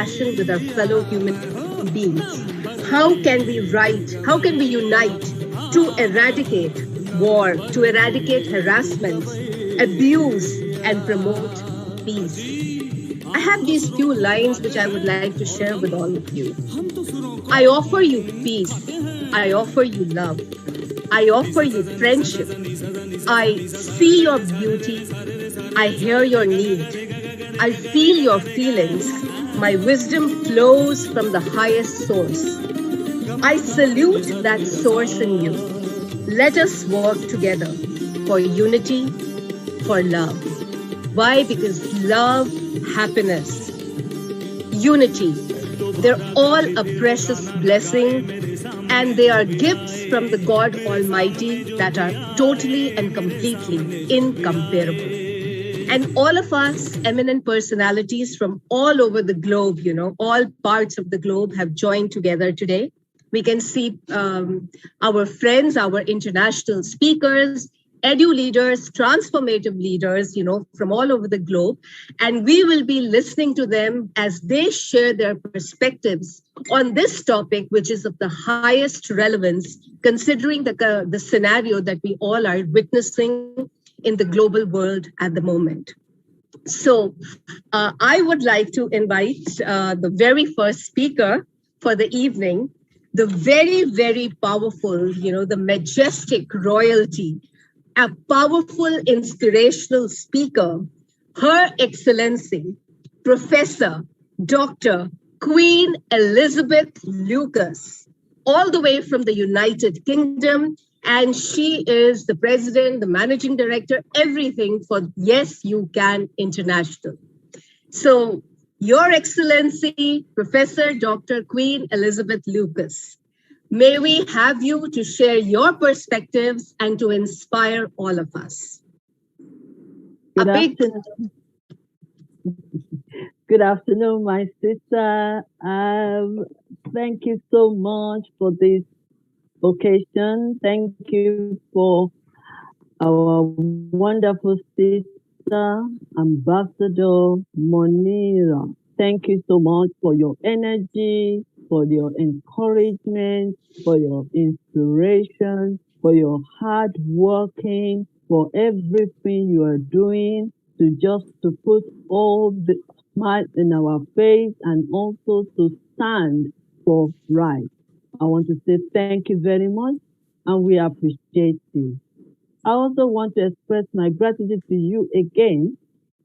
compassion with our fellow human beings? How can we unite to eradicate war, to eradicate harassments, abuse, and promote peace? I have these few lines which I would like to share with all of you. I offer you peace. I offer you love. I offer you friendship. I see your beauty. I hear your need. I feel your feelings. My wisdom flows from the highest source. I salute that source in you. Let us work together for unity, for love. Why? Because love, happiness, unity, they're all a precious blessing, and they are gifts from the God Almighty that are totally and completely incomparable. And all of us eminent personalities from all over the globe, all parts of the globe have joined together today. We can see our friends, our international speakers, edu leaders, transformative leaders, from all over the globe. And we will be listening to them as they share their perspectives on this topic, which is of the highest relevance, considering the scenario that we all are witnessing in the global world at the moment. So I would like to invite the very first speaker for the evening, the very, very powerful, the majestic royalty, a powerful, inspirational speaker, Her Excellency, Professor Dr. Queen Elizabeth Lucas, all the way from the United Kingdom. And she is the president, the managing director, everything for Yes, You Can International. So, Your Excellency, Professor Dr. Queen Elizabeth Lucas, may we have you to share your perspectives and to inspire all of us. Good afternoon, my sister. Thank you so much for this occasion. Thank you for our wonderful sister, Ambassador Monira. Thank you so much for your energy, for your encouragement, for your inspiration, for your hard working, for everything you are doing to put all the smile in our face and also to stand for right. I want to say thank you very much and we appreciate you. I also want to express my gratitude to you again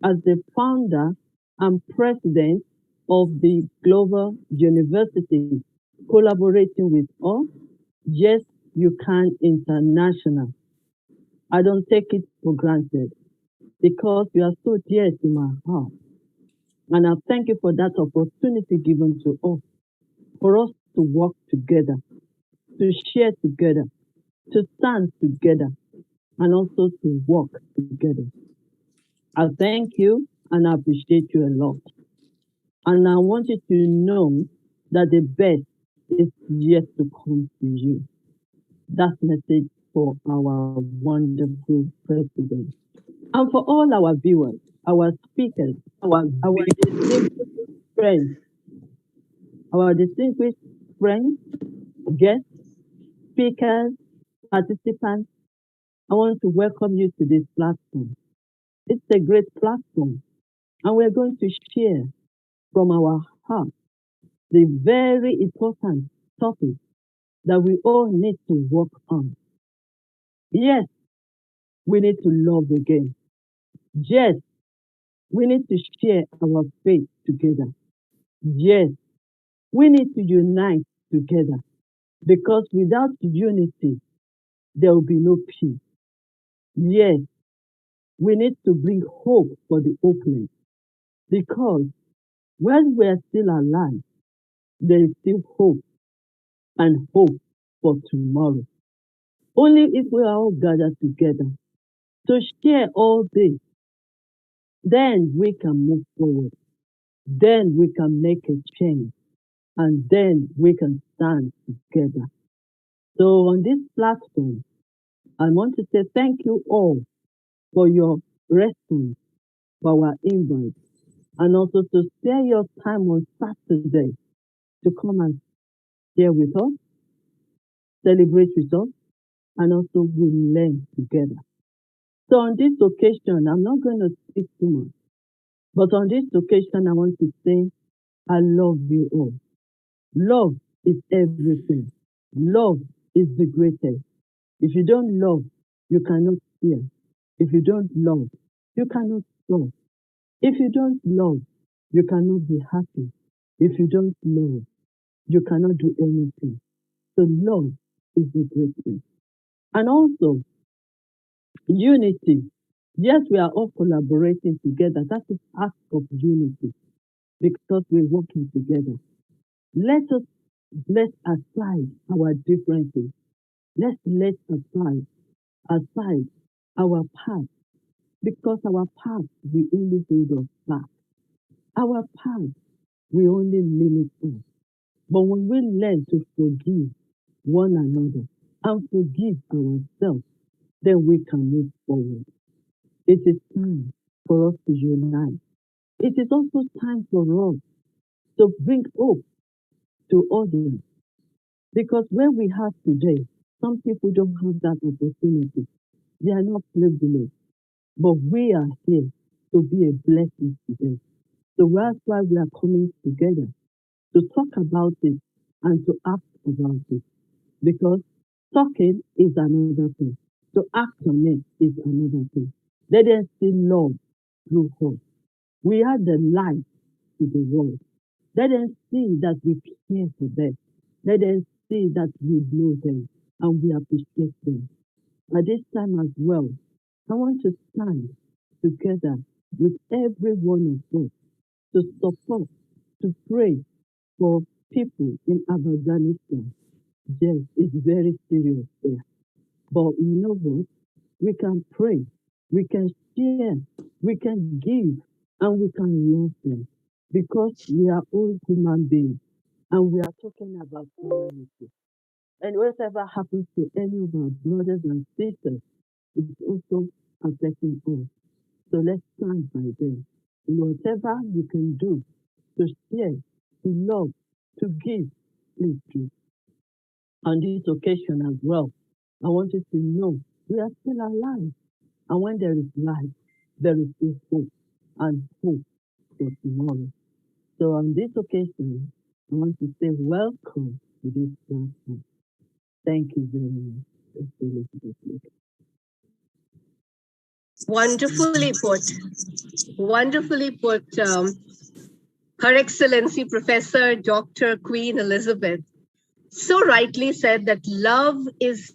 as the founder and president of the Global University, collaborating with us, Yes, You Can International. I don't take it for granted because you are so dear to my heart. And I thank you for that opportunity given to us, for us to work together, to share together, to stand together, and also to work together. I thank you and I appreciate you a lot. And I want you to know that the best is yet to come to you. That message for our wonderful president. And for all our viewers, our speakers, our distinguished friends, guests, speakers, participants, I want to welcome you to this platform. It's a great platform, and we're going to share from our heart the very important topic that we all need to work on. Yes, we need to love again. Yes, we need to share our faith together. Yes, we need to unite together because without unity, there will be no peace. Yes, we need to bring hope for the hopeless because when we're still alive, there is still hope and hope for tomorrow. Only if we are all gathered together to share all this, then we can move forward. Then we can make a change. And then we can stand together. So on this platform, I want to say thank you all for your response, for our invite. and also to spare your time on Saturday to come and share with us, celebrate with us, and also we learn together. So on this occasion, I'm not going to speak too much, but on this occasion, I want to say, I love you all. Love is everything. Love is the greatest. If you don't love, you cannot fear. If you don't love, you cannot love. If you don't love, you cannot be happy. If you don't love, you cannot do anything. So love is the great thing. And also, unity. Yes, we are all collaborating together. That is act of unity because we're working together. Let us let aside our differences. Let's let aside our past because our past will only hold us back. Our past will only limit us. But when we learn to forgive one another and forgive ourselves, then we can move forward. It is time for us to unite. It is also time for us to bring hope to others because where we have today, some people don't have that opportunity. They are not privileged, but we are here to be a blessing to them. So that's why we are coming together to talk about it and to act about it. Because talking is another thing. To act on it is another thing. Let them see love through hope. We are the light to the world. Let them see that we care for them. Let them see that we know them and we appreciate them. At this time as well, I want to stand together with every one of us to support, to pray for people in Afghanistan. Yes, it's very serious there. But you know what? We can pray, we can share, we can give, and we can love them because we are all human beings and we are talking about humanity. And whatever happens to any of our brothers and sisters is also affecting us. So let's stand by them. Whatever you can do to share, to love, to give, please do. On this occasion as well, I want you to know we are still alive. And when there is life, there is still hope and hope for tomorrow. So on this occasion, I want to say welcome to this platform. Thank you very much. Wonderfully put. Wonderfully put. Her Excellency Professor Dr. Queen Elizabeth so rightly said that love is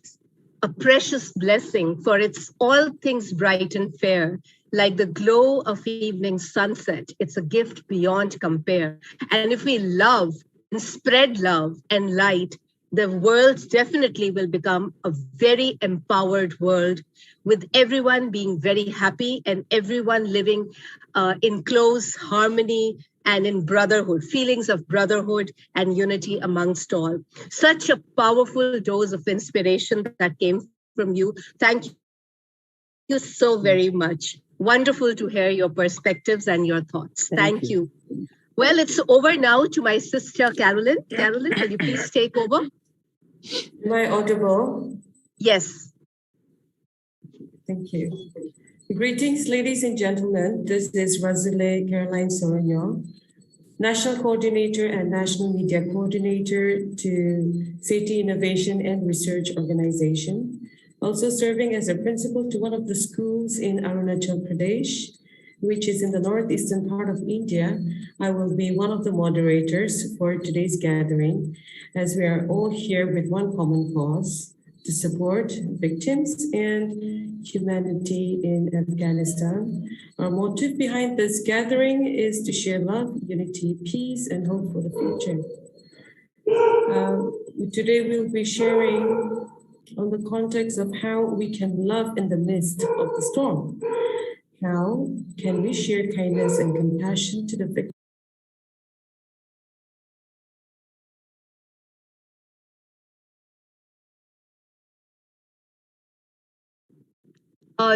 a precious blessing, for it's all things bright and fair, like the glow of evening sunset. It's a gift beyond compare. And if we love and spread love and light, the world definitely will become a very empowered world with everyone being very happy and everyone living in close harmony and in brotherhood, feelings of brotherhood and unity amongst all. Such a powerful dose of inspiration that came from you. Thank you so very much. Wonderful to hear your perspectives and your thoughts. Thank you. Thank you. Well, it's over now to my sister Carolyn. Carolyn, can you please take over? Am I audible? Yes. Thank you. Greetings, ladies and gentlemen. This is Razile Caroline Sorignon, National Coordinator and National Media Coordinator to Safety Innovation and Research Organization, also serving as a principal to one of the schools in Arunachal Pradesh, which is in the northeastern part of India. I will be one of the moderators for today's gathering, as we are all here with one common cause: to support victims and humanity in Afghanistan. Our motive behind this gathering is to share love, unity, peace, and hope for the future. Today we'll be sharing on the context of how we can love in the midst of the storm. How can we share kindness and compassion to the victims?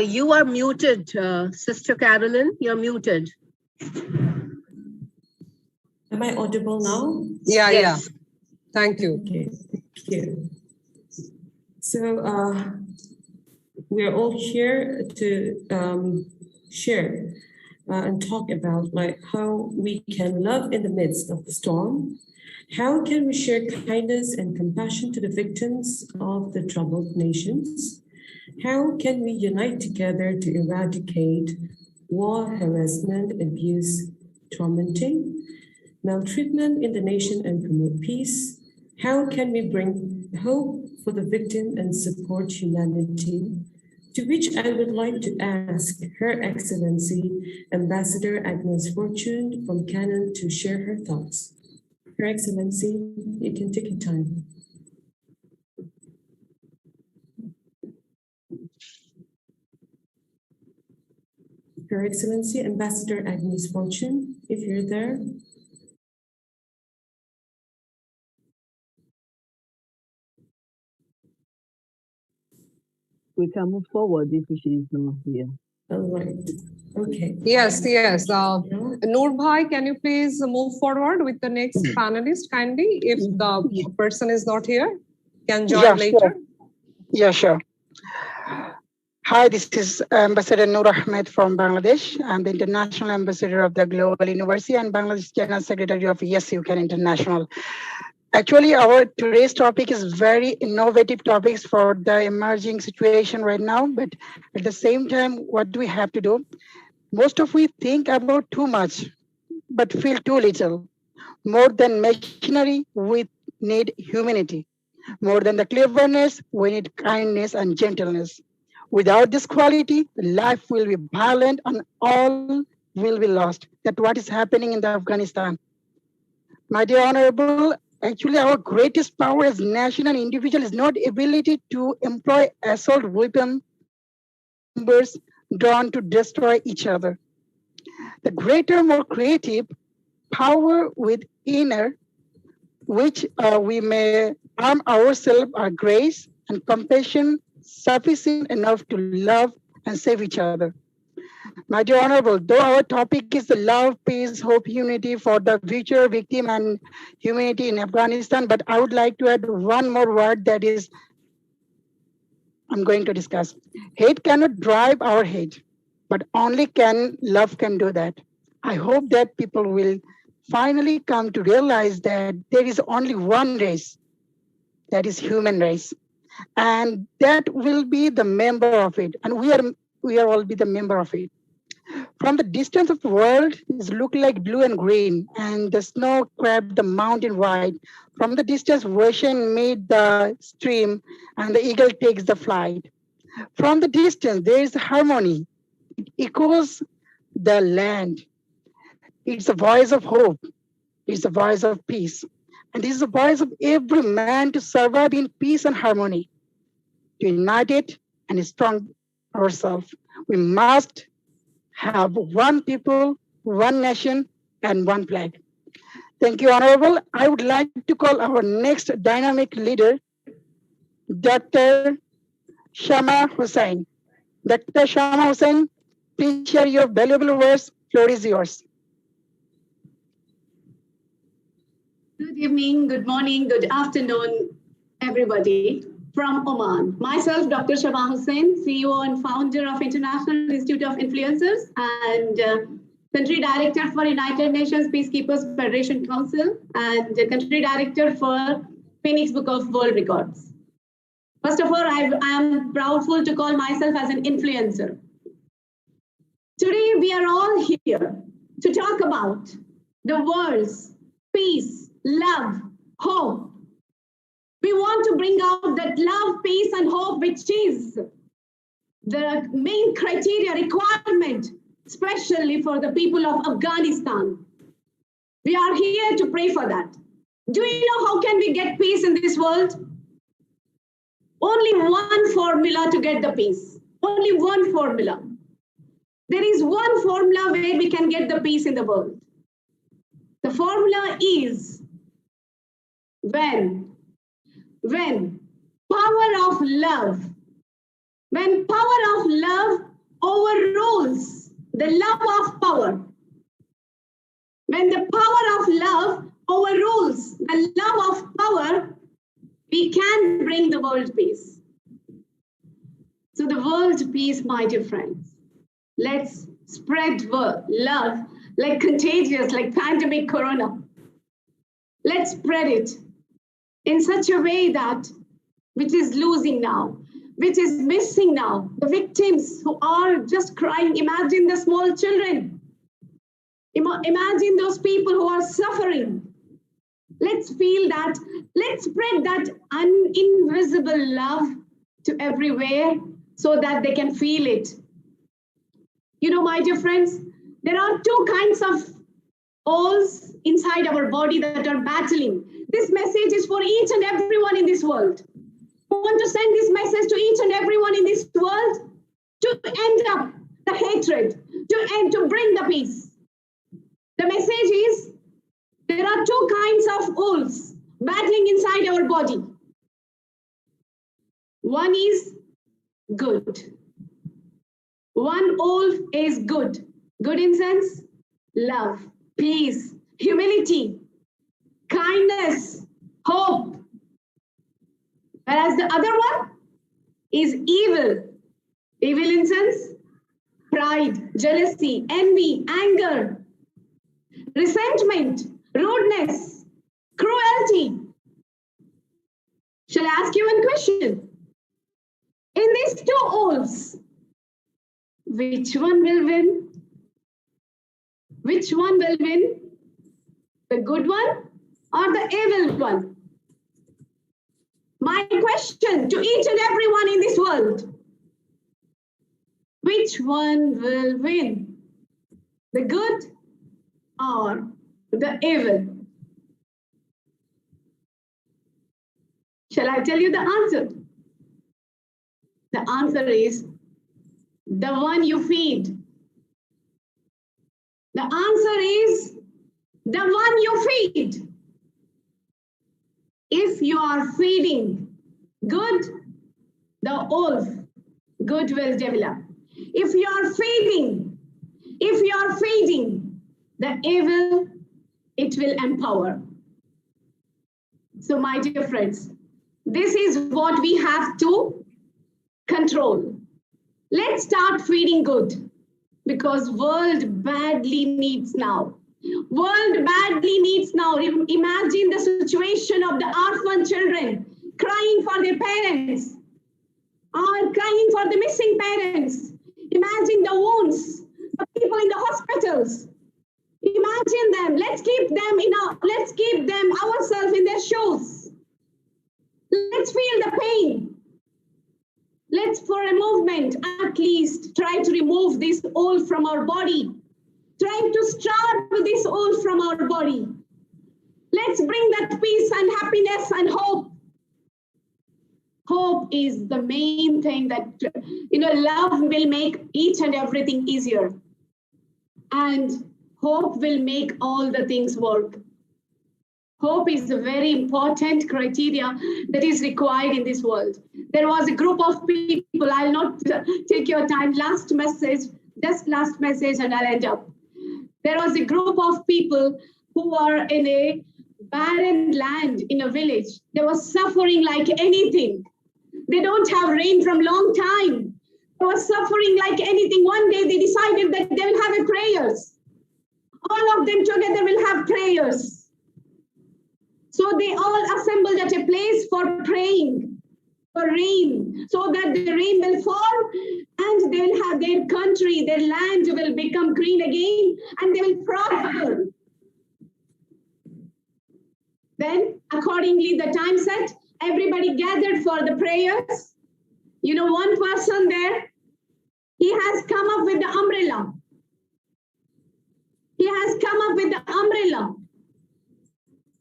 You are muted, Sister Carolyn. You're muted. Am I audible now? Yeah, Yes. yeah. Thank you. Okay, thank you. So we're all here to share and talk about like how we can love in the midst of the storm. How can we share kindness and compassion to the victims of the troubled nations? How can we unite together to eradicate war, harassment, abuse, tormenting, maltreatment in the nation and promote peace? How can we bring hope for the victim and support humanity? To which I would like to ask Her Excellency Ambassador Agnes Fortune from Canada to share her thoughts. Her Excellency, you can take your time. Her Excellency Ambassador Agnes Fortune, if you're there. We can move forward if she is not here. All right. Okay. Yes, yes. Noor Bhai, can you please move forward with the next panelist kindly? If the person is not here, can join later. Sure. Yeah, sure. Hi, this is Ambassador Noor Ahmed from Bangladesh. I'm the International Ambassador of the Global University and Bangladesh General Secretary of Yes You Can International. Actually, our today's topic is very innovative topics for the emerging situation right now. But at the same time, what do we have to do? Most of we think about too much, but feel too little. More than machinery, we need humanity. More than the cleverness, we need kindness and gentleness. Without this quality, life will be violent and all will be lost. That's what is happening in the Afghanistan. My dear Honorable, actually our greatest power as nation and individual is not ability to employ assault weapons numbers drawn to destroy each other. The greater, more creative power with inner, which we may arm ourselves our grace and compassion sufficient enough to love and save each other. My dear Honorable, though our topic is the love, peace, hope, unity for the future victim and humanity in Afghanistan, but I would like to add one more word that is I'm going to discuss. Hate cannot drive our hate, but only love can do that. I hope that people will finally come to realize that there is only one race, that is human race, and that will be the member of it, and we are all be the member of it. From the distance of the world, it looks like blue and green, and the snow crabbed the mountain white. From the distance, ocean made the stream, and the eagle takes the flight. From the distance, there is harmony. It echoes the land. It's a voice of hope. It's a voice of peace. And this is the voice of every man to survive in peace and harmony. To unite it and strong ourselves, we must have one people, one nation, and one flag. Thank you, Honorable. I would like to call our next dynamic leader, Dr. Shama Hussain. Dr. Shama Hussain, please share your valuable words. Floor is yours. Good evening, good morning, good afternoon, everybody from Oman. Myself, Dr. Shama Hussain, CEO and founder of International Institute of Influencers and Country Director for United Nations Peacekeepers Federation Council and Country Director for Phoenix Book of World Records. First of all, I am proudful to call myself as an influencer. Today, we are all here to talk about the world's peace, love, hope. We want to bring out that love, peace, and hope, which is the main criteria requirement, especially for the people of Afghanistan. We are here to pray for that. Do you know how can we get peace in this world? Only one formula to get the peace. Only one formula. There is one formula where we can get the peace in the world. The formula is when power of love, when power of love overrules the love of power, When the power of love overrules the love of power, we can bring the world peace. So the world peace, my dear friends, let's spread love like contagious, like pandemic corona. Let's spread it in such a way that which is losing now, which is missing now, the victims who are just crying. Imagine the small children. Imagine those people who are suffering. Let's feel that. Let's spread that invisible love to everywhere so that they can feel it. You know, my dear friends, there are two kinds of alls inside our body that are battling. This message is for each and everyone in this world. I want to send this message to each and everyone in this world to end up the hatred, to bring the peace. The message is there are two kinds of wolves battling inside our body. One is good. One wolf is good. Good in sense, love, peace, humility, kindness, hope. Whereas the other one is evil. Evil in sense, pride, jealousy, envy, anger, resentment, rudeness, cruelty. Shall I ask you one question? In these two wolves, which one will win? Which one will win? The good one or the evil one? My question to each and everyone in this world. Which one will win? The good or the evil? Shall I tell you the answer? The answer is the one you feed. The answer is the one you feed. If you are feeding good, the wolf, good will develop. If you are feeding the evil, it will empower. So my dear friends, this is what we have to control. Let's start feeding good because world badly needs now. World badly needs now. Imagine the situation of the orphan children crying for their parents or crying for the missing parents. Imagine the wounds, the people in the hospitals. Imagine them. Let's keep them ourselves in their shoes. Let's feel the pain. Let's, for a moment, at least try to remove this all from our body. Try to start with this all from our body. Let's bring that peace and happiness and hope. Hope is the main thing that, love will make each and everything easier. And hope will make all the things work. Hope is a very important criteria that is required in this world. There was a group of people, I'll not take your time, last message and I'll end up. There was a group of people who are in a barren land in a village. They were suffering like anything. They don't have rain from long time. They were suffering like anything. One day they decided that they will have a prayers. All of them together will have prayers. So they all assembled at a place for praying for rain, so that the rain will fall and they will have their country, their land will become green again and they will prosper. Then accordingly the time set, everybody gathered for the prayers. One person there, he has come up with the umbrella. He has come up with the umbrella.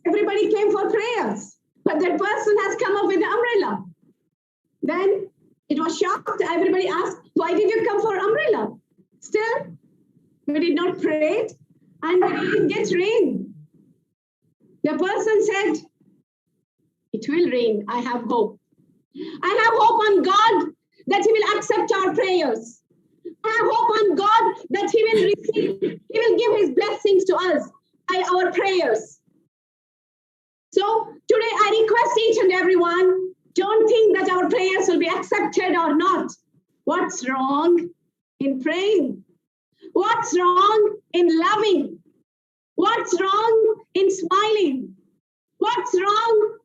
Everybody came for prayers, but that person has come up with the umbrella. Then it was shocked. Everybody asked, why did you come for umbrella? Still, we did not pray and we didn't get rain. The person said, it will rain. I have hope. I have hope on God that he will accept our prayers. I have hope on God that he will receive, he will give his blessings to us. by our prayers. So today I request each and everyone, don't think that our prayers will be accepted or not. What's wrong in praying? What's wrong in loving? What's wrong in smiling? What's wrong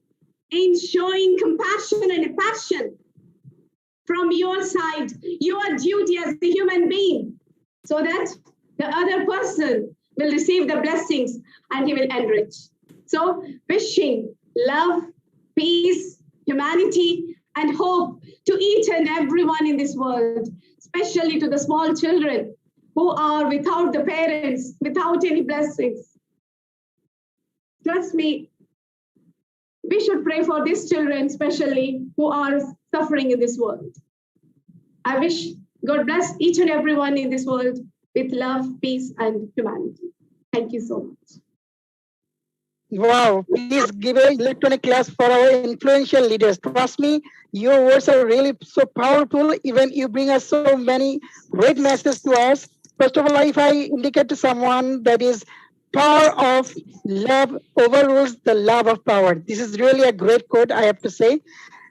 in showing compassion and passion from your side, your duty as a human being, so that the other person will receive the blessings and he will enrich. So wishing love, peace, humanity, and hope to each and everyone in this world, especially to the small children who are without the parents, without any blessings. Trust me, we should pray for these children, especially who are suffering in this world. I wish God bless each and everyone in this world with love, peace, and humanity. Thank you so much. Wow, please give an electronic class for our influential leaders. Trust me, your words are really so powerful. Even you bring us so many great messages to us. First of all, if I indicate to someone that is power of love overrules the love of power. This is really a great quote, I have to say.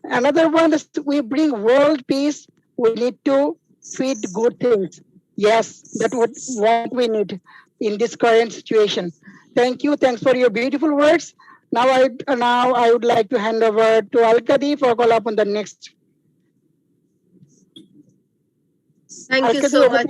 Another one is we bring world peace. We need to feed good things. Yes, that's what we need in this current situation. Thank you. Thanks for your beautiful words. Now I would like to hand over to Alkadi for call up on the next. Thank you so much.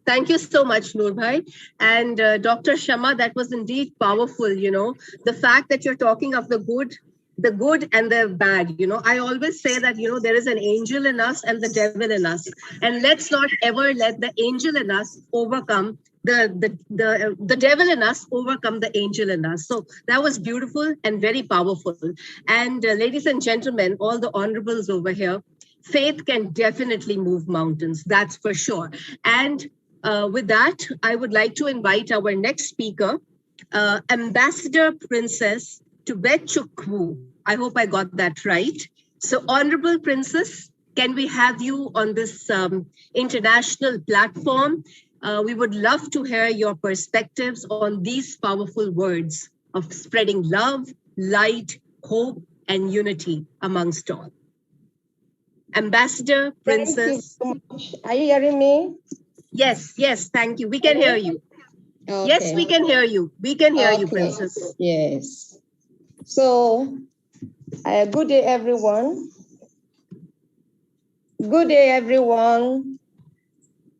Thank you so much, Noor Bhai. And Dr. Shama, that was indeed powerful. You know, the fact that you're talking of the good and the bad. You know, I always say that, you know, there is an angel in us and the devil in us. And let's not ever let the angel in us overcome the devil in us overcome the angel in us. So that was beautiful and very powerful. And ladies and gentlemen, all the honorables over here, faith can definitely move mountains, that's for sure. And with that, I would like to invite our next speaker, Ambassador Princess Tubechukwu. I hope I got that right. So Honorable Princess, can we have you on this international platform? We would love to hear your perspectives on these powerful words of spreading love, light, hope, and unity amongst all. Ambassador Princess. Thank you so much. Are you hearing me? Yes, thank you. We can hear you. Okay. Yes, we can hear you. We can hear you, Princess. Yes. So, good day, everyone. Good day, everyone.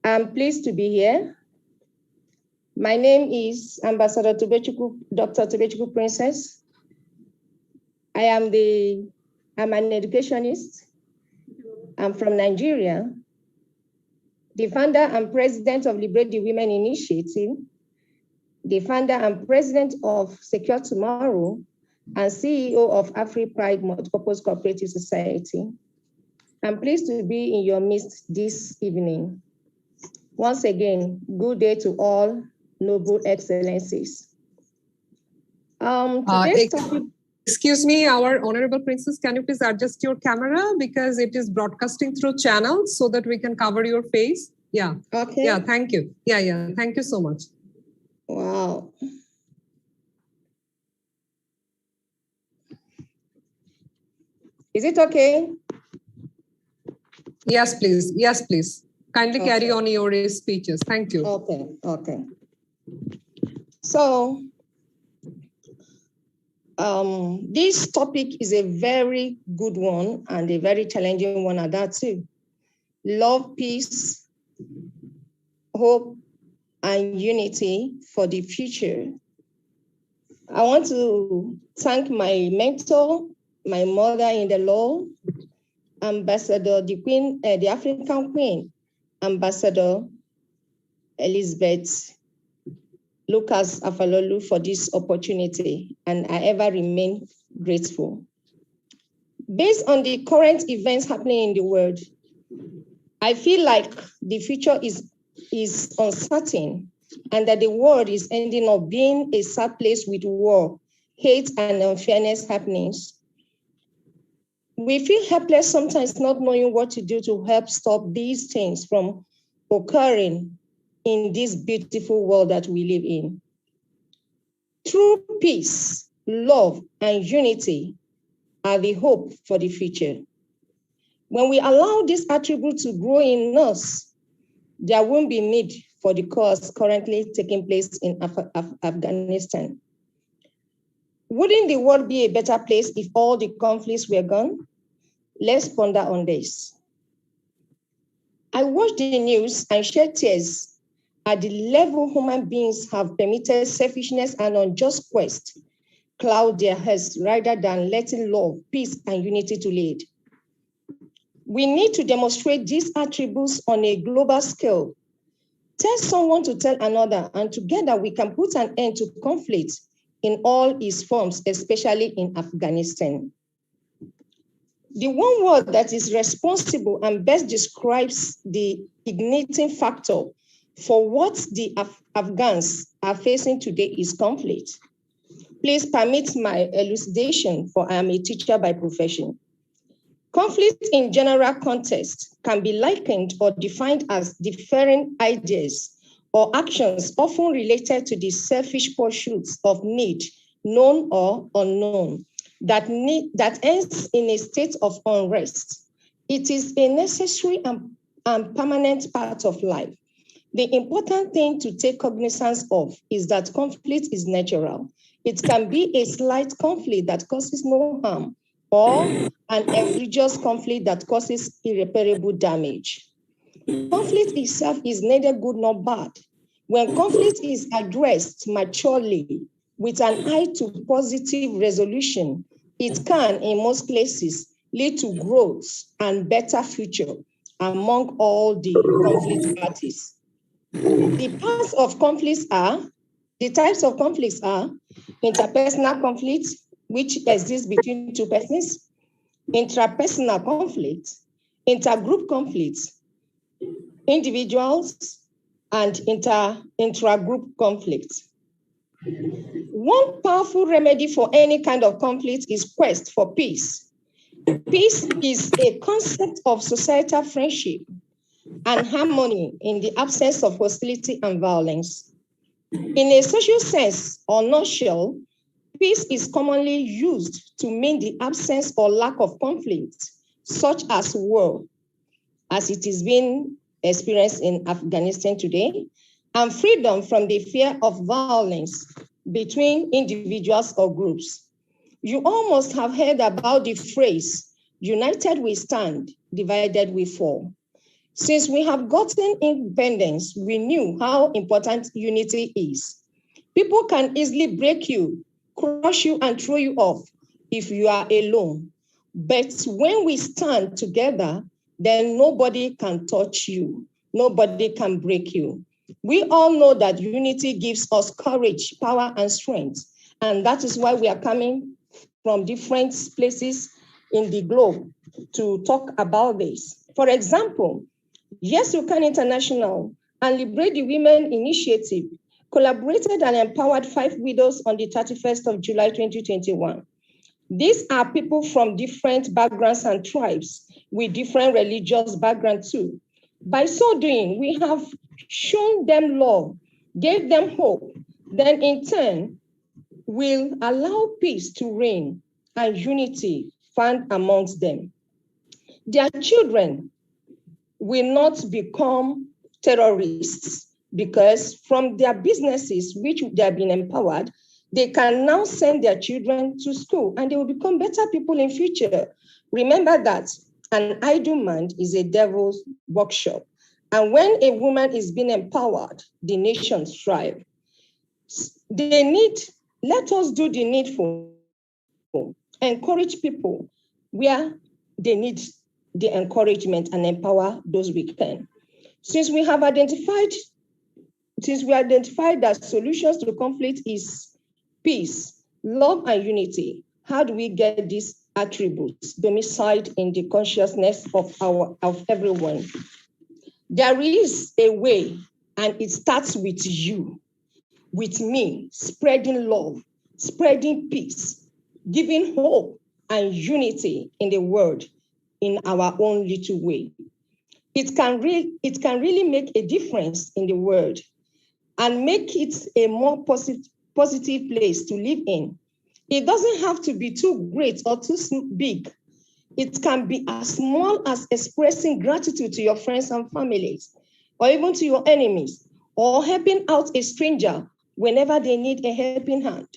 I'm pleased to be here. My name is Ambassador Tubechukwu, Dr. Tubechukwu Princess. I'm an educationist. I'm from Nigeria, the founder and president of Liberate the Women Initiative, the founder and president of Secure Tomorrow, and CEO of AfriPride Multipurpose Cooperative Society. I'm pleased to be in your midst this evening. Once again, good day to all noble excellencies. Today's topic. Excuse me, our Honorable Princess, can you please adjust your camera because it is broadcasting through channels so that we can cover your face? Yeah. Okay. Yeah, thank you. Yeah. Thank you so much. Wow. Is it okay? Yes, please. Yes, please. Kindly carry on your speeches. Thank you. Okay. So, this topic is a very good one and a very challenging one at that too. Love, peace, hope, and unity for the future. I want to thank my mentor, my mother in the Lord, Ambassador, the African Queen, Ambassador Elizabeth Lucas Afalolu, for this opportunity, and I ever remain grateful. Based on the current events happening in the world, I feel like the future is uncertain and that the world is ending up being a sad place with war, hate, and unfairness happenings. We feel helpless sometimes, not knowing what to do to help stop these things from occurring in this beautiful world that we live in. True peace, love, and unity are the hope for the future. When we allow these attributes to grow in us, there won't be need for the cause currently taking place in Afghanistan. Wouldn't the world be a better place if all the conflicts were gone? Let's ponder on this. I watched the news and shed tears at the level human beings have permitted selfishness and unjust quest cloud their heads rather than letting love, peace, and unity to lead. We need to demonstrate these attributes on a global scale. Tell someone to tell another, and together we can put an end to conflict in all its forms, especially in Afghanistan. The one word that is responsible and best describes the igniting factor for what the Afghans are facing today is conflict. Please permit my elucidation, for I am a teacher by profession. Conflict in general context can be likened or defined as differing ideas or actions often related to the selfish pursuits of need, known or unknown, that ends in a state of unrest. It is a necessary and permanent part of life. The important thing to take cognizance of is that conflict is natural. It can be a slight conflict that causes no harm, or an egregious conflict that causes irreparable damage. Conflict itself is neither good nor bad. When conflict is addressed maturely with an eye to positive resolution, it can, in most cases, lead to growth and better future among all the conflict parties. The types of conflicts are interpersonal conflicts, which exists between two persons, intrapersonal conflicts, intergroup conflicts, individuals, and intragroup conflicts. One powerful remedy for any kind of conflict is quest for peace. Peace is a concept of societal friendship and harmony in the absence of hostility and violence. In a social sense or nutshell, peace is commonly used to mean the absence or lack of conflict, such as war, as it is being experienced in Afghanistan today, and freedom from the fear of violence between individuals or groups. You all must have heard about the phrase, united we stand, divided we fall. Since we have gotten independence, we knew how important unity is. People can easily break you, crush you, and throw you off if you are alone. But when we stand together, then nobody can touch you. Nobody can break you. We all know that unity gives us courage, power, and strength. And that is why we are coming from different places in the globe to talk about this. For example, Yes You Can International and Liberate the Women Initiative collaborated and empowered 5 widows on the 31st of July, 2021. These are people from different backgrounds and tribes with different religious backgrounds too. By so doing, we have shown them love, gave them hope, then in turn will allow peace to reign and unity found amongst them. Their children will not become terrorists because from their businesses, which they have been empowered, they can now send their children to school and they will become better people in future. Remember that an idle man is a devil's workshop. And when a woman is being empowered, the nations thrive. Let us do the needful, encourage people where they need the encouragement and empower those we can. Since we identified that solutions to conflict is peace, love, and unity, how do we get these attributes domiciled in the consciousness of everyone? There is a way, and it starts with you, with me, spreading love, spreading peace, giving hope and unity in the world in our own little way. It can really make a difference in the world and make it a more positive place to live in. It doesn't have to be too great or too big. It can be as small as expressing gratitude to your friends and families, or even to your enemies, or helping out a stranger whenever they need a helping hand.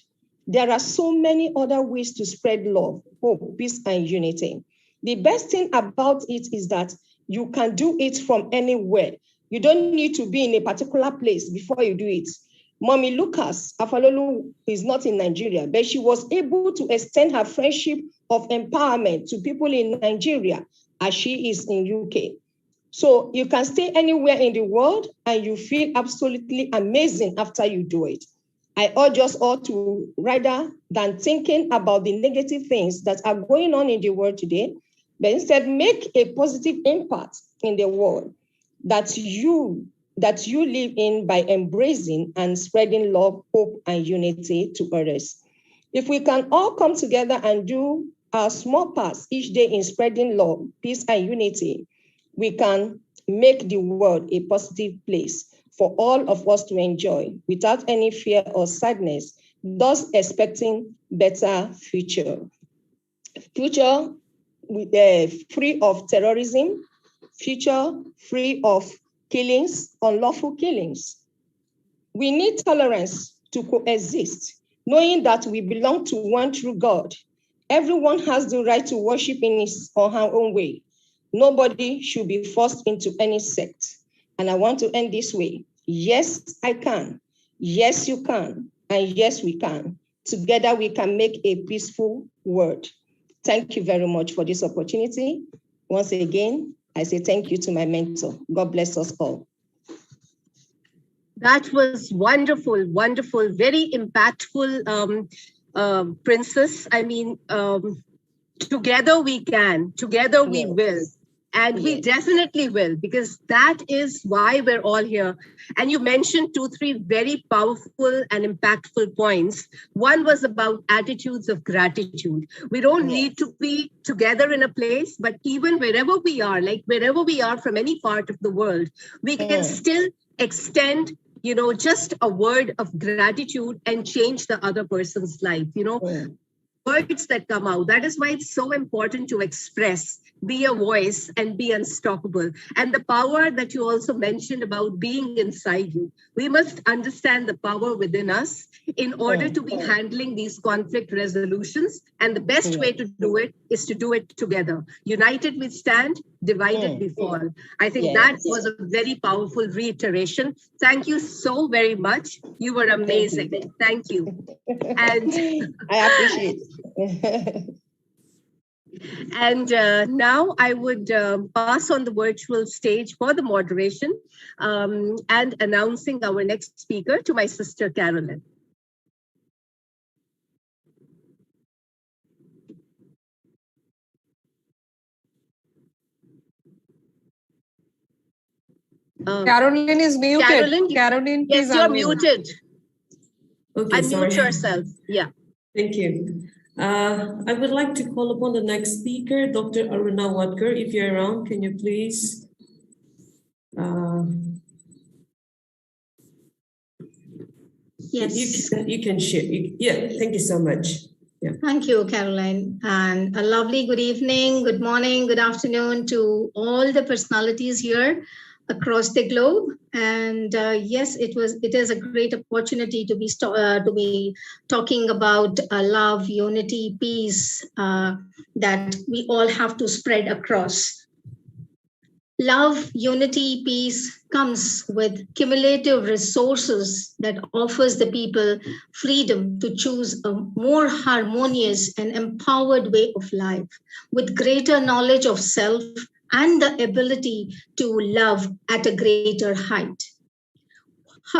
There are so many other ways to spread love, hope, peace, and unity. The best thing about it is that you can do it from anywhere. You don't need to be in a particular place before you do it. Mommy Lucas Afalolu is not in Nigeria, but she was able to extend her friendship of empowerment to people in Nigeria as she is in UK. So you can stay anywhere in the world and you feel absolutely amazing after you do it. I urge us all to, rather than thinking about the negative things that are going on in the world today, but instead make a positive impact in the world that you live in by embracing and spreading love, hope, and unity to others. If we can all come together and do our small parts each day in spreading love, peace, and unity, we can make the world a positive place for all of us to enjoy without any fear or sadness, thus expecting better future. Future free of terrorism, future free of killings, unlawful killings. We need tolerance to coexist, knowing that we belong to one true God. Everyone has the right to worship in his or her own way. Nobody should be forced into any sect. And I want to end this way. Yes, I can. Yes, you can. And yes, we can. Together, we can make a peaceful world. Thank you very much for this opportunity. Once again, I say thank you to my mentor. God bless us all. That was wonderful, wonderful, very impactful, Princess. I mean, together we can, together we will. And we definitely will, because that is why we're all here. And you mentioned 2-3 very powerful and impactful points. One was about attitudes of gratitude. We don't need to be together in a place, but even wherever we are, like wherever we are from any part of the world, we can still extend, you know, just a word of gratitude and change the other person's life, you know. Words that come out. That is why it's so important to express, be a voice, and be unstoppable. And the power that you also mentioned about being inside you. We must understand the power within us in order to be handling these conflict resolutions. And the best way to do it is to do it together. United we stand, divided we fall. I think that was a very powerful reiteration. Thank you so very much. You were amazing. Thank you. And I appreciate it. And now I would pass on the virtual stage for the moderation and announcing our next speaker to my sister, Carolyn. Carolyn is muted. Carolyn, yes, you're muted. Okay, unmute yourself. Yeah. Thank you. I would like to call upon the next speaker, Dr. Aruna Watker. If you're around, can you please? Yes. You can share. Yeah, thank you so much. Yeah. Thank you, Caroline. And a lovely good evening, good morning, good afternoon to all the personalities here across the globe. And yes, it is a great opportunity to be talking about love, unity, peace that we all have to spread across. Love, unity, peace comes with cumulative resources that offers the people freedom to choose a more harmonious and empowered way of life with greater knowledge of self and the ability to love at a greater height.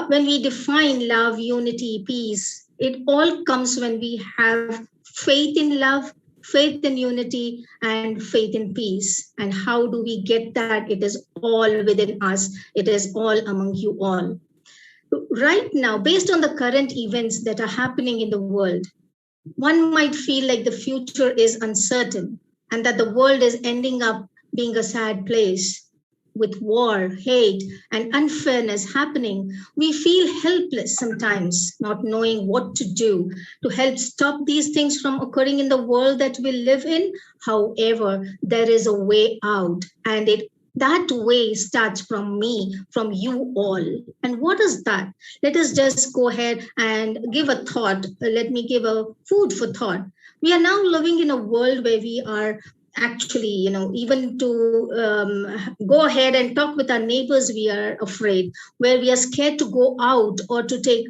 When we define love, unity, peace, it all comes when we have faith in love, faith in unity, and faith in peace. And how do we get that? It is all within us. It is all among you all. Right now, based on the current events that are happening in the world, one might feel like the future is uncertain and that the world is ending up being a sad place. with war, hate, and unfairness happening, we feel helpless sometimes, not knowing what to do to help stop these things from occurring in the world that we live in. However, there is a way out, and that way starts from me, from you all. And what is that? Let us just go ahead and give a thought. Let me give a food for thought. We are now living in a world where we are actually, even to go ahead and talk with our neighbors, we are afraid, where we are scared to go out or to take,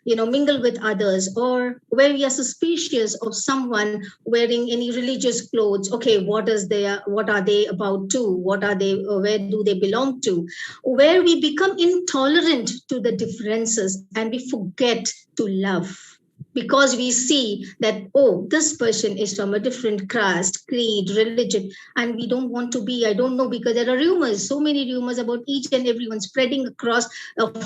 mingle with others, or where we are suspicious of someone wearing any religious clothes. Okay, what are they about to? What are they, where do they belong to? Where we become intolerant to the differences and we forget to love, because we see that, oh, this person is from a different caste, creed, religion, and we don't want to be, I don't know, because there are rumors, so many rumors about each and everyone spreading across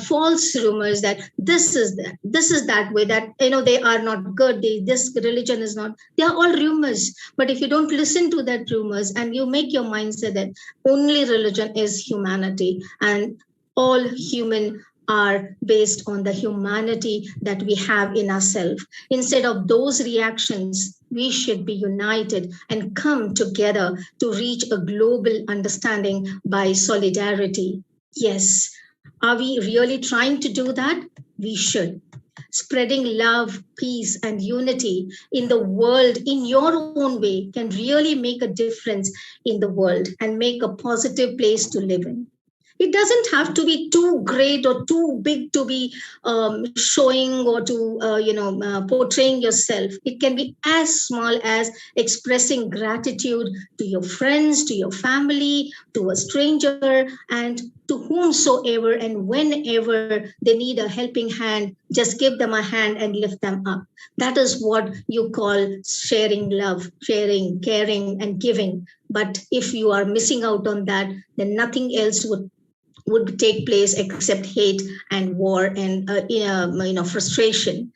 false rumors that this is that way, that, they are not good, this religion is not, they are all rumors. But if you don't listen to that rumors and you make your mindset that only religion is humanity and all human are based on the humanity that we have in ourselves. Instead of those reactions, we should be united and come together to reach a global understanding by solidarity. Yes. Are we really trying to do that? We should. Spreading love, peace, and unity in the world in your own way can really make a difference in the world and make a positive place to live in. It doesn't have to be too great or too big to be showing or to, portraying yourself. It can be as small as expressing gratitude to your friends, to your family, to a stranger, and to whomsoever and whenever they need a helping hand, just give them a hand and lift them up. That is what you call sharing love, sharing, caring, and giving. But if you are missing out on that, then nothing else would take place except hate and war and frustration.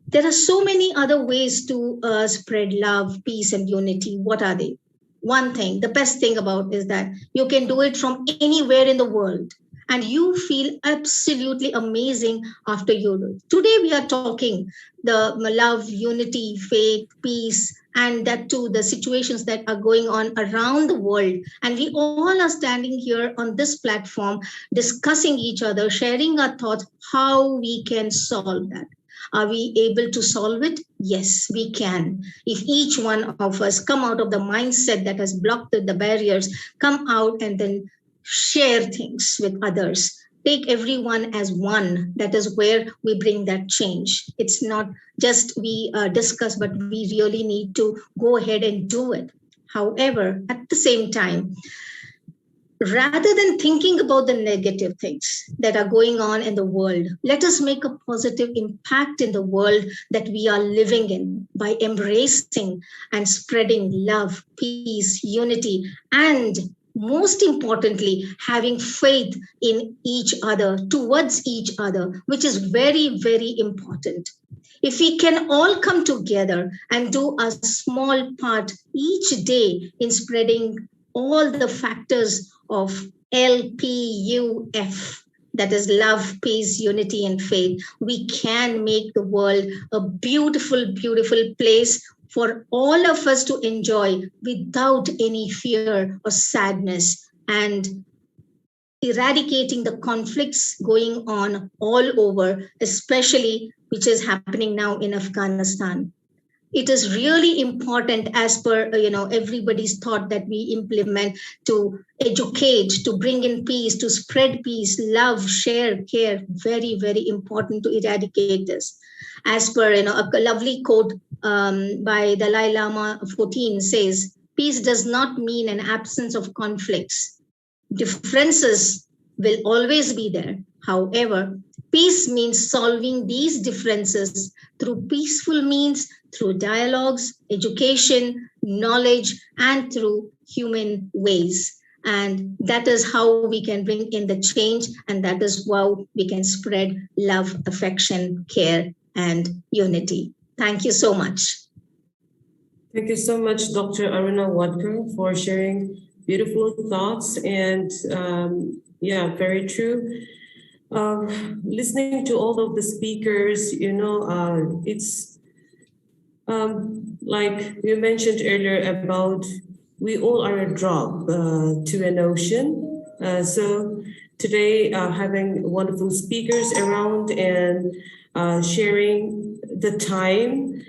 There are so many other ways to spread love, peace, and unity. What are they? One thing, the best thing about is that you can do it from anywhere in the world, and you feel absolutely amazing after you do it. Today we are talking the love, unity, faith, peace, and that too, the situations that are going on around the world. And we all are standing here on this platform, discussing each other, sharing our thoughts, how we can solve that. Are we able to solve it? Yes, we can. If each one of us come out of the mindset that has blocked the barriers, come out and then share things with others. Take everyone as one. That is where we bring that change. It's not just we discuss, but we really need to go ahead and do it. However, at the same time, rather than thinking about the negative things that are going on in the world, let us make a positive impact in the world that we are living in by embracing and spreading love, peace, unity, and most importantly, having faith in each other, towards each other, which is very, very important. If we can all come together and do a small part each day in spreading all the factors of LPUF, that is love, peace, unity, and faith, we can make the world a beautiful, beautiful place for all of us to enjoy without any fear or sadness, and eradicating the conflicts going on all over, especially which is happening now in Afghanistan. It is really important, as per everybody's thought, that we implement to educate, to bring in peace, to spread peace, love, share, care. Very, very important to eradicate this. As per a lovely quote by Dalai Lama 14 says, peace does not mean an absence of conflicts. Differences will always be there. However, peace means solving these differences through peaceful means, through dialogues, education, knowledge, and through human ways. And that is how we can bring in the change, and that is how we can spread love, affection, care, and unity. Thank you so much. Thank you so much, Dr. Aruna Watker, for sharing beautiful thoughts, and yeah, very true. Listening to all of the speakers, you know, it's like you mentioned earlier about we all are a drop to an ocean. So today, having wonderful speakers around and sharing the time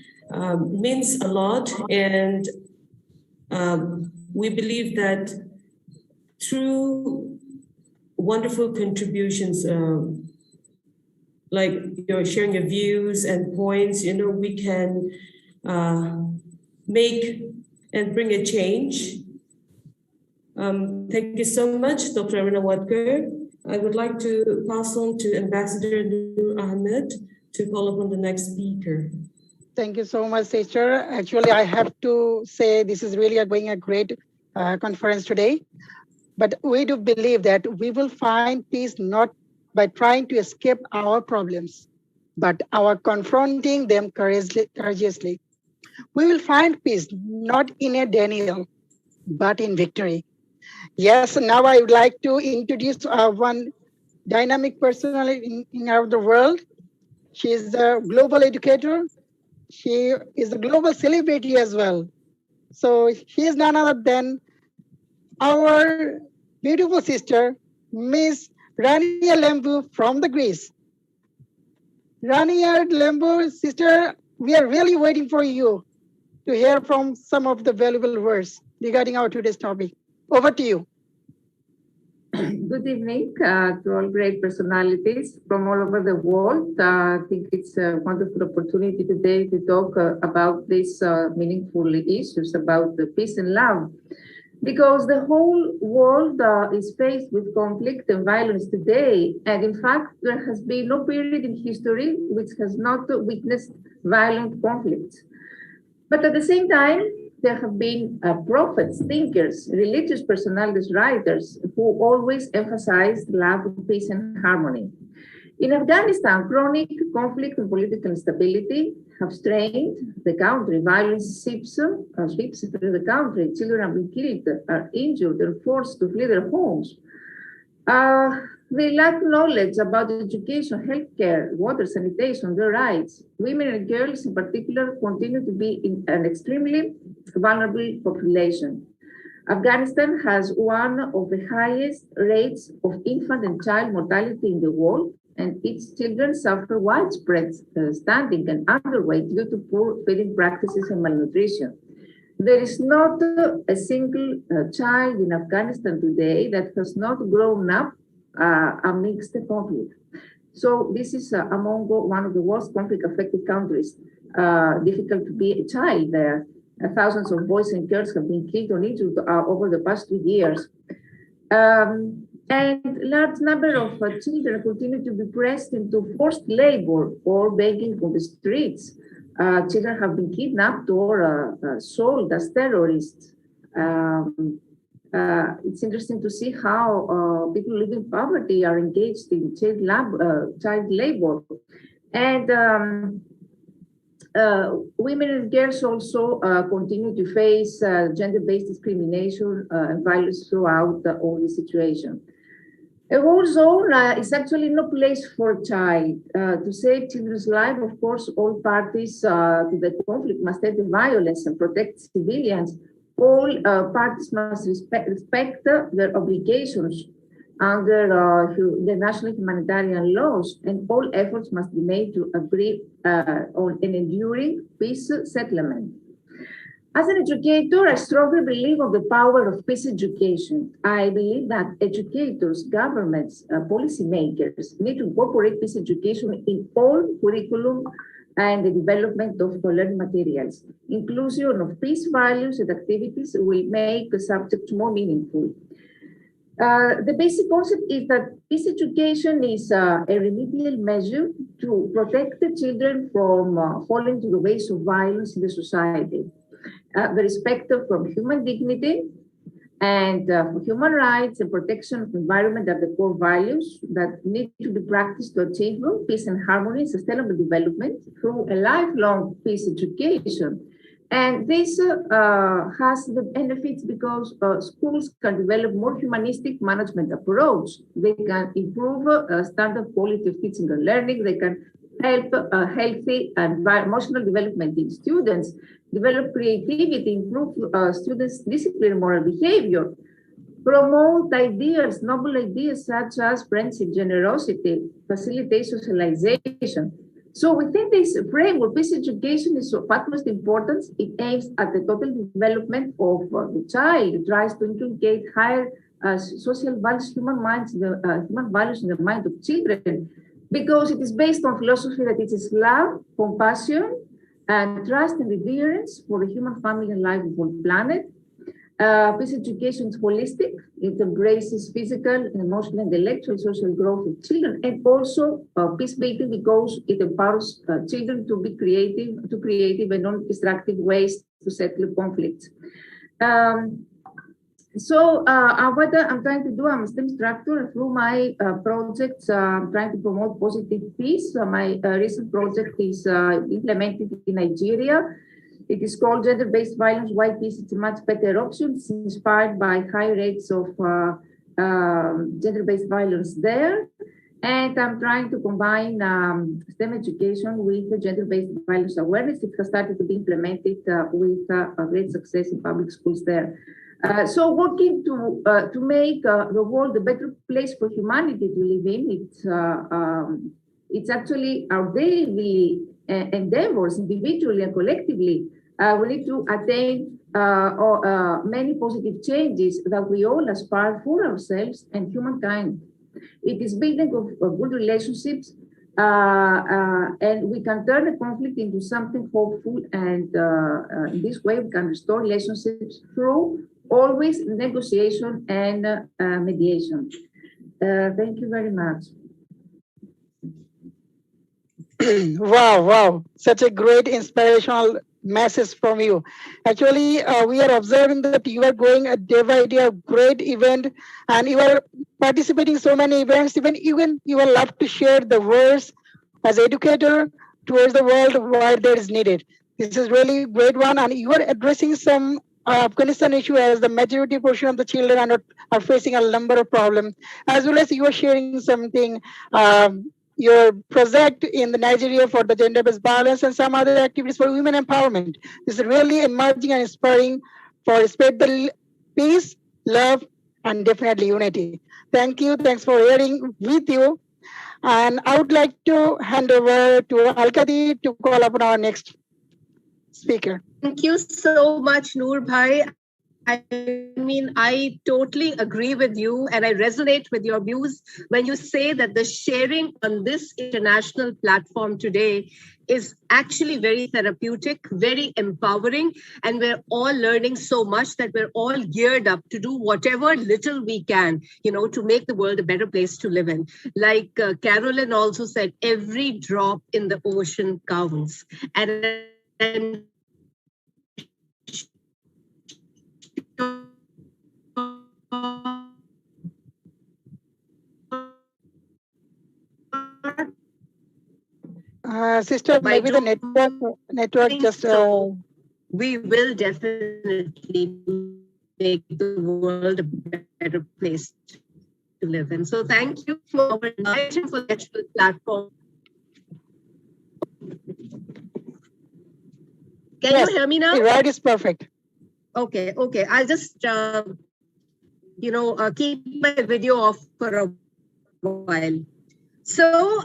means a lot. And we believe that through wonderful contributions, like you're sharing your views and points, you know, we can make and bring a change. Thank you so much, Dr. Aruna Watker. I would like to pass on to Ambassador Nur Ahmed to call upon the next speaker. Thank you so much, sister. Actually, I have to say this is really going a great conference today. But we do believe that we will find peace not by trying to escape our problems, but our confronting them courageously. We will find peace not in a denial, but in victory. Yes, now I would like to introduce one dynamic personality in the world. She is a global educator. She is a global celebrity as well. So she is none other than our beautiful sister, Miss Rania Lembu from the Greece. Rania Lembu, sister, we are really waiting for you to hear from some of the valuable words regarding our today's topic. Over to you. Good evening to all great personalities from all over the world. I think it's a wonderful opportunity today to talk about these meaningful issues about the peace and love. Because the whole world is faced with conflict and violence today. And in fact, there has been no period in history which has not witnessed violent conflicts. But at the same time, there have been prophets, thinkers, religious personalities, writers who always emphasized love, peace, and harmony. In Afghanistan, chronic conflict and political instability have strained the country. Violence sweeps through the country. Children have been killed, are injured, and forced to flee their homes. They lack knowledge about education, healthcare, water, sanitation, their rights. Women and girls in particular continue to be in an extremely vulnerable population. Afghanistan has one of the highest rates of infant and child mortality in the world, and its children suffer widespread stunting and underweight due to poor feeding practices and malnutrition. There is not a single child in Afghanistan today that has not grown up amidst the conflict. So this is among one of the worst conflict-affected countries. Difficult to be a child there. Thousands of boys and girls have been killed or injured over the past 2 years. And large number of children continue to be pressed into forced labor or begging on the streets. Children have been kidnapped or sold as terrorists. It's interesting to see how people living in poverty are engaged in child labor. And women and girls also continue to face gender-based discrimination and violence throughout all the situation. A war zone is actually no place for a child. To save children's lives, of course, all parties to the conflict must end the violence and protect civilians. All parties must respect their obligations under the national humanitarian laws, and all efforts must be made to agree on an enduring peace settlement. As an educator, I strongly believe in the power of peace education. I believe that educators, governments, policymakers need to incorporate peace education in all curriculum and the development of learning materials. Inclusion of peace values and activities will make the subject more meaningful. The basic concept is that peace education is a remedial measure to protect the children from falling to the ways of violence in the society. The respect for human dignity and for human rights and protection of the environment are the core values that need to be practiced to achieve peace and harmony and sustainable development through a lifelong peace education. And this has the benefits because schools can develop more humanistic management approach. They can improve standard quality of teaching and learning. They can help healthy and emotional development in students, develop creativity, improve students' discipline and moral behavior, promote ideas, noble ideas such as friendship, generosity, facilitate socialization. So within this framework, peace education is of utmost importance. It aims at the total development of the child. It tries to inculcate higher social values, human values in the mind of children, because it is based on philosophy that teaches love, compassion, and trust and reverence for the human family and life of our planet. Peace education is holistic. It embraces physical, emotional, intellectual, social growth of children, and also peacemaking because it empowers children to be creative and non-destructive ways to settle conflicts. So what I'm trying to do, I'm a STEM instructor. Through my projects, I'm trying to promote positive peace. My recent project is implemented in Nigeria. It is called Gender-Based Violence, Why Peace is a Much Better Option. It's inspired by high rates of gender-based violence there. And I'm trying to combine STEM education with gender-based violence awareness. It has started to be implemented with great success in public schools there. So working to make the world a better place for humanity to live in, it's actually our daily endeavors, individually and collectively. We need to attain many positive changes that we all aspire for ourselves and humankind. It is building of good relationships, and we can turn a conflict into something hopeful, and in this way we can restore relationships through always negotiation and mediation. Thank you very much. Wow, such a great inspirational message from you. Actually, we are observing that you are going a day by day, a great event, and you are participating in so many events. Even you are love to share the words as educator towards the world where there is needed. This is really great one, and you are addressing some Afghanistan issue as the majority portion of the children are facing a number of problems, as well as you are sharing something. Your project in the Nigeria for the gender-based violence and some other activities for women empowerment. This is really emerging and inspiring for spread the peace, love, and definitely unity. Thank you. Thanks for hearing with you. And I would like to hand over to Alkadi to call upon our next speaker. Thank you so much, Noor Bhai. I mean, I totally agree with you, and I resonate with your views when you say that the sharing on this international platform today is actually very therapeutic, very empowering, and we're all learning so much that we're all geared up to do whatever little we can, to make the world a better place to live in. Like Carolyn also said, every drop in the ocean counts. And Sister, maybe the network just... we will definitely make the world a better place to live in. So thank you for our invitation for the actual platform. Can you hear me now? The ride is perfect. Okay. I'll just, keep my video off for a while. So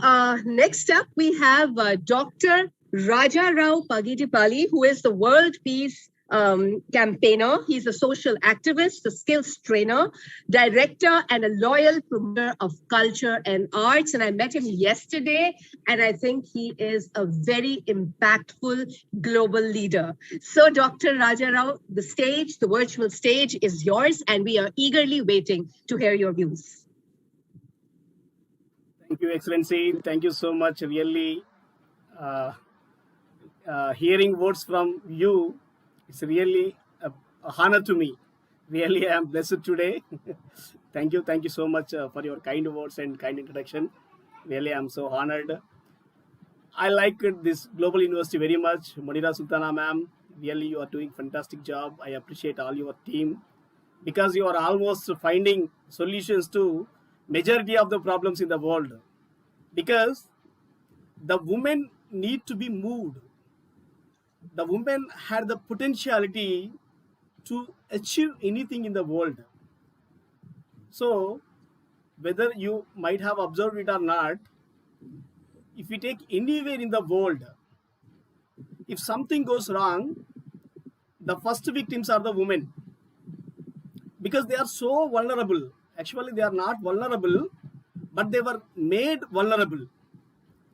next up, we have Dr. Raja Rao Pagidipalli, who is the World Peace campaigner. He's a social activist, a skills trainer, director, and a loyal promoter of culture and arts. And I met him yesterday, and I think he is a very impactful global leader. So Dr. Raja Rao, the virtual stage is yours, and we are eagerly waiting to hear your views. Thank you, Excellency. Thank you so much. Really, hearing words from you, it's really a honor to me. Really, I am blessed today. Thank you so much for your kind words and kind introduction. Really, I'm so honored. I like this global university very much. Madira Sultana ma'am, Really, you are doing fantastic job. I appreciate all your team because you are almost finding solutions to majority of the problems in the world. Because the women need to be moved. The women had the potentiality to achieve anything in the world. So, whether you might have observed it or not, if we take anywhere in the world, if something goes wrong, the first victims are the women because they are so vulnerable. Actually, they are not vulnerable, but they were made vulnerable.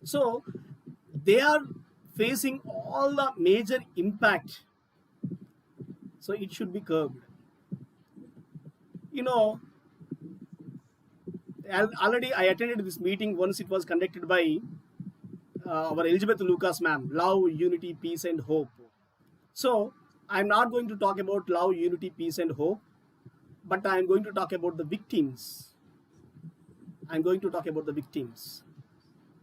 So, they are facing all the major impact. So, it should be curbed. You know, already I attended this meeting once. It was conducted by our Elizabeth Lucas ma'am, love, unity, peace and hope. So I'm not going to talk about love, unity, peace and hope, but I'm going to talk about the victims. I'm going to talk about the victims.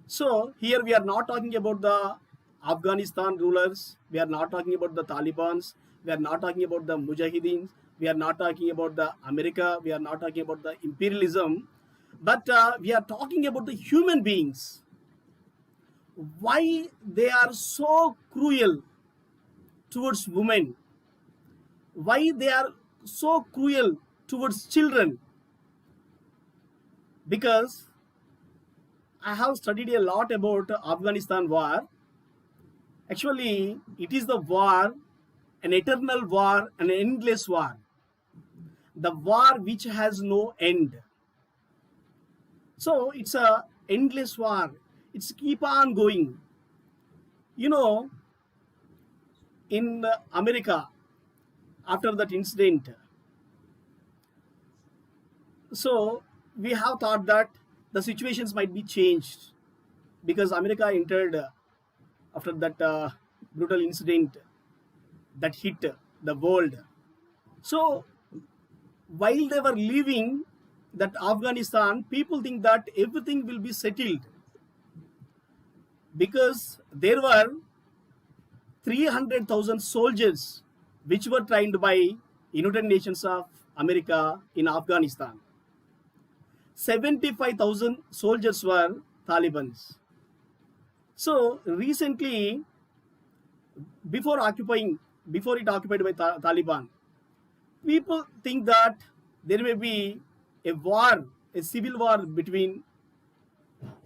So here we are not talking about the Afghanistan rulers. We are not talking about the Talibans. We are not talking about the Mujahideen. We are not talking about the America. We are not talking about the imperialism. But we are talking about the human beings. Why they are so cruel towards women? Why they are so cruel towards children? Because I have studied a lot about Afghanistan war. Actually, it is the war, an eternal war, an endless war. The war which has no end. So it's a endless war. It's keep on going. You know, in America, after that incident, so we have thought that the situations might be changed because America entered after that brutal incident that hit the world. So while they were leaving that Afghanistan, people think that everything will be settled because there were 300,000 soldiers which were trained by United Nations of America in Afghanistan. 75,000 soldiers were Talibans. So recently, before it occupied by Taliban, people think that there may be a war, a civil war between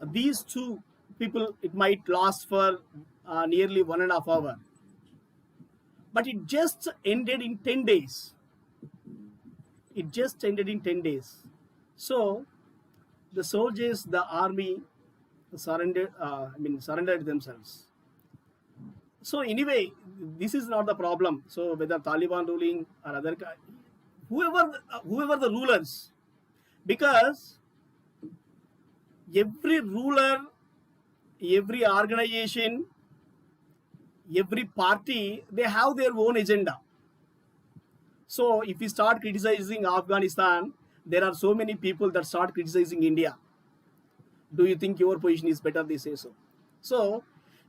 these two people. It might last for nearly 1.5 hours. But it just ended in 10 days. It just ended in 10 days. So the soldiers, the army surrendered themselves. So anyway, this is not the problem. So whether Taliban ruling or other, whoever the rulers, because every ruler, every organization, every party, they have their own agenda. So if we start criticizing Afghanistan, there are so many people that start criticizing India. Do you think your position is better? They say so. So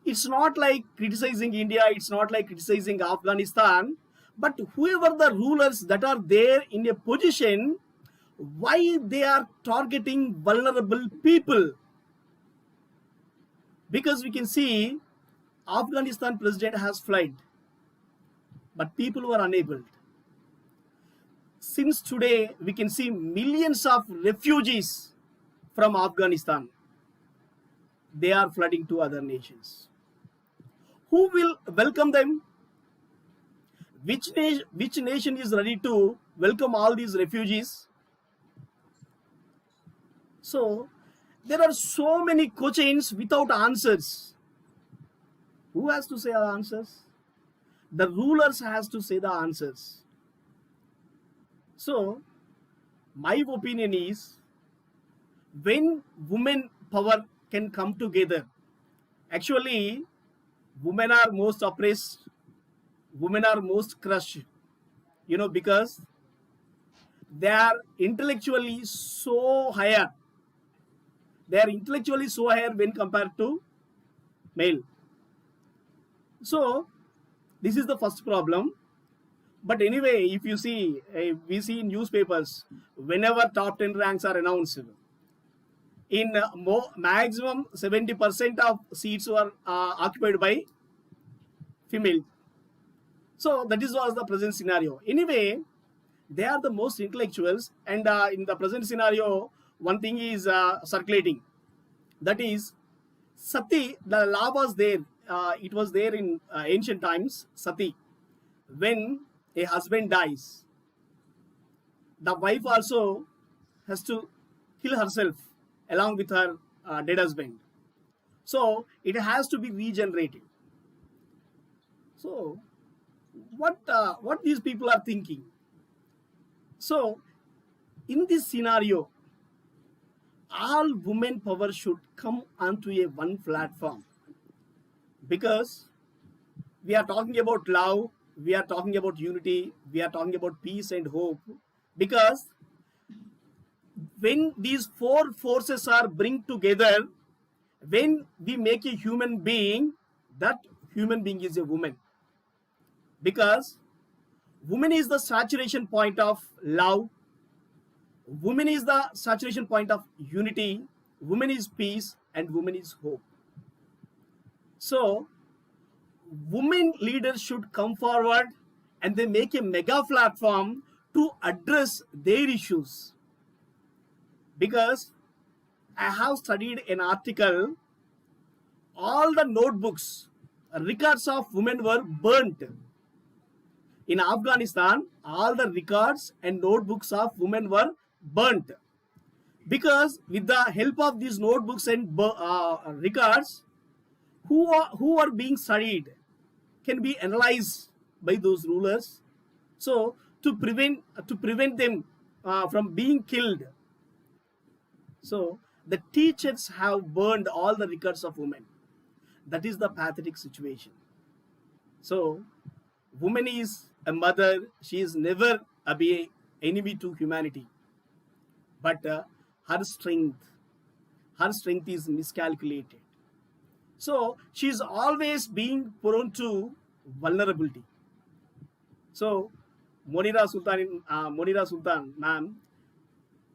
it's not like criticizing India, it's not like criticizing Afghanistan, but whoever the rulers that are there in a position, why they are targeting vulnerable people? Because we can see Afghanistan president has fled, but people were unable. Since today, we can see millions of refugees from Afghanistan. They are flooding to other nations. Who will welcome them? Which nation is ready to welcome all these refugees? So, there are so many questions without answers. Who has to say the answers? The rulers has to say the answers. So, my opinion is, when women power can come together, actually, women are most oppressed, women are most crushed, because they are intellectually so higher. They are intellectually so higher when compared to male. So This is the first problem. But anyway, if you see, we see in newspapers, whenever top 10 ranks are announced, in maximum 70% of seats were occupied by female. So that was the present scenario. Anyway, they are the most intellectuals, and in the present scenario, one thing is circulating. That is, sati, the law was there. It was there in ancient times, sati. When a husband dies, the wife also has to kill herself along with her dead husband. So it has to be regenerated. So what these people are thinking? So in this scenario, all women power should come onto a one platform, because we are talking about love, we are talking about unity, we are talking about peace and hope. Because when these four forces are bring together, when we make a human being, that human being is a woman. Because woman is the saturation point of love, woman is the saturation point of unity, woman is peace, and woman is hope. So women leaders should come forward and they make a mega platform to address their issues. Because I have studied an article, all the notebooks, records of women were burnt. In Afghanistan, all the records and notebooks of women were burnt. Because with the help of these notebooks and records, who are being studied can be analyzed by those rulers. So to prevent them from being killed. So the teachers have burned all the records of women. That is the pathetic situation. So woman is a mother. She is never an enemy to humanity. But her strength is miscalculated. So she is always being prone to vulnerability. So Monira Sultan, ma'am,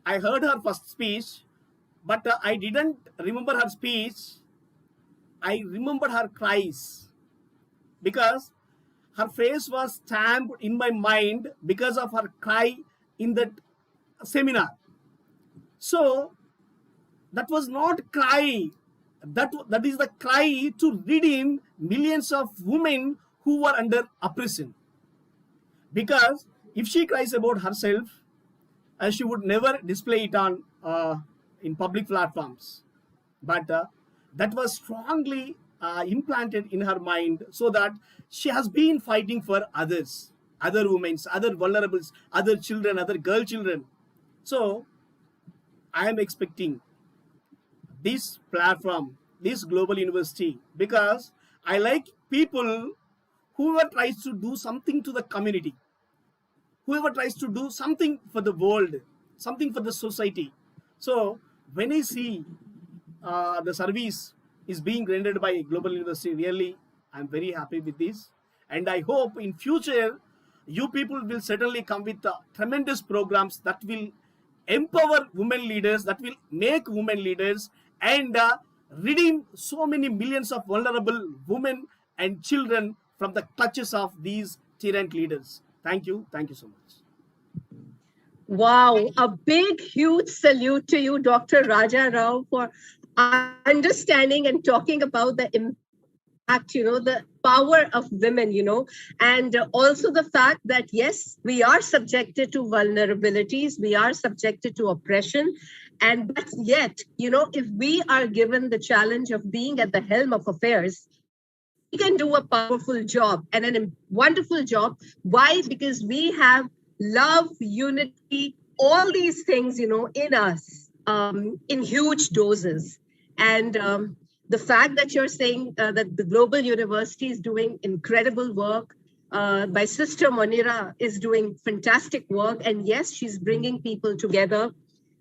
I heard her first speech, but I didn't remember her speech. I remembered her cries, because her face was stamped in my mind because of her cry in that seminar. So that was not cry. That is the cry to redeem millions of women who were under oppression. Because if she cries about herself, she would never display it on in public platforms. But that was strongly implanted in her mind, so that she has been fighting for others, other women, other vulnerables, other children, other girl children. So I am expecting this platform, this global university, because I like people whoever tries to do something to the community, whoever tries to do something for the world, something for the society. So when I see the service is being rendered by global university, really I'm very happy with this, and I hope in future you people will certainly come with tremendous programs that will empower women leaders, that will make women leaders, and redeem so many millions of vulnerable women and children from the clutches of these tyrant leaders. Thank you so much. Wow, a big, huge salute to you, Dr. Raja Rao, for understanding and talking about the impact, the power of women, and also the fact that, yes, we are subjected to vulnerabilities, we are subjected to oppression, but yet, if we are given the challenge of being at the helm of affairs, we can do a powerful job and a wonderful job. Why? Because we have love, unity, all these things, in us, in huge doses. And the fact that you're saying that the Global University is doing incredible work, my sister Monira is doing fantastic work. And yes, she's bringing people together.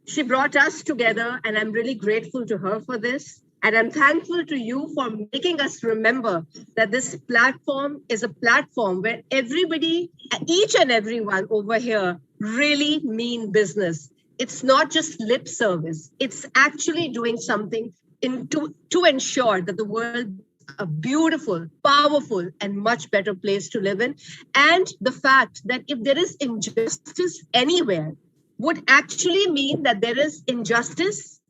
She brought us together, and I'm really grateful to her for this. And I'm thankful to you for making us remember that this platform is a platform where everybody, each and everyone over here really mean business. It's not just lip service. It's actually doing something to ensure that the world is a beautiful, powerful, and much better place to live in. And the fact that if there is injustice anywhere would actually mean that there is injustice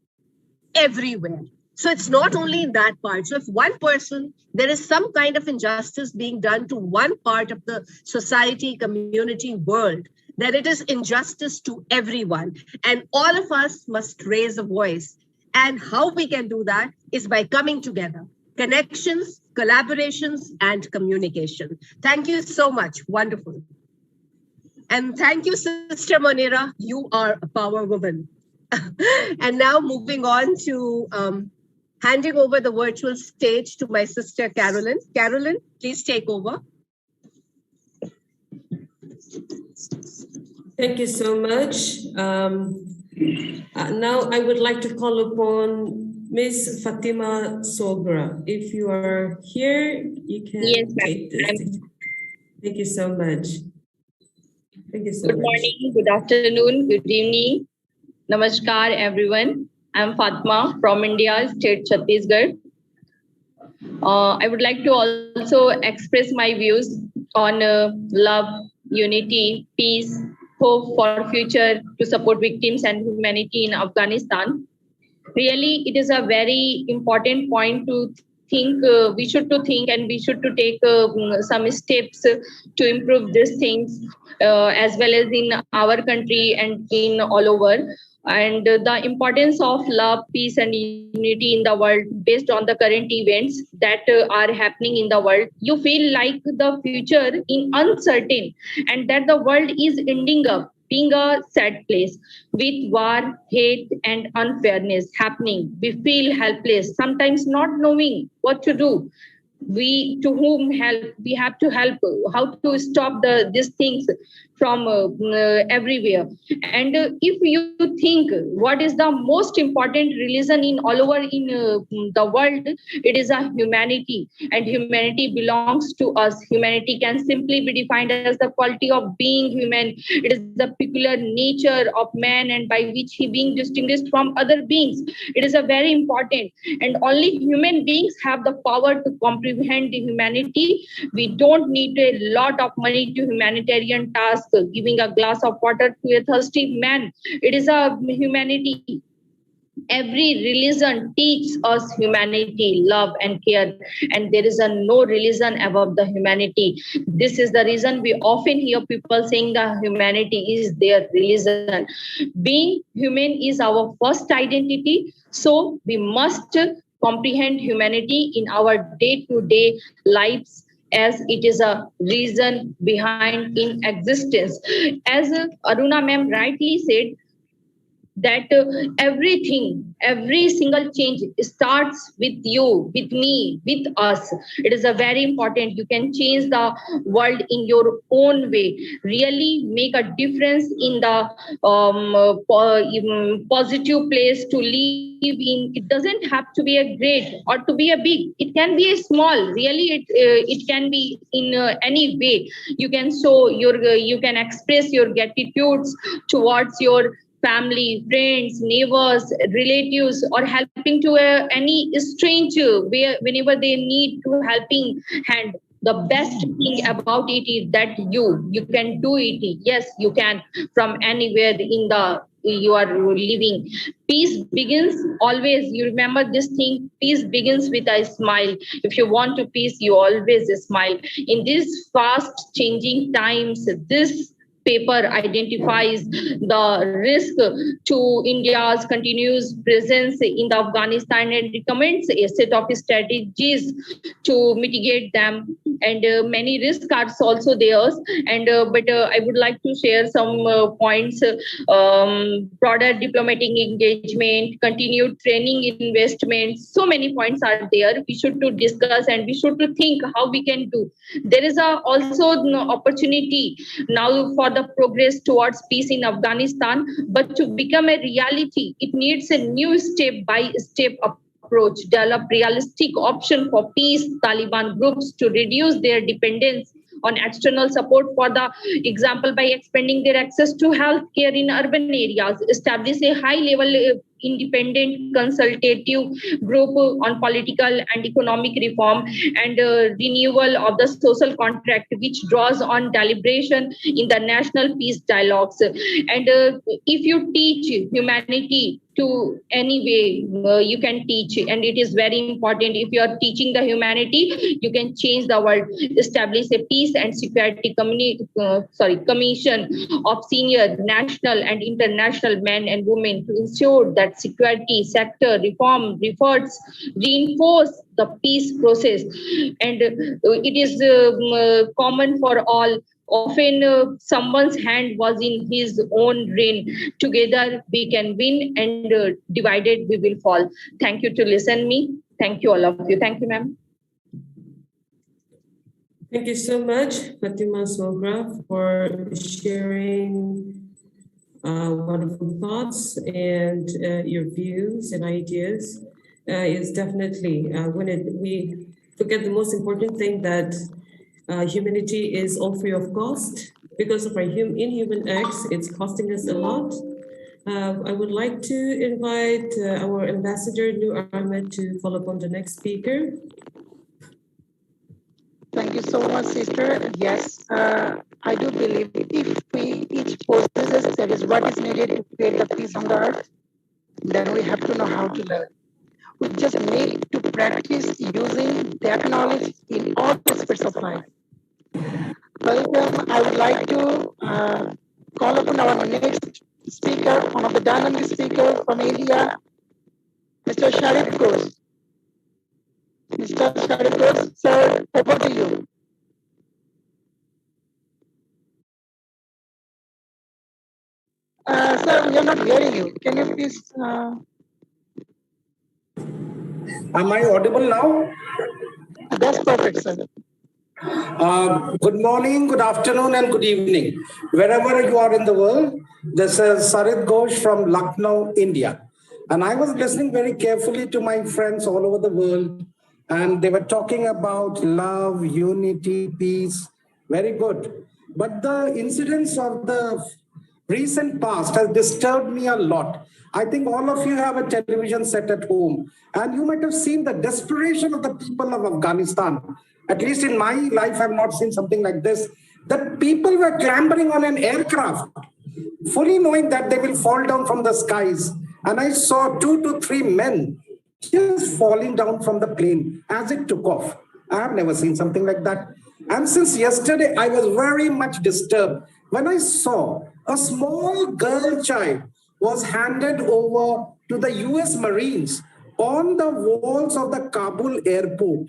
everywhere. So it's not only in that part. So if one person, there is some kind of injustice being done to one part of the society, community, world, that it is injustice to everyone. And all of us must raise a voice. And how we can do that is by coming together. Connections, collaborations, and communication. Thank you so much. Wonderful. And thank you, Sister Monira. You are a power woman. And now moving on to handing over the virtual stage to my sister, Carolyn. Carolyn, please take over. Thank you so much. Now I would like to call upon Ms. Fatima Sobra. If you are here, you can take this. Thank you so much. Thank you so much. Good morning, good afternoon, good evening. Namaskar, everyone. I'm Fatma from India, state Chhattisgarh. I would like to also express my views on love, unity, peace, hope for future to support victims and humanity in Afghanistan. Really, it is a very important point to think, we should to think and we should to take some steps to improve these things as well as in our country and in all over. And the importance of love, peace, and unity in the world based on the current events that are happening in the world. You feel like the future is uncertain and that the world is ending up being a sad place with war, hate, and unfairness happening. We feel helpless, sometimes not knowing what to do. We to whom help, we have to help, how to stop these things from everywhere. And if you think what is the most important religion in all over in the world, it is a humanity, and humanity belongs to us. Humanity can simply be defined as the quality of being human. It is the peculiar nature of man and by which he being distinguished from other beings. It is a very important, and only human beings have the power to comprehend the humanity. We don't need a lot of money to humanitarian tasks, giving a glass of water to a thirsty man. It is a humanity. Every religion teaches us humanity, love, and care, and there is no religion above the humanity. This is the reason we often hear people saying that humanity is their religion. Being human is our first identity, so we must comprehend humanity in our day-to-day lives, as it is a reason behind in existence. As Aruna ma'am rightly said, that everything, every single change starts with you, with me, with us. It is a very important. You can change the world in your own way, really make a difference in the positive place to live in. It doesn't have to be a great or to be a big. It can be a small. Really, it can be in any way. You can show your, you can express your gratitudes towards your family, friends, neighbors, relatives, or helping to any stranger whenever they need to helping hand. The best thing about it is that you can do it. Yes, you can, from anywhere in the you are living. Peace begins always. You remember this thing. Peace begins with a smile. If you want to peace, you always smile. In these fast changing times, this paper identifies the risk to India's continuous presence in the Afghanistan and recommends a set of strategies to mitigate them. And many risks are also theirs. And but I would like to share some points. Broader diplomatic engagement, continued training investments. So many points are there. We should to discuss and we should to think how we can do. There is also opportunity now for the progress towards peace in Afghanistan, but to become a reality, it needs a new step by step approach. approach, develop realistic option for peace Taliban groups to reduce their dependence on external support, for the example by expanding their access to health care in urban areas, establish a high-level independent consultative group on political and economic reform, and renewal of the social contract, which draws on deliberation in the national peace dialogues. And if you teach humanity to any way you can teach, and it is very important. If you are teaching the humanity, you can change the world. Establish a peace and security commission of senior national and international men and women to ensure that security sector reform efforts reinforce the peace process. And it is common for all. Often someone's hand was in his own rain. Together we can win, and divided we will fall. Thank you to listen me. Thank you all of you. Thank you, ma'am. Thank you so much, Fatima Sogra, for sharing wonderful thoughts and your views and ideas. Is definitely we forget the most important thing, that humanity is all free of cost. Because of our inhuman acts, it's costing us a lot. I would like to invite our ambassador, Noor Ahmed, to follow up on the next speaker. Thank you so much, sister. Yes, I do believe if we each possesses that is what is needed to create the peace on the earth, then we have to know how to learn. We just need to practice using that knowledge in all aspects of life. Welcome. I would like to call upon our next speaker, one of the dynamic speakers from India, Mr. Sharif Ghosh. Mr. Sharif Ghosh, sir, over to you. Sir, we are not hearing you. Can you please? Am I audible now? That's perfect, sir. Good morning, good afternoon, and good evening. Wherever you are in the world, this is Sarit Ghosh from Lucknow, India. And I was listening very carefully to my friends all over the world, and they were talking about love, unity, peace. Very good. But the incidents of the recent past has disturbed me a lot. I think all of you have a television set at home, and you might have seen the desperation of the people of Afghanistan. At least in my life, I've not seen something like this. That people were clambering on an aircraft, fully knowing that they will fall down from the skies. And I saw 2 to 3 men just falling down from the plane as it took off. I have never seen something like that. And since yesterday, I was very much disturbed when I saw a small girl child was handed over to the US Marines on the walls of the Kabul airport.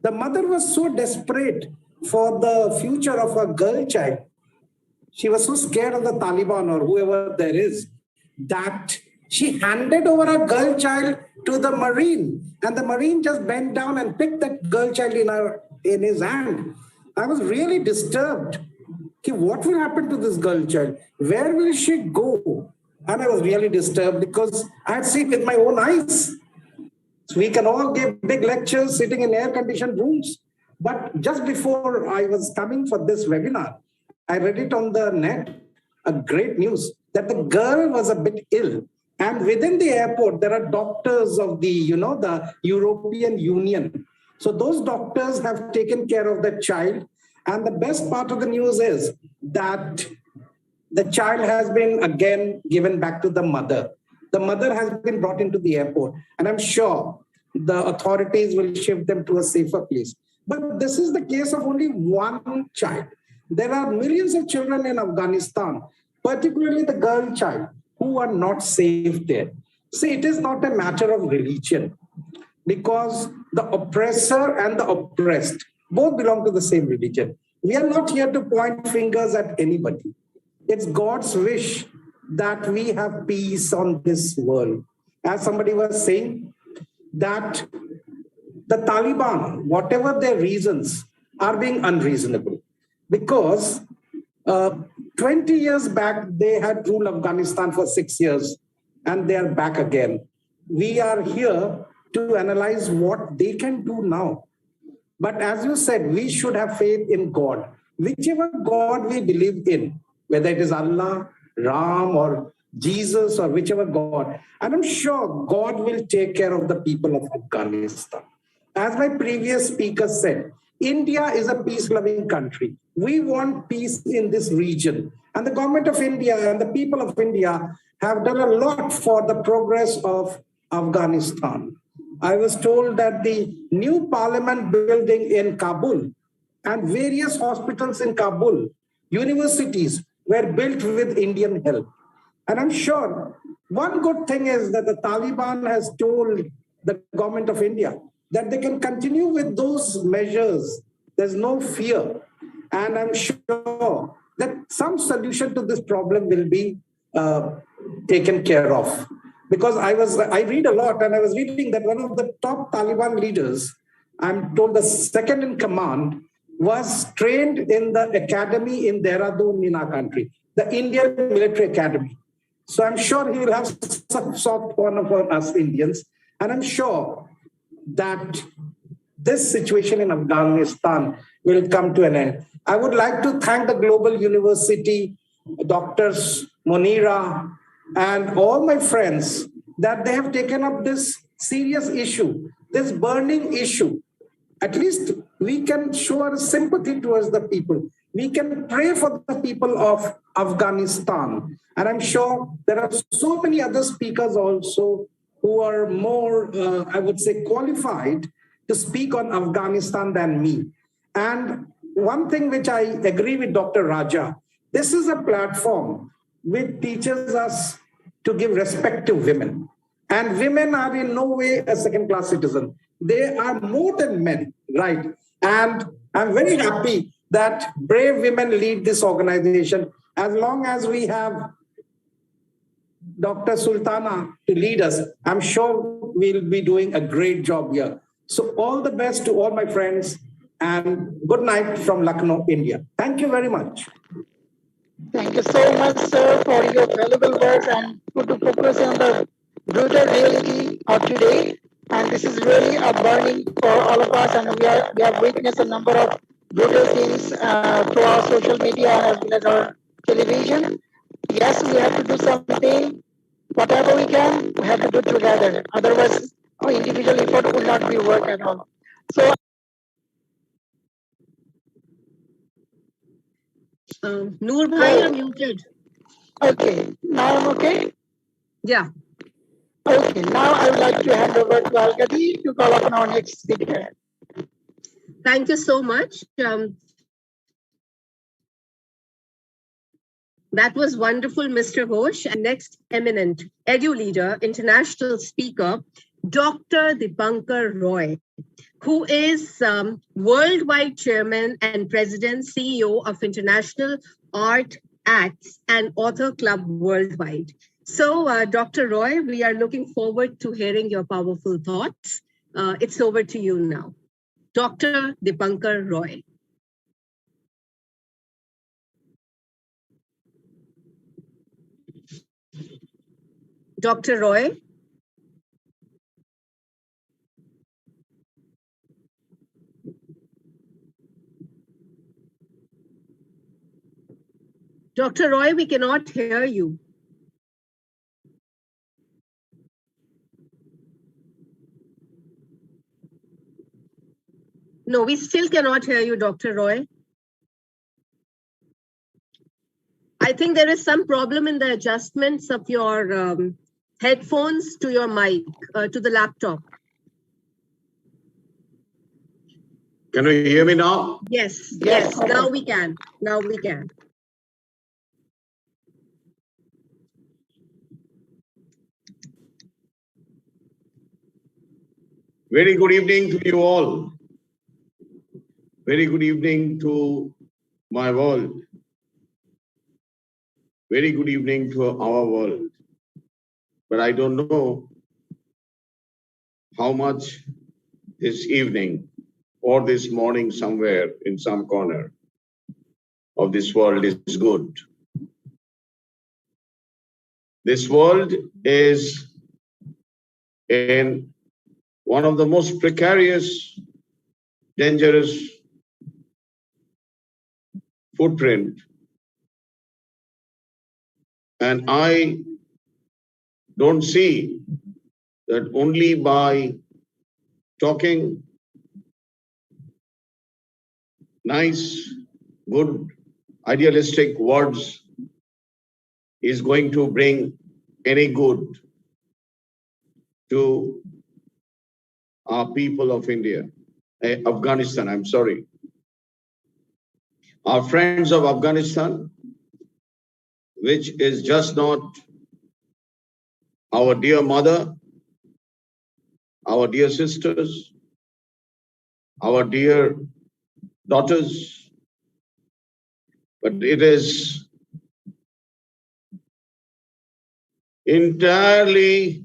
The mother was so desperate for the future of her girl child. She was so scared of the Taliban or whoever there is that she handed over a girl child to the Marine, and the Marine just bent down and picked that girl child in his hand. I was really disturbed. What will happen to this girl child? Where will she go? And I was really disturbed because I had seen with my own eyes. So we can all give big lectures sitting in air-conditioned rooms. But just before I was coming for this webinar, I read it on the net, a great news, that the girl was a bit ill. And within the airport, there are doctors of the, the European Union. So those doctors have taken care of the child. And the best part of the news is that the child has been again given back to the mother. The mother has been brought into the airport. And I'm sure the authorities will shift them to a safer place. But this is the case of only one child. There are millions of children in Afghanistan, particularly the girl child, who are not safe there. See, it is not a matter of religion, because the oppressor and the oppressed both belong to the same religion. We are not here to point fingers at anybody. It's God's wish that we have peace on this world. As somebody was saying, that the Taliban, whatever their reasons, are being unreasonable. Because 20 years back, they had ruled Afghanistan for 6 years, and they are back again. We are here to analyze what they can do now. But as you said, we should have faith in God. Whichever God we believe in, whether it is Allah, Ram, or Jesus, or whichever God, and I'm sure God will take care of the people of Afghanistan. As my previous speaker said, India is a peace-loving country. We want peace in this region. And the government of India and the people of India have done a lot for the progress of Afghanistan. I was told that the new parliament building in Kabul and various hospitals in Kabul, universities, were built with Indian help. And I'm sure one good thing is that the Taliban has told the government of India that they can continue with those measures. There's no fear. And I'm sure that some solution to this problem will be taken care of. Because I read a lot, and I was reading that one of the top Taliban leaders, I'm told the second in command, was trained in the academy in Dehradun in our country, the Indian Military Academy. So I'm sure he will have some soft corner for us Indians. And I'm sure that this situation in Afghanistan will come to an end. I would like to thank the Global University, Doctors Monira, and all my friends that they have taken up this serious issue, this burning issue. At least we can show our sympathy towards the people. We can pray for the people of Afghanistan. And I'm sure there are so many other speakers also who are more, I would say, qualified to speak on Afghanistan than me. And one thing which I agree with Dr. Raja, this is a platform which teaches us to give respect to women. And women are in no way a second-class citizen. They are more than men, right? And I'm very happy that brave women lead this organization. As long as we have Dr. Sultana to lead us, I'm sure we'll be doing a great job here. So all the best to all my friends, and good night from Lucknow, India. Thank you very much. Thank you so much, sir, for your valuable words and to focus on the brutal reality of today. And this is really a burning for all of us, and we have witnessed a number of brutal things through our social media as well as our television. Yes, we have to do something. Whatever we can, we have to do together. Otherwise, our individual effort will not be work at all. So, Noor bhai, you're muted. Okay, now I'm okay? Yeah. Okay, now I would like to hand over to Algadi to call upon our next speaker. Thank you so much. That was wonderful, Mr. Ghosh. And next eminent edu leader, international speaker, Dr. Dipankar Roy, who is worldwide chairman and president, CEO of International Art Acts and Author Club Worldwide. So, Dr. Roy, we are looking forward to hearing your powerful thoughts. It's over to you now. Dr. Dipankar Roy. Dr. Roy. Dr. Roy, we cannot hear you. No, we still cannot hear you, Dr. Roy. I think there is some problem in the adjustments of your headphones to your mic, to the laptop. Can you hear me now? Yes, yes, now we can. Now we can. Very good evening to you all. Very good evening to my world. Very good evening to our world. But I don't know how much this evening or this morning somewhere in some corner of this world is good. This world is in one of the most precarious, dangerous footprint. And I don't see that only by talking nice, good, idealistic words is going to bring any good to our people of India, Afghanistan, I'm sorry. Our friends of Afghanistan, which is just not our dear mother, our dear sisters, our dear daughters, but it is entirely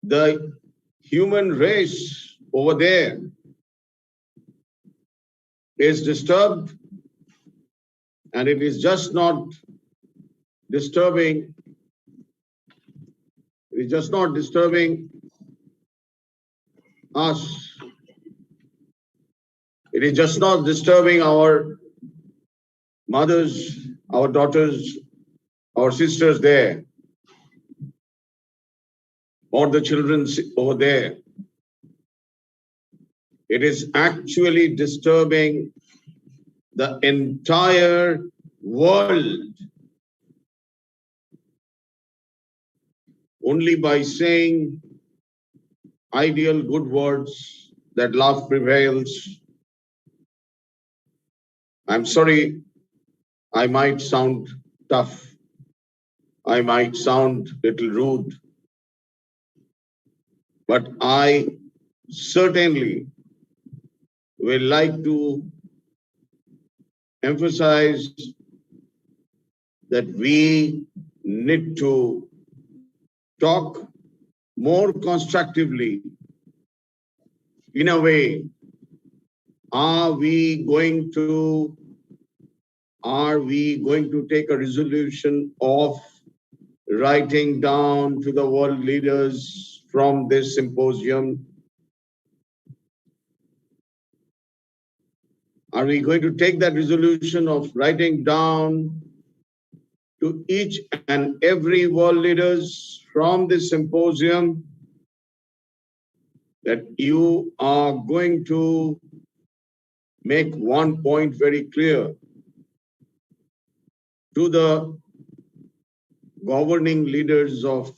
the human race over there is disturbed, and it is just not disturbing, it is just not disturbing us. It is just not disturbing our mothers, our daughters, our sisters there, or the children over there. It is actually disturbing the entire world. Only by saying ideal good words that love prevails. I'm sorry, I might sound tough. I might sound a little rude. But I certainly will like to emphasize that we need to talk more constructively. In a way, are we going to take a resolution of writing down to the world leaders from this symposium? Are we going to take that resolution of writing down to each and every world leaders from this symposium that you are going to make one point very clear to the governing leaders of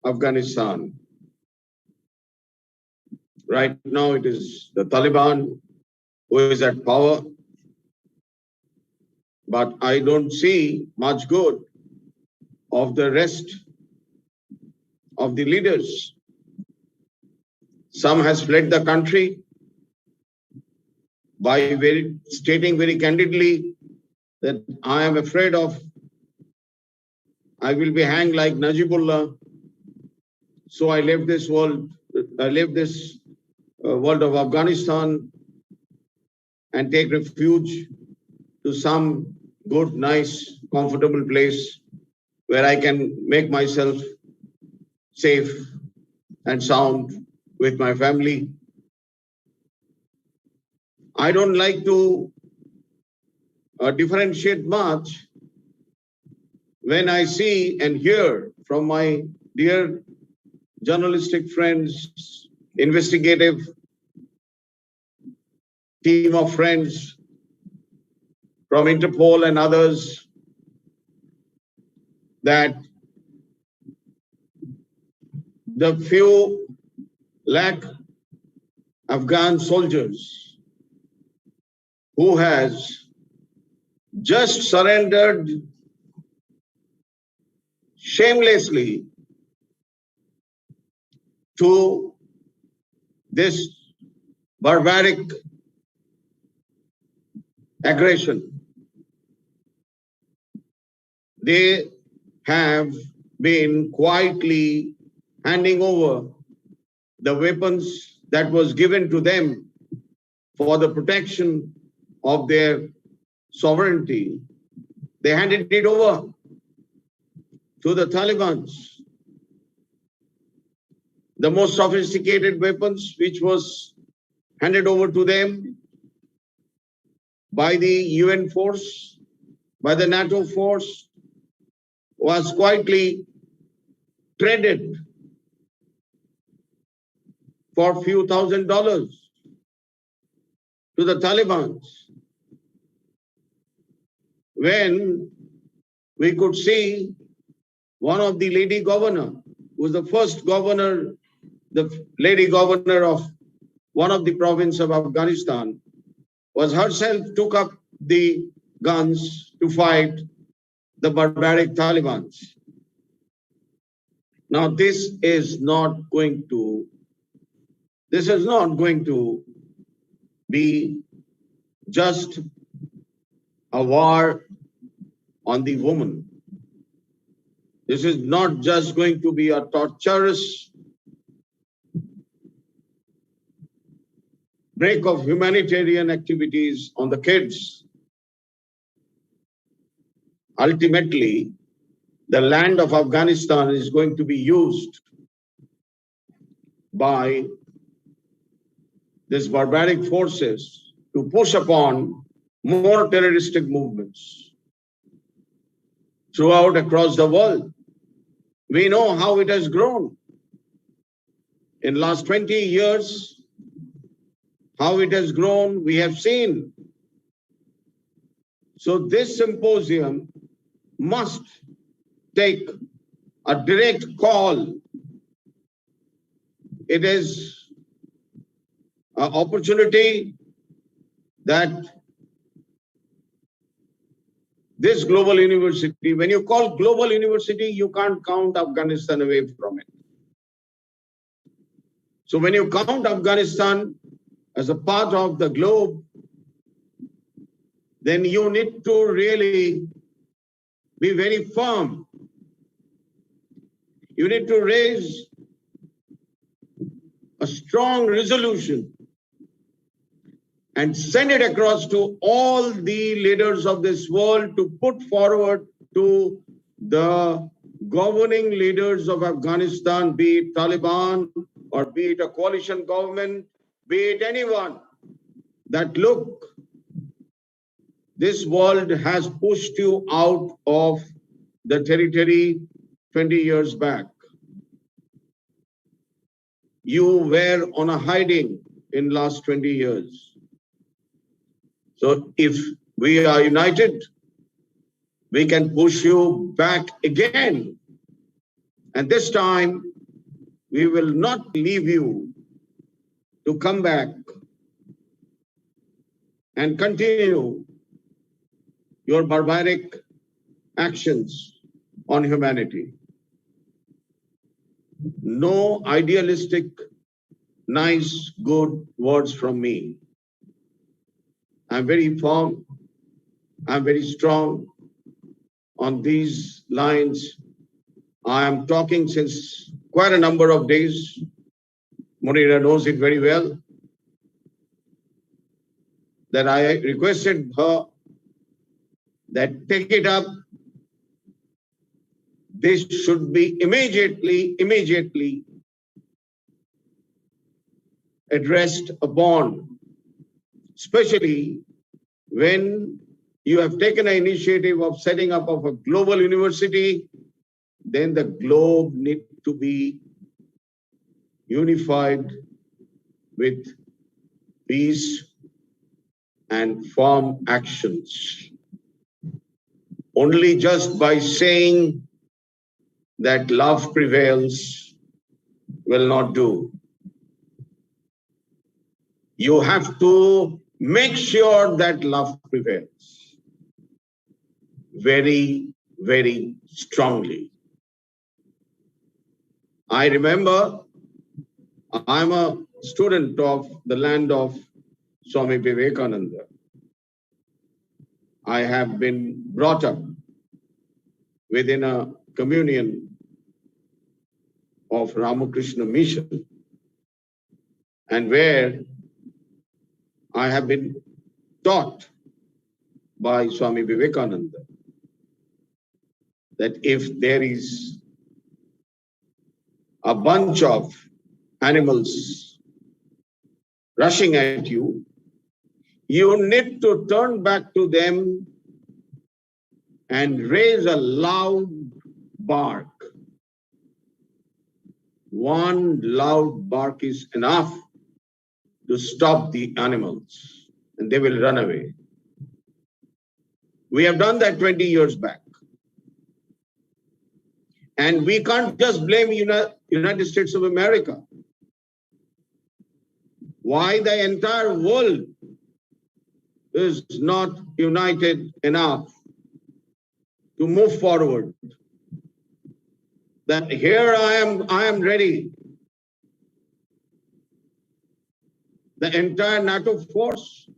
Afghanistan? Right now it is the Taliban who is at power, but I don't see much good of the rest of the leaders. Some has fled the country by stating very candidly that I am afraid of, I will be hanged like Najibullah. So I left this world, world of Afghanistan and take refuge to some good, nice, comfortable place where I can make myself safe and sound with my family. I don't like to differentiate much when I see and hear from my dear journalistic friends, investigative team of friends from Interpol and others, that the few lakh Afghan soldiers who has just surrendered shamelessly to this barbaric aggression. They have been quietly handing over the weapons that was given to them for the protection of their sovereignty. They handed it over to the Taliban. the most sophisticated weapons which was handed over to them by the UN force, by the NATO force, was quietly traded for a few $1,000s to the Taliban. When we could see one of the lady governor, who was the first governor, the lady governor of one of the province of Afghanistan, was herself took up the guns to fight the barbaric Taliban. Now this is not going to be just a war on the woman. This is not just going to be a torturous break of humanitarian activities on the kids. Ultimately, the land of Afghanistan is going to be used by these barbaric forces to push upon more terroristic movements throughout across the world. We know how it has grown. In the last 20 years, how it has grown, we have seen. So this symposium must take a direct call. It is an opportunity that this global university, when you call global university, you can't count Afghanistan away from it. So when you count Afghanistan as a part of the globe, then you need to really be very firm. You need to raise a strong resolution and send it across to all the leaders of this world to put forward to the governing leaders of Afghanistan, be it Taliban or be it a coalition government, be it anyone, that look, this world has pushed you out of the territory 20 years back. You were on a hiding in last 20 years. So if we are united, we can push you back again. And this time, we will not leave you to come back and continue your barbaric actions on humanity. No idealistic, nice, good words from me. I'm very firm, I'm very strong on these lines. I am talking since quite a number of days. Monira knows it very well, that I requested her that take it up. This should be immediately addressed upon, especially when you have taken an initiative of setting up of a global university, then the globe needs to be unified with peace and firm actions. Only just by saying that love prevails will not do. You have to make sure that love prevails very, very strongly. I remember I'm a student of the land of Swami Vivekananda. I have been brought up within a communion of Ramakrishna Mission, and where I have been taught by Swami Vivekananda that if there is a bunch of animals rushing at you, you need to turn back to them and raise a loud bark. One loud bark is enough to stop the animals, and they will run away. We have done that 20 years back. And we can't just blame United States of America. Why the entire world is not united enough to move forward? That here I am ready. The entire NATO force,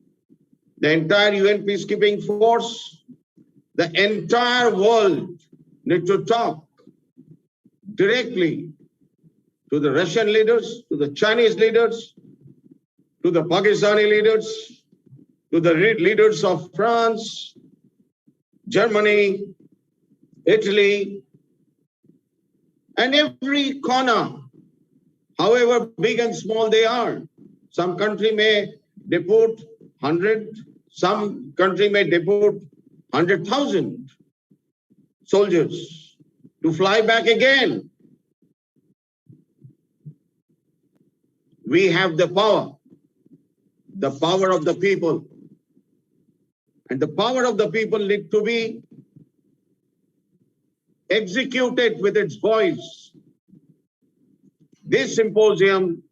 the entire UN peacekeeping force, the entire world need to talk directly to the Russian leaders, to the Chinese leaders, to the Pakistani leaders, to the leaders of France, Germany, Italy, and every corner, however big and small they are. Some country may deport 100, some country may deport 100,000 soldiers to fly back again. We have the power of the people. And the power of the people need to be executed with its voice. This symposium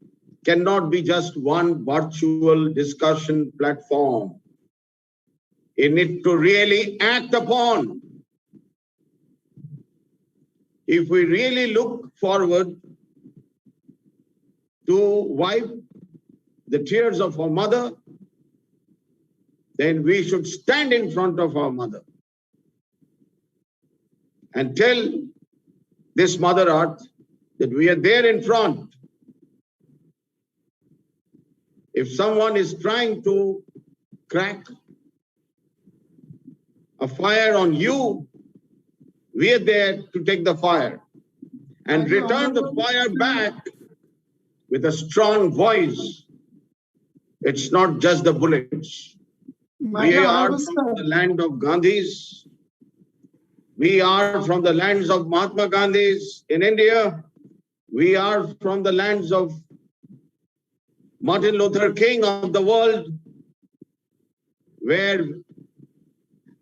cannot be just one virtual discussion platform. It needs to really act upon. If we really look forward to wipe the tears of our mother, then we should stand in front of our mother and tell this Mother Earth that we are there in front. If someone is trying to crack a fire on you, we are there to take the fire and return the fire back with a strong voice. It's not just the bullets. We are from the land of Gandhis. We are from the lands of Mahatma Gandhis in India. We are from the lands of Martin Luther King of the world, where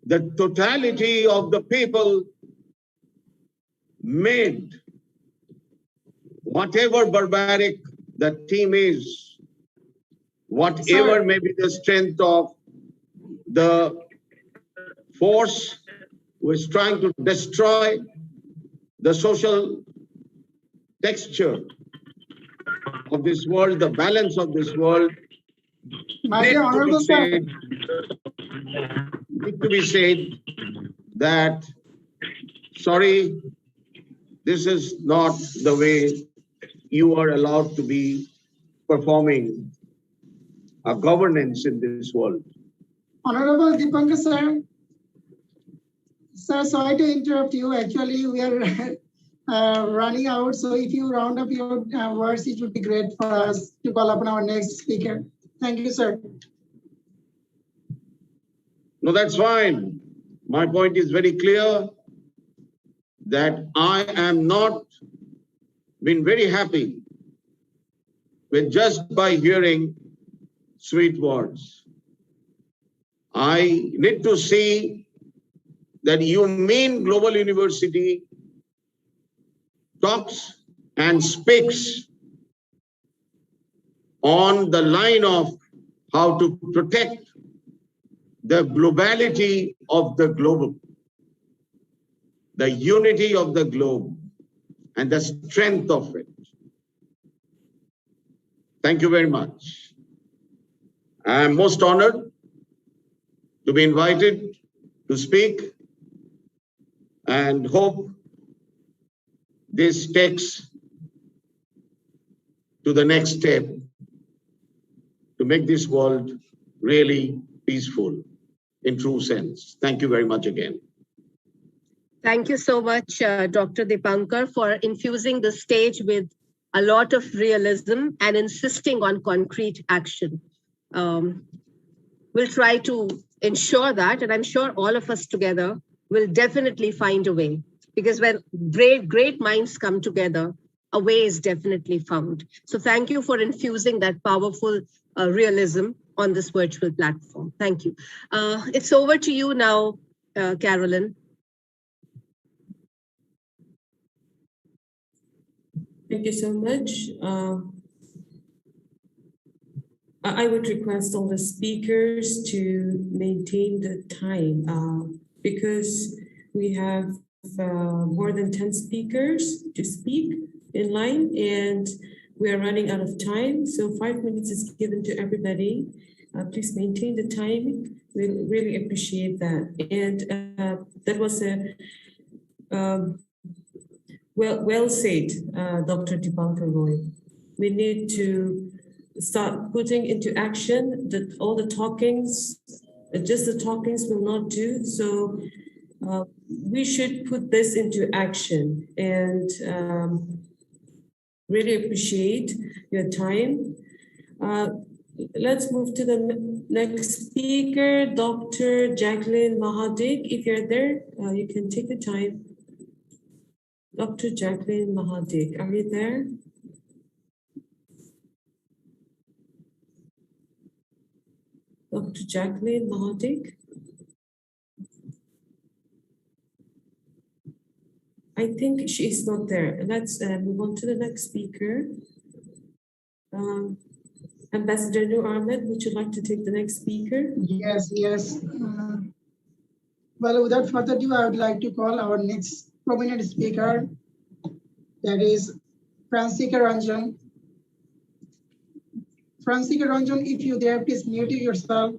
the totality of the people made whatever barbaric the team is, whatever may be the strength of the force who is trying to destroy the social texture of this world, the balance of this world, need to be said that, sorry, this is not the way you are allowed to be performing a governance in this world. Honorable Dipankar sir. Sir, sorry to interrupt you. Actually, we are running out. So if you round up your words, it would be great for us to call upon our next speaker. Thank you, sir. No, that's fine. My point is very clear that I am not been very happy with just by hearing sweet words. I need to see that you mean Global University talks and speaks on the line of how to protect the globality of the globe, the unity of the globe, and the strength of it. Thank you very much. I am most honored to be invited to speak and hope this takes to the next step to make this world really peaceful in true sense. Thank you very much again. Thank you so much, Dr. Dipankar, for infusing the stage with a lot of realism, and insisting on concrete action. We'll try to ensure that, and I'm sure all of us together will definitely find a way, because when great minds come together, a way is definitely found. So thank you for infusing that powerful realism on this virtual platform. Thank you. It's over to you now, Carolyn. Thank you so much. I would request all the speakers to maintain the time because we have more than 10 speakers to speak in line and we are running out of time. So 5 minutes is given to everybody. Please maintain the time. We really appreciate that. And that was a well said, Dr. Dipankar Roy. We need to start putting into action that all the talkings, just the talkings will not do. So we should put this into action and really appreciate your time. Let's move to the next speaker, Dr. Jacqueline Mahadik. If you're there, you can take the time. Dr. Jacqueline Mahadik, are you there? Dr. Jacqueline Mahadik? I think she is not there. Let's move on to the next speaker. Ambassador Noor Ahmed, would you like to take the next speaker? Yes. Well, without further ado, I would like to call our next prominent speaker, that is Prasikaranjan. Prasikaranjan, if you're there, please unmute yourself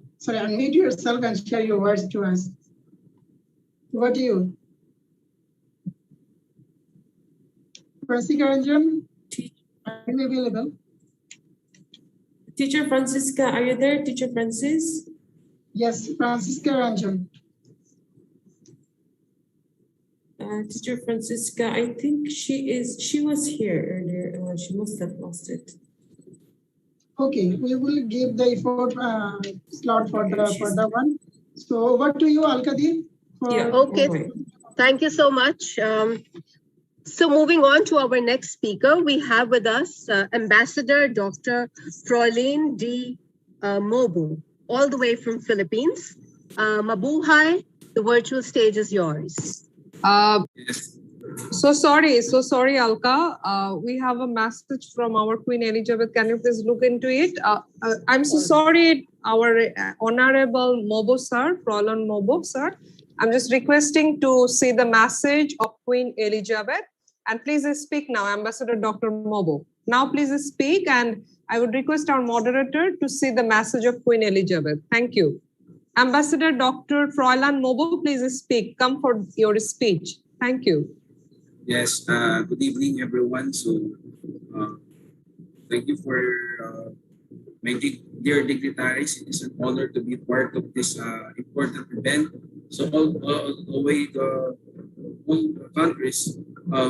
and share your words to us. Over to you. Prasikaranjan, are you available? Teacher Francisca, are you there, Teacher Francis? Yes, Prasikaranjan. Teacher Francisca, I think she was here earlier. She must have lost it. Okay, we will give the effort slot for the one. So over to you, Al-Qadir. Yeah, okay. Thank you so much. So moving on to our next speaker, we have with us Ambassador Dr. Fräulein D. Mobu, all the way from Philippines. Mabuhay, the virtual stage is yours. So sorry, Alka. We have a message from our Queen Elizabeth. Can you please look into it? I'm so sorry, our Honorable Mobo sir, Fräulein Mobo sir. I'm just requesting to see the message of Queen Elizabeth. And please speak now, Ambassador Dr. Mobo. Now please speak, and I would request our moderator to see the message of Queen Elizabeth. Thank you. Ambassador Dr. Fräulein Mobo, please speak. Come for your speech. Thank you. Yes, good evening, everyone. So, thank you for my dear dignitaries. It is an honor to be part of this important event. So, all the way to all countries,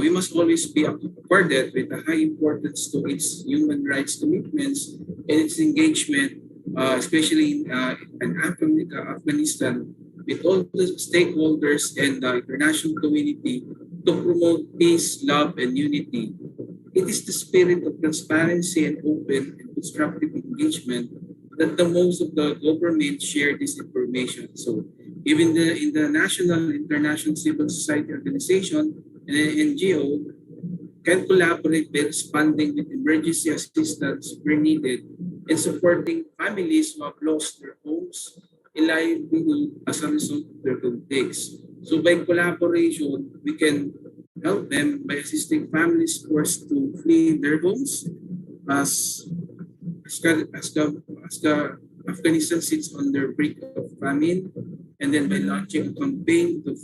we must always be accorded with a high importance to its human rights commitments and its engagement, especially in Afghanistan, with all the stakeholders and the international community to promote peace, love, and unity. It is the spirit of transparency and open and constructive engagement that the most of the government share this information. So even in the national, international civil society organization and NGO can collaborate by responding with emergency assistance where needed and supporting families who have lost their homes and livelihood as a result of their conflicts. So by collaboration, we can help them by assisting families forced to flee their homes as Afghanistan sits on the brink of famine, and then by launching a campaign to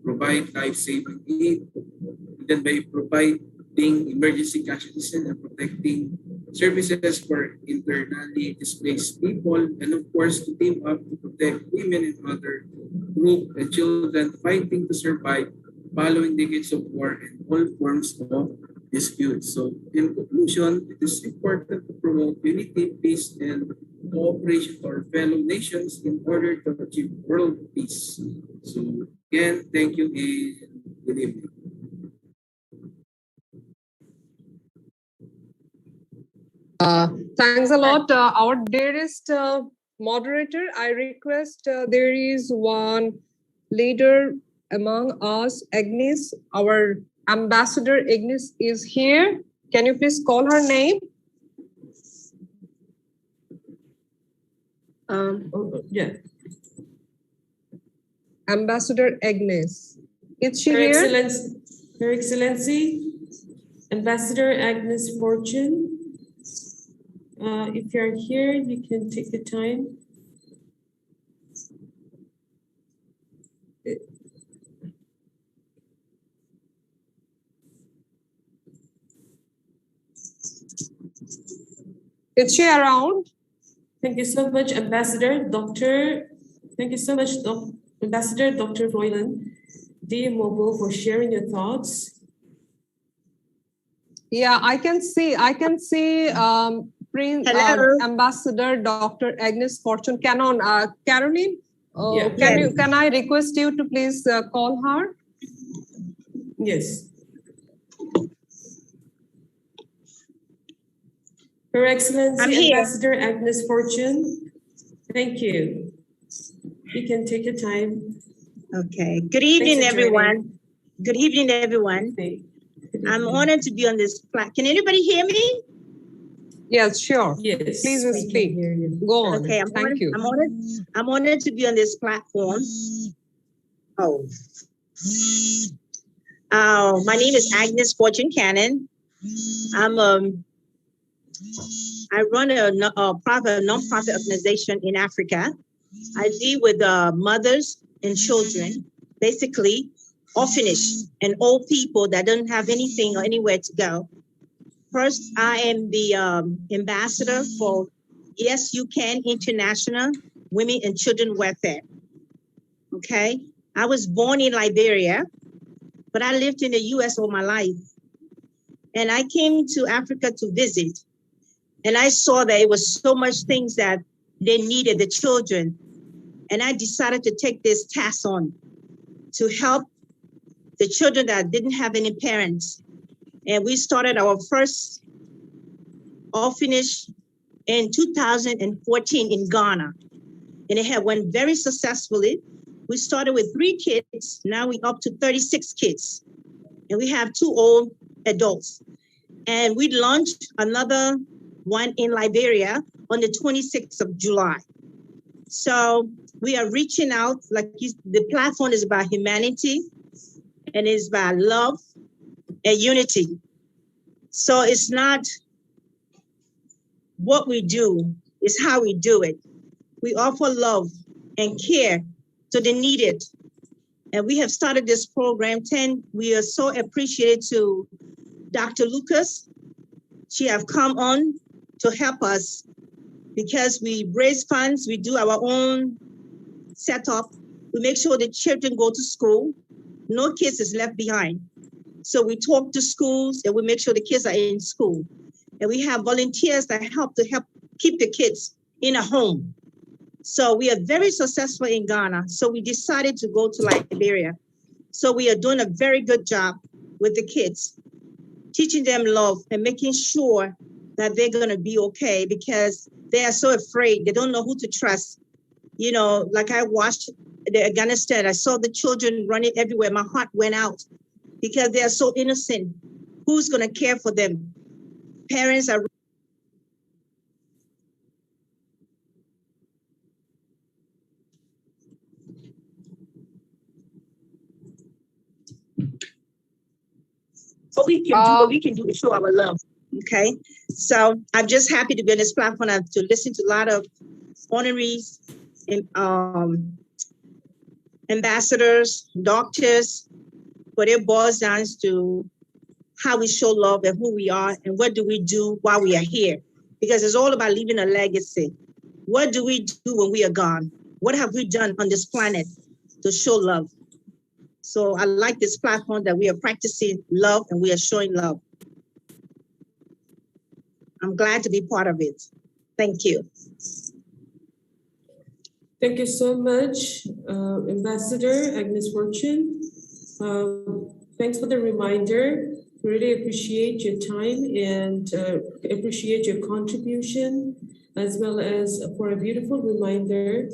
provide life-saving aid, and then by providing emergency cash assistance and protecting services for internally displaced people, and of course to team up to protect women and other groups and children fighting to survive following decades of war and all forms of disputes. So in conclusion, it is important to promote unity, peace, and cooperation for our fellow nations in order to achieve world peace. So again, thank you and good evening. Thanks a lot, our dearest moderator. I request there is one leader among us, Agnes, our ambassador. Agnes is here. Can you please call her name? Yeah. Ambassador Agnes. Is she Her here? Her Excellency, Ambassador Agnes Fortune. If you're here, you can take the time. Is she around? Thank you so much, Ambassador Dr. Thank you so much, Ambassador Dr. Royland D. Mobile, for sharing your thoughts. Yeah, I can see Ambassador Dr. Agnes Fortune Canon. Caroline, can I request you to please call her? Yes. Her Excellency Ambassador Agnes Fortune, thank you. You can take your time. Okay. Good evening, everyone. Good evening, everyone. I'm honored to be on this platform. Can anybody hear me? Yes, sure. Yes. Please speak. Go on. Okay. Thank you. I'm honored to be on this platform. My name is Agnes Fortune Cannon. I run a nonprofit organization in Africa. I deal with mothers and children, basically orphanage and old people that don't have anything or anywhere to go. First, I am the ambassador for Yes You Can International Women and Children Welfare. Okay, I was born in Liberia, but I lived in the US all my life. And I came to Africa to visit. And I saw that it was so much things that they needed, the children. And I decided to take this task on to help the children that didn't have any parents. And we started our first orphanage in 2014 in Ghana. And it went very successfully. We started with 3 kids. Now we're up to 36 kids. And we have 2 old adults. And we launched another one in Liberia on the 26th of July. So we are reaching out, the platform is about humanity and it's about love and unity. So it's not what we do, it's how we do it. We offer love and care to the needed. And we have started this program. We are so appreciative to Dr. Lucas. She have come on to help us because we raise funds, we do our own setup. We make sure the children go to school. No kids is left behind. So we talk to schools and we make sure the kids are in school. And we have volunteers that help keep the kids in a home. So we are very successful in Ghana. So we decided to go to Liberia. So we are doing a very good job with the kids, teaching them love and making sure that they're going to be okay because they are so afraid. They don't know who to trust. You know, like I watched the Afghanistan, I saw the children running everywhere. My heart went out because they are so innocent. Who's going to care for them? Parents are. What we can do is show our love. Okay. So I'm just happy to be on this platform to listen to a lot of honorees and ambassadors, doctors, but it boils down to how we show love and who we are and what do we do while we are here. Because it's all about leaving a legacy. What do we do when we are gone? What have we done on this planet to show love? So I like this platform that we are practicing love and we are showing love. I'm glad to be part of it. Thank you. Thank you so much, Ambassador Agnes Fortune. Thanks for the reminder. Really appreciate your time and appreciate your contribution, as well as for a beautiful reminder.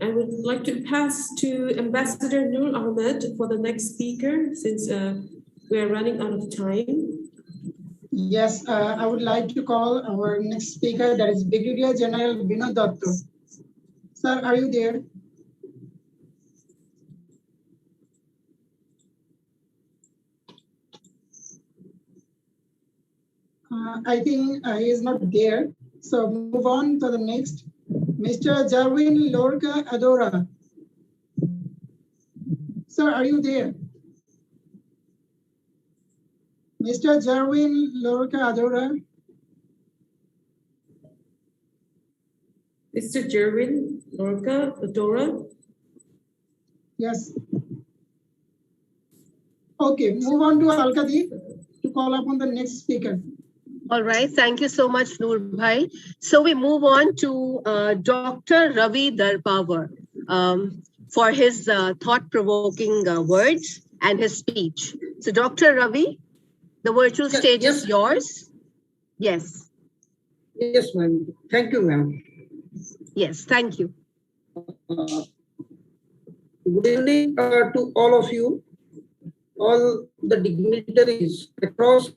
I would like to pass to Ambassador Nur Ahmed for the next speaker, since we are running out of time. Yes, I would like to call our next speaker, that is Brigadier General Vinod Datto. Sir, are you there? I think he is not there. So move on to the next. Mr. Jarwin Lorca Adora. Sir, are you there? Mr. Jarwin Lorca Adora. Mr. Jarwin Lorca Adora. Yes. Okay, move on to Alkadeep to call upon the next speaker. All right, thank you so much, Noor Bhai. So we move on to Dr. Ravi Darpawar for his thought-provoking words and his speech. So Dr. Ravi, the virtual stage is yours. Yes. Yes, ma'am. Thank you, ma'am. Yes, thank you. Good evening to all of you, all the dignitaries across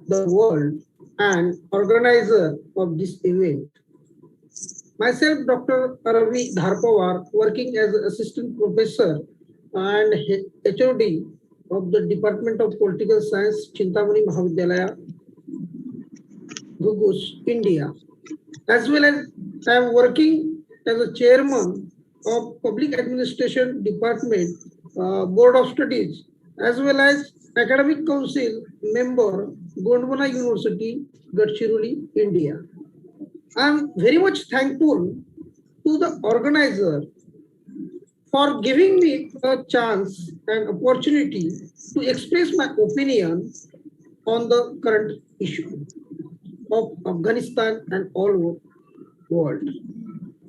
the world and organizer of this event. Myself, Dr. Ravi Darpawar, working as an assistant professor and HOD of the Department of Political Science, Chintamani Mahavidyalaya, Gugus, India. As well as I am working as a chairman of Public Administration Department, Board of Studies, as well as Academic Council member, Gondwana University, Gadchiroli, India. I am very much thankful to the organizer for giving me a chance and opportunity to express my opinion on the current issue of Afghanistan and all over the world.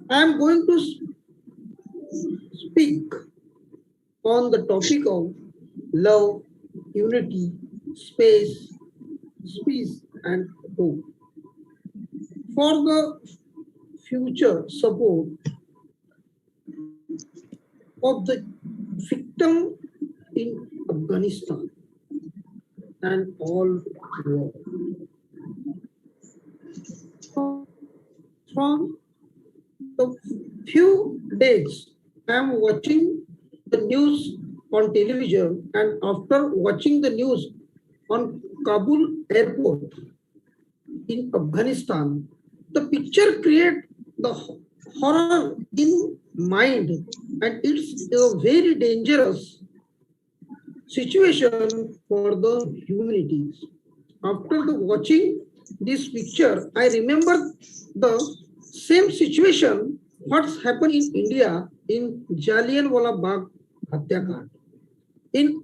I am going to speak on the topic of love, unity, space, peace, and hope. For the future support of the victim in Afghanistan and all war. From the few days, I am watching the news on television, and after watching the news on Kabul airport in Afghanistan, the picture creates the horror in mind, and it's a very dangerous situation for the humanities. After the watching this picture, I remember the same situation what's happened in India in Jallianwala Bagh Hatyakand. In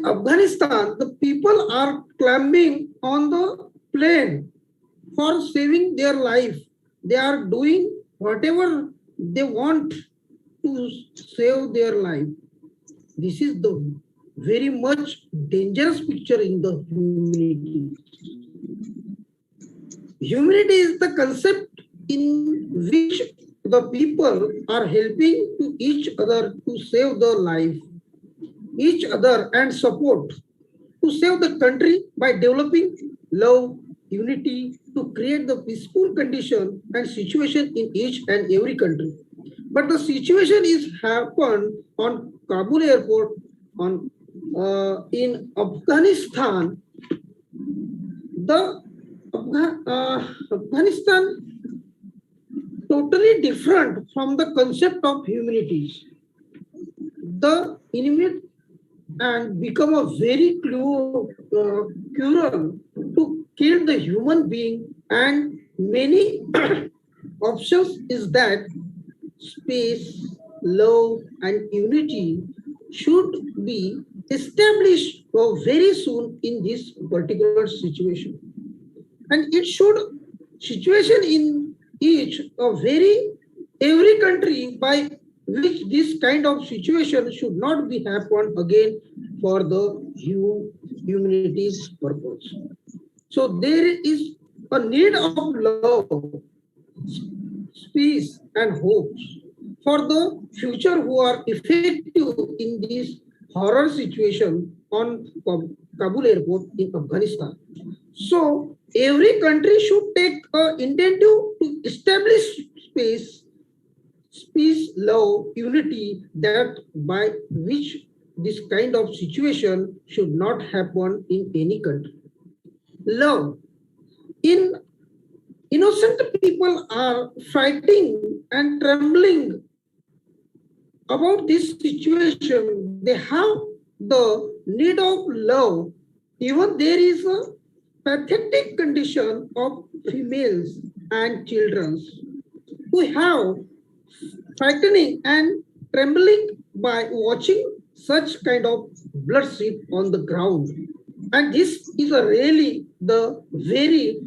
Afghanistan, the people are climbing on the plane for saving their life. They are doing whatever they want to save their life. This is the very much dangerous picture in the humanity. Humanity is the concept in which the people are helping to each other to save their life, each other and support to save the country by developing love, unity, to create the peaceful condition and situation in each and every country. But the situation is happened on Kabul airport in Afghanistan. Afghanistan totally different from the concept of humanities. The enemy and become a very cruel to kill the human being, and many options is that space, love and unity should be established very soon in this particular situation. And it should situation in every country by which this kind of situation should not be happen again for the humanity's purpose. So there is a need of love, peace, and hopes for the future who are effective in this horror situation on Kabul airport in Afghanistan. So every country should take an initiative to establish peace, love, unity, that by which this kind of situation should not happen in any country. Love. Innocent people are fighting and trembling about this situation. They have the need of love. Even there is a pathetic condition of females and children who have frightening and trembling by watching such kind of bloodshed on the ground. And this is really the very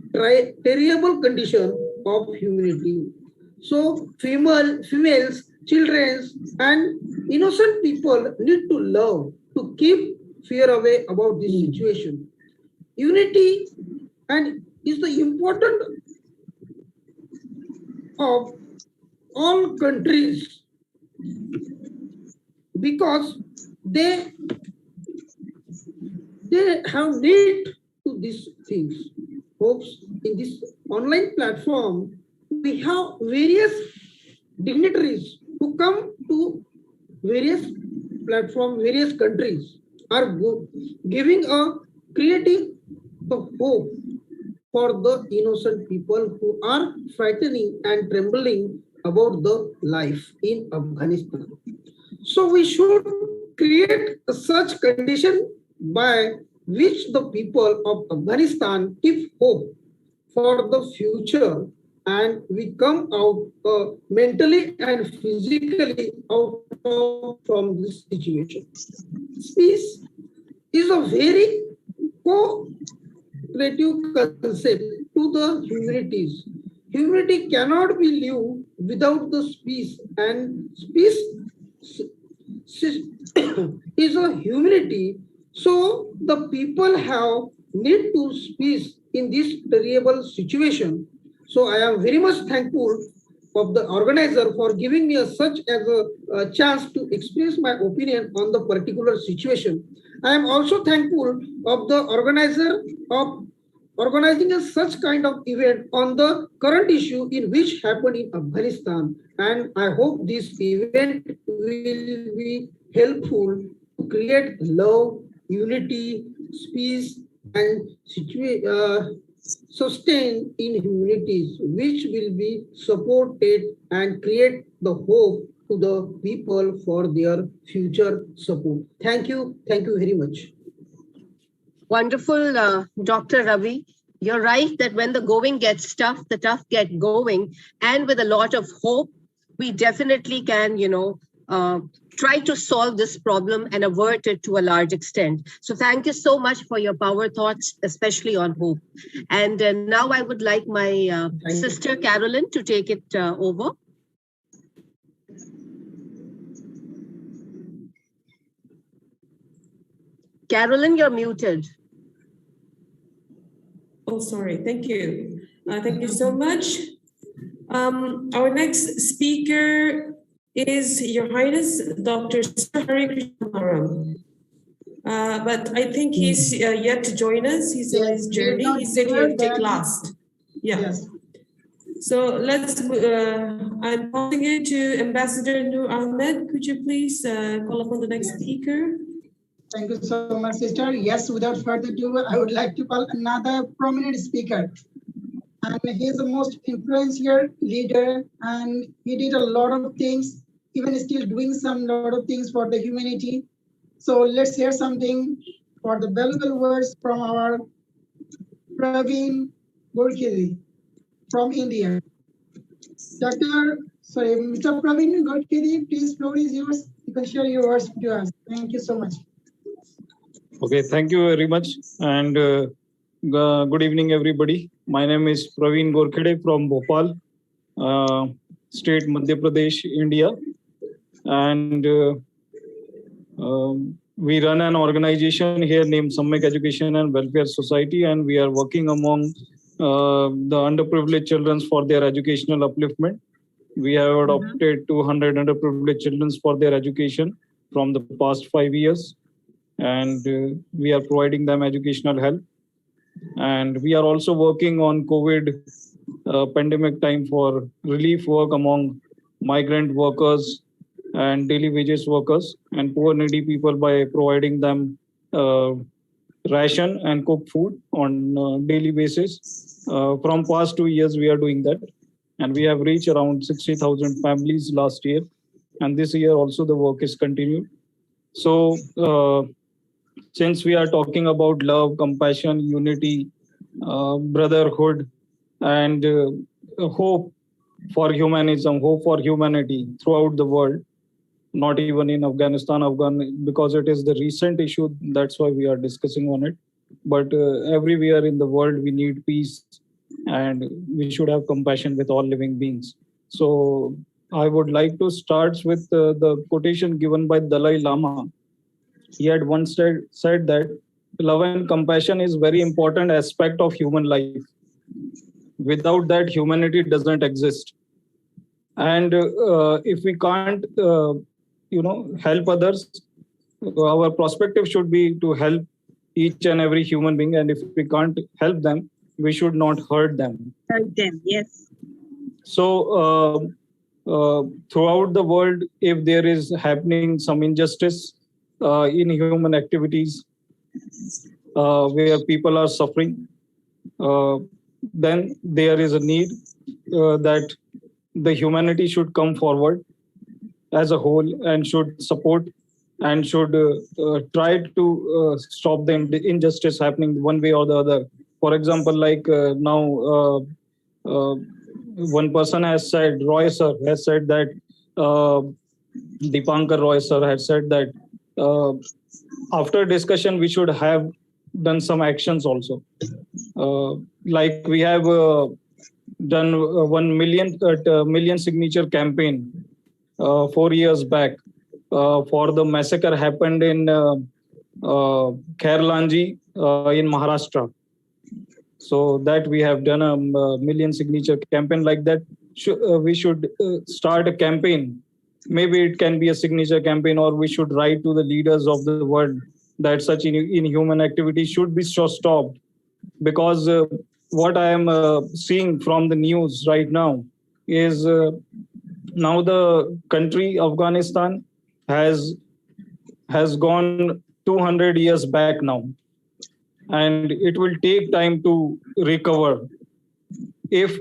terrible condition of humanity. So females, children, and innocent people need to love, to keep fear away about this situation. Unity and is the important of all countries, because they have need to these things. Hopes in this online platform, we have various dignitaries who come to various platforms, various countries, are creating the hope for the innocent people who are frightening and trembling about the life in Afghanistan. So we should create such condition by which the people of Afghanistan keep hope for the future, and we come out mentally and physically out from this situation. Peace is a very co-creative concept to the humanities. Humanity cannot be lived without the peace, and peace is a humanity. So the people have need to peace in this terrible situation. So I am very much thankful of the organizer for giving me such as a chance to express my opinion on the particular situation. I am also thankful of the organizer of organizing such kind of event on the current issue in which happened in Afghanistan. And I hope this event will be helpful to create love, unity, peace, and sustain in communities, which will be supported and create the hope to the people for their future support. Thank you. Thank you very much. Wonderful, Dr. Ravi. You're right that when the going gets tough, the tough get going. And with a lot of hope, we definitely can, try to solve this problem and avert it to a large extent. So thank you so much for your power thoughts, especially on hope. And now I would like my sister Carolyn to take it over. Carolyn, you're muted. Oh, sorry. Thank you. Thank you so much. Our next speaker is Your Highness Dr. Hari Krishnaram. But I think he's yet to join us. He's on his journey. He said he would take last. Yeah. Yes. So let's, I'm passing it to Ambassador Noor Ahmed. Could you please call upon the next speaker? Thank you so much, sister. Yes, without further ado, I would like to call another prominent speaker. And he is the most influential leader, and he did a lot of things, even still doing some lot of things for the humanity. So let's hear something for the valuable words from our Praveen Gorkhedi from India. Mr. Praveen Gorkhedi, please, floor is yours. You can share your words to us. Thank you so much. Okay, thank you very much. And good evening, everybody. My name is Praveen Gorkhede from Bhopal, state Madhya Pradesh, India. And we run an organization here named Samyak Education and Welfare Society, and we are working among the underprivileged children for their educational upliftment. We have adopted 200 underprivileged children for their education from the past 5 years, and we are providing them educational help. And we are also working on COVID pandemic time for relief work among migrant workers and daily wages workers and poor needy people by providing them ration and cooked food on daily basis. From past 2 years, we are doing that, and we have reached around 60,000 families last year, and this year also the work is continued. So since we are talking about love, compassion, unity, brotherhood, and hope for humanism, hope for humanity throughout the world, not even in Afghanistan, because it is the recent issue. That's why we are discussing on it. But everywhere in the world, we need peace, and we should have compassion with all living beings. So I would like to start with the quotation given by Dalai Lama. He had once said that love and compassion is very important aspect of human life. Without that, humanity doesn't exist. And if we can't, help others, our perspective should be to help each and every human being. And if we can't help them, we should not hurt them. Hurt them, yes. So throughout the world, if there is happening some injustice in human activities where people are suffering, then there is a need that the humanity should come forward as a whole and should support and should try to stop the injustice happening one way or the other. For example, like now one person has said, Roy sir has said that, Dipankar Roy sir has said that after discussion, we should have done some actions also. Like we have done 1 million signature campaign 4 years back for the massacre happened in Khairlanji in Maharashtra. So that we have done a million signature campaign like that. We should start a campaign. Maybe it can be a signature campaign, or we should write to the leaders of the world that such inhuman activity should be stopped. Because what I am seeing from the news right now is now the country Afghanistan has gone 200 years back now, and it will take time to recover. If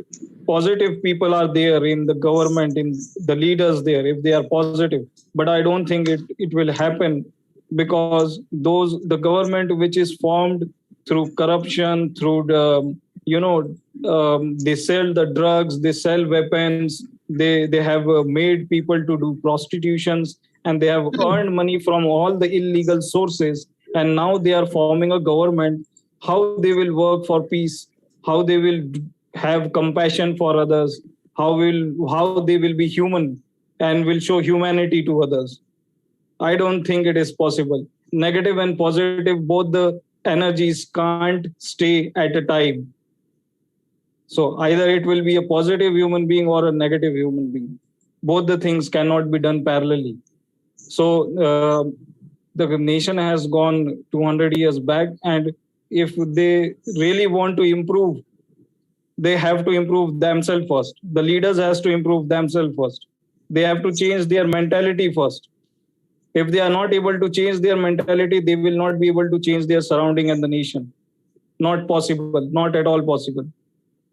positive people are there in the government, in the leaders there, if they are positive, but I don't think it will happen, because the government which is formed through corruption, through the, they sell the drugs, they sell weapons, they have made people to do prostitutions, and they have earned money from all the illegal sources, and now they are forming a government. How they will work for peace, how they will have compassion for others, how they will be human and will show humanity to others. I don't think it is possible. Negative and positive, both the energies can't stay at a time. So either it will be a positive human being or a negative human being. Both the things cannot be done parallelly. So the nation has gone 200 years back, and if they really want to improve, they have to improve themselves first. The leaders has to improve themselves first. They have to change their mentality first. If they are not able to change their mentality, they will not be able to change their surrounding and the nation. Not possible, not at all possible.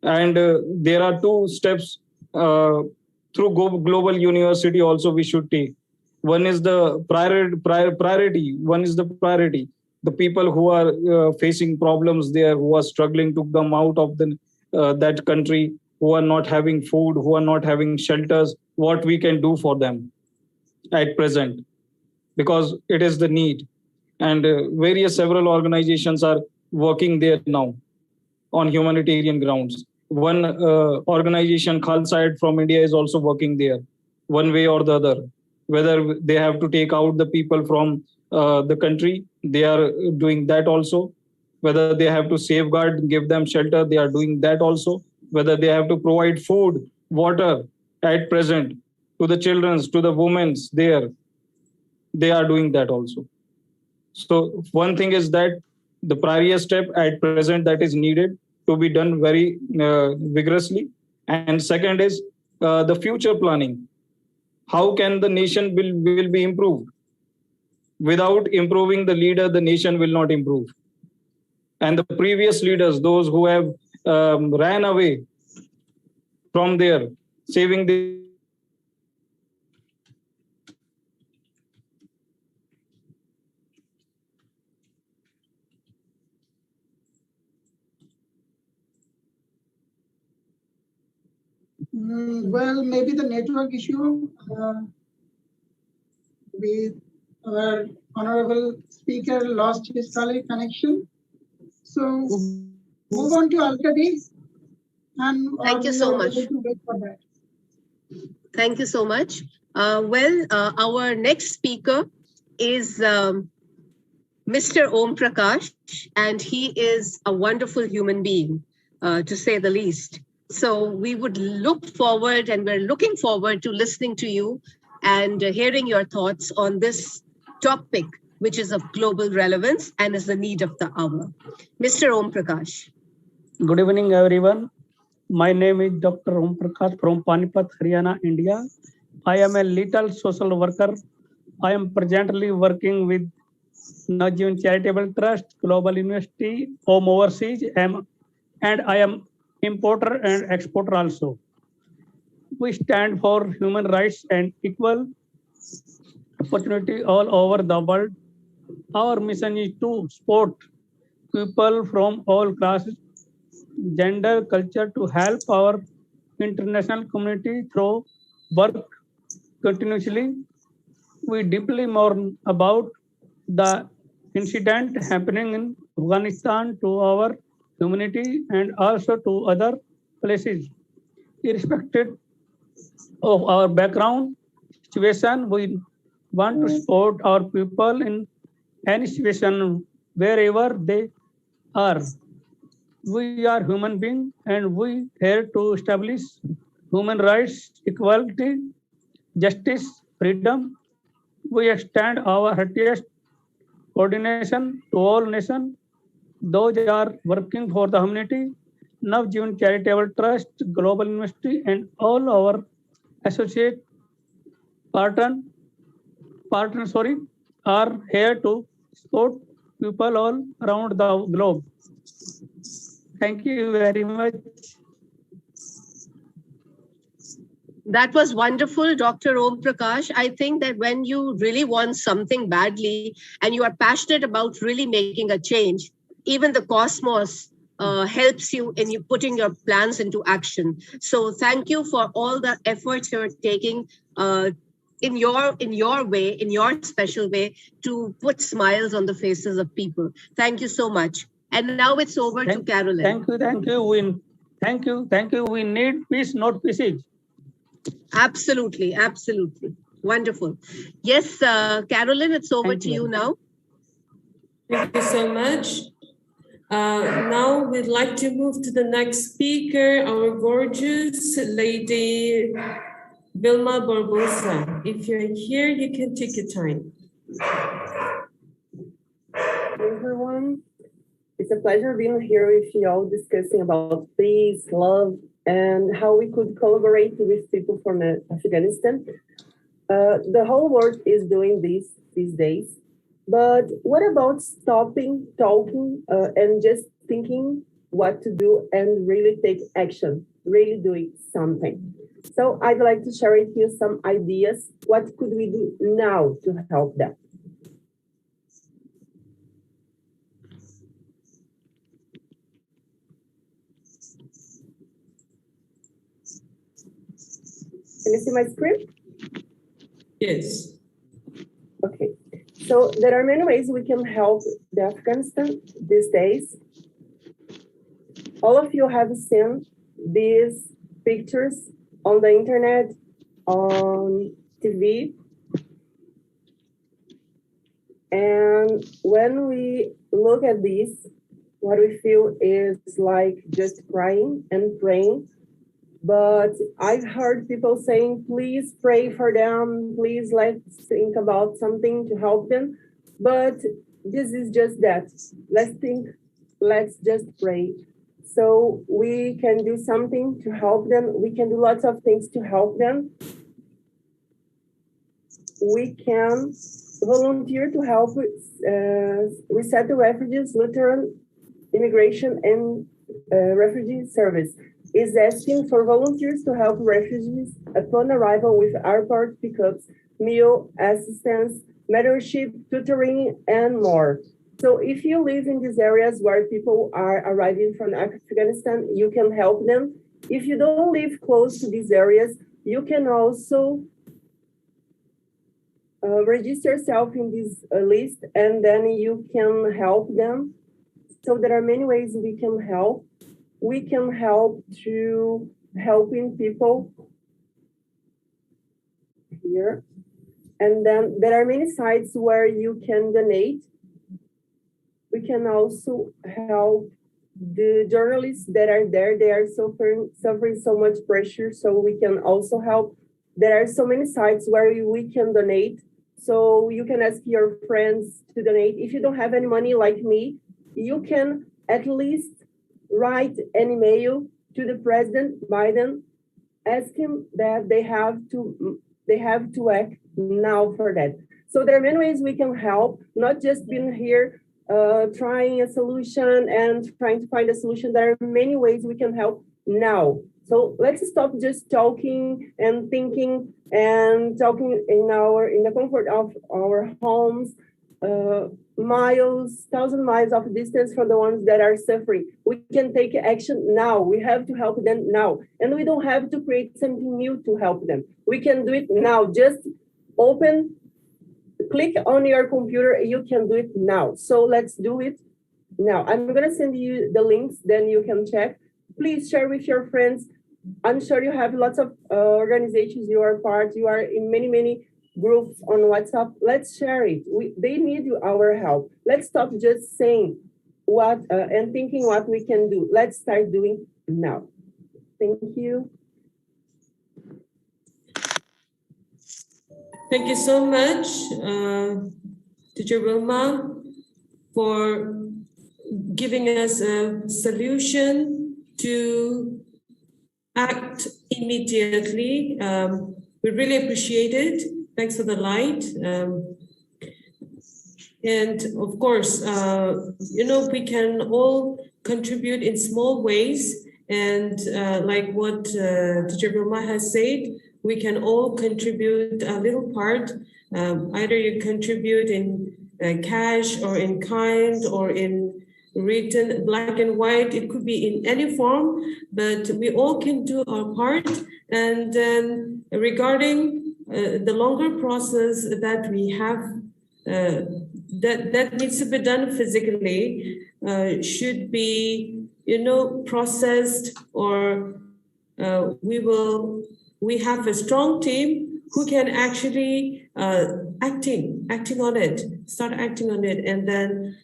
And there are two steps through global university also we should take. One is the priority. One is the priority. The people who are facing problems there, who are struggling to come out of that country, who are not having food, who are not having shelters, what we can do for them at present, because it is the need. and various several organizations are working there now on humanitarian grounds. One organization, Khalsa from India, is also working there, one way or the other. Whether they have to take out the people from the country, they are doing that also. Whether they have to safeguard, give them shelter, they are doing that also. Whether they have to provide food, water at present to the children, to the women there, they are doing that also. So one thing is that the prior step at present that is needed to be done very vigorously. And second is the future planning. How can the nation will be improved? Without improving the leader, the nation will not improve. And the previous leaders, those who have ran away from there, saving the Well, maybe the network issue with our honorable speaker lost his connection. So move on to Alkadi. And thank you so much. Wait for that. Thank you so much. Our next speaker is Mr. Om Prakash, and he is a wonderful human being, to say the least. So we would look forward, and we're looking forward to listening to you and hearing your thoughts on this topic, which is of global relevance and is the need of the hour. Mr. Om Prakash. Good evening, everyone. My name is Dr. Om Prakash from Panipat, Haryana, India. I am a little social worker. I am presently working with Najivan Charitable Trust, Global University, Home Overseas, and I am importer and exporter also. We stand for human rights and equal opportunity all over the world. Our mission is to support people from all classes, gender, culture to help our international community through work continuously. We deeply mourn about the incident happening in Afghanistan to our community and also to other places. Irrespective of our background situation, we want to support our people in any situation wherever they are. We are human beings and we here to establish human rights, equality, justice, freedom. We extend our heartiest coordination to all nations. Those are working for the humanity, Navjeevan Charitable Trust, Global University, and all our associate partners are here to support people all around the globe. Thank you very much. That was wonderful, Dr. Om Prakash. I think that when you really want something badly and you are passionate about really making a change, even the cosmos helps you in you putting your plans into action. So thank you for all the efforts you're taking in your way, in your special way, to put smiles on the faces of people. Thank you so much. And now it's over to Carolyn. Thank you. We need peace, not pieces. Absolutely. Wonderful. Yes, Carolyn, it's over to you now. Thank you so much. Now we'd like to move to the next speaker, our gorgeous lady, Vilma Barbosa. If you're here, you can take your time. Hi, everyone. It's a pleasure being here with you all discussing about peace, love, and how we could collaborate with people from Afghanistan. The whole world is doing this these days. But what about stopping talking and just thinking what to do and really take action, really doing something? So I'd like to share with you some ideas. What could we do now to help them? Can you see my screen? Yes. Okay. So there are many ways we can help the Afghanistan these days. All of you have seen these pictures on the internet, on TV. And when we look at this, what we feel is like just crying and praying. But I've heard people saying, please pray for them. Please let's think about something to help them. But this is just that. Let's just pray. So we can do something to help them. We can do lots of things to help them. We can volunteer to help reset the refugees. Lutheran Immigration and Refugee Service is asking for volunteers to help refugees upon arrival with airport pickups, meal assistance, mentorship, tutoring, and more. So if you live in these areas where people are arriving from Afghanistan, you can help them. If you don't live close to these areas, you can also register yourself in this list, and then you can help them. So there are many ways we can help. We can help through helping people here. And then there are many sites where you can donate. We can also help the journalists that are there. They are suffering so much pressure, so we can also help. There are so many sites where we can donate. So you can ask your friends to donate. If you don't have any money like me, you can at least write an email to the President Biden, ask him that they have to act now for that. So there are many ways we can help, not just being here trying a solution and trying to find a solution. There are many ways we can help now. So let's stop just talking and thinking and talking in the comfort of our homes, miles, 1,000 miles of distance from the ones that are suffering. We can take action now. We have to help them now. And we don't have to create something new to help them. We can do it now. Just click on your computer, you can do it now. So let's do it now. I'm gonna send you the links, then you can check. Please share with your friends. I'm sure you have lots of organizations you are part, you are in many groups on WhatsApp. Let's share it. They need our help. Let's stop just saying what and thinking what we can do. Let's start doing now. Thank you. Thank you so much, Teacher Wilma, for giving us a solution to act immediately. We really appreciate it. Thanks for the light. And of course, we can all contribute in small ways. And like what Teacher Wilma has said, we can all contribute a little part. Either you contribute in cash or in kind or in written, black and white. It could be in any form, but we all can do our part. And then regarding the longer process that we have, that needs to be done physically, should be, processed, or we have a strong team who can actually acting on it, start acting on it. And then,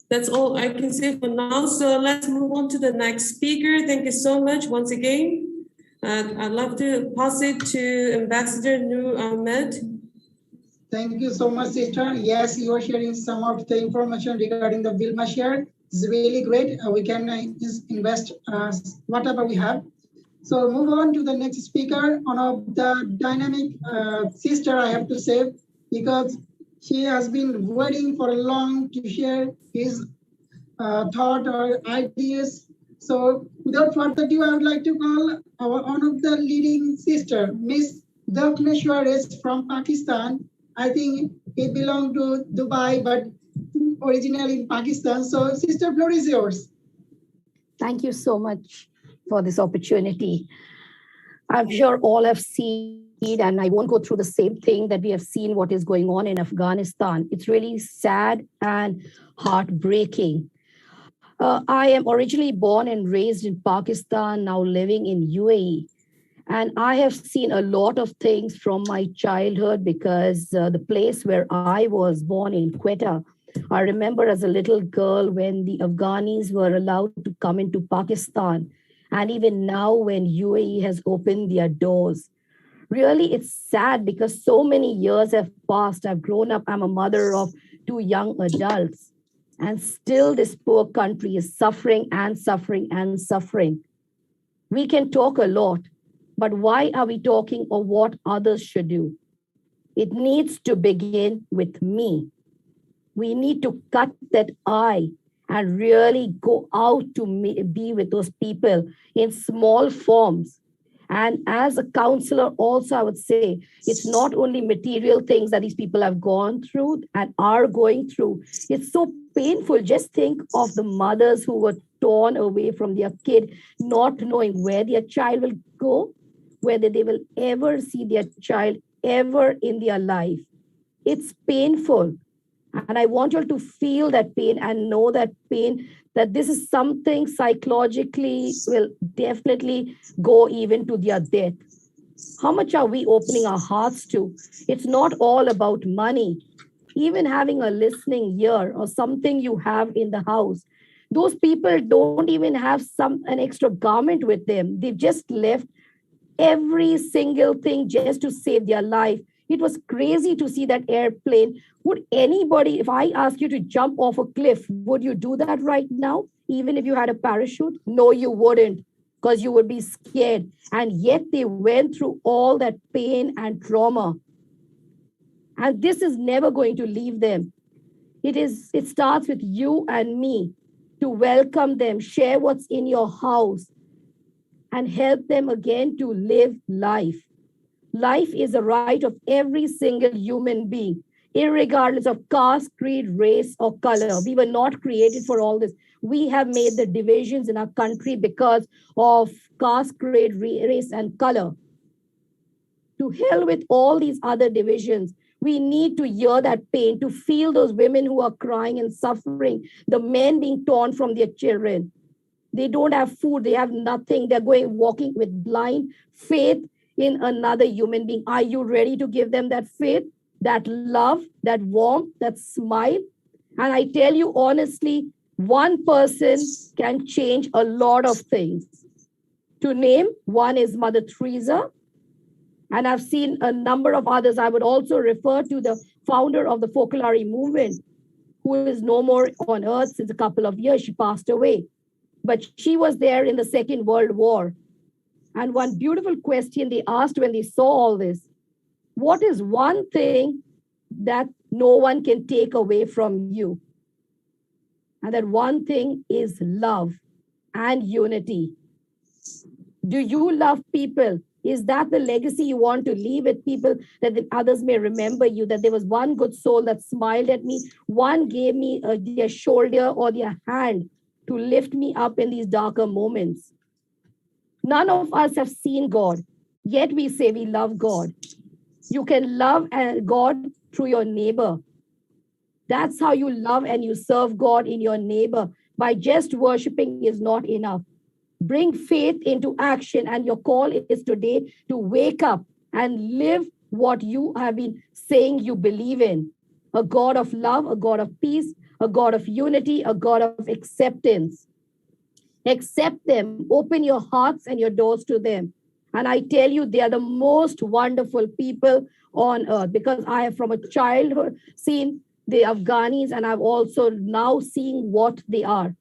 that's all I can say for now. So let's move on to the next speaker. Thank you so much once again. I'd love to pass it to Ambassador Nur Ahmed. Thank you so much, sister. Yes, you are sharing some of the information regarding the Wilma share. It's really great. We can just invest whatever we have. So move on to the next speaker, one of the dynamic sister, I have to say, because he has been waiting for long to share his thought or ideas. So without further ado, I would like to call one of the leading sister, Miss Jacqueline is from Pakistan. I think it belonged to Dubai, but originally in Pakistan. So sister, floor is yours. Thank you so much for this opportunity. I'm sure all have seen, and I won't go through the same thing that we have seen what is going on in Afghanistan. It's really sad and heartbreaking. I am originally born and raised in Pakistan, now living in UAE. And I have seen a lot of things from my childhood because the place where I was born in Quetta, I remember as a little girl when the Afghanis were allowed to come into Pakistan. And even now when UAE has opened their doors, really it's sad because so many years have passed. I've grown up, I'm a mother of 2 young adults. And still this poor country is suffering and suffering and suffering. We can talk a lot, but why are we talking of what others should do? It needs to begin with me. We need to cut that I and really go out to be with those people in small forms. And as a counselor, also, I would say it's not only material things that these people have gone through and are going through. It's so painful. Just think of the mothers who were torn away from their kid, not knowing where their child will go, whether they will ever see their child ever in their life. It's painful. And I want you all to feel that pain and know that pain, that this is something psychologically will definitely go even to their death. How much are we opening our hearts to? It's not all about money. Even having a listening ear or something you have in the house, those people don't even have an extra garment with them. They've just left every single thing just to save their life. It was crazy to see that airplane. Would anybody, if I ask you to jump off a cliff, would you do that right now? Even if you had a parachute? No, you wouldn't, because you would be scared. And yet they went through all that pain and trauma. And this is never going to leave them. It starts with you and me to welcome them, share what's in your house, and help them again to live life. Life is a right of every single human being, irregardless of caste, creed, race, or color. We were not created for all this. We have made the divisions in our country because of caste, creed, race, and color. To hell with all these other divisions. We need to hear that pain, to feel those women who are crying and suffering, the men being torn from their children. They don't have food, they have nothing. They're walking with blind faith in another human being. Are you ready to give them that faith, that love, that warmth, that smile? And I tell you honestly, one person can change a lot of things. To name, one is Mother Teresa. And I've seen a number of others. I would also refer to the founder of the Focolare movement, who is no more on earth since a couple of years. She passed away. But she was there in the Second World War. And one beautiful question they asked when they saw all this, what is one thing that no one can take away from you? And that one thing is love and unity. Do you love people? Is that the legacy you want to leave with people, that the others may remember you, that there was one good soul that smiled at me, one gave me their shoulder or their hand to lift me up in these darker moments? None of us have seen God, yet we say we love God. You can love God through your neighbor. That's how you love and you serve God in your neighbor. By just worshiping is not enough. Bring faith into action, and your call is today to wake up and live what you have been saying you believe in. A God of love, a God of peace, a God of unity, a God of acceptance. Accept them, open your hearts and your doors to them. And I tell you, they are the most wonderful people on earth, because I have from a childhood seen the Afghanis, and I've also now seen what they are.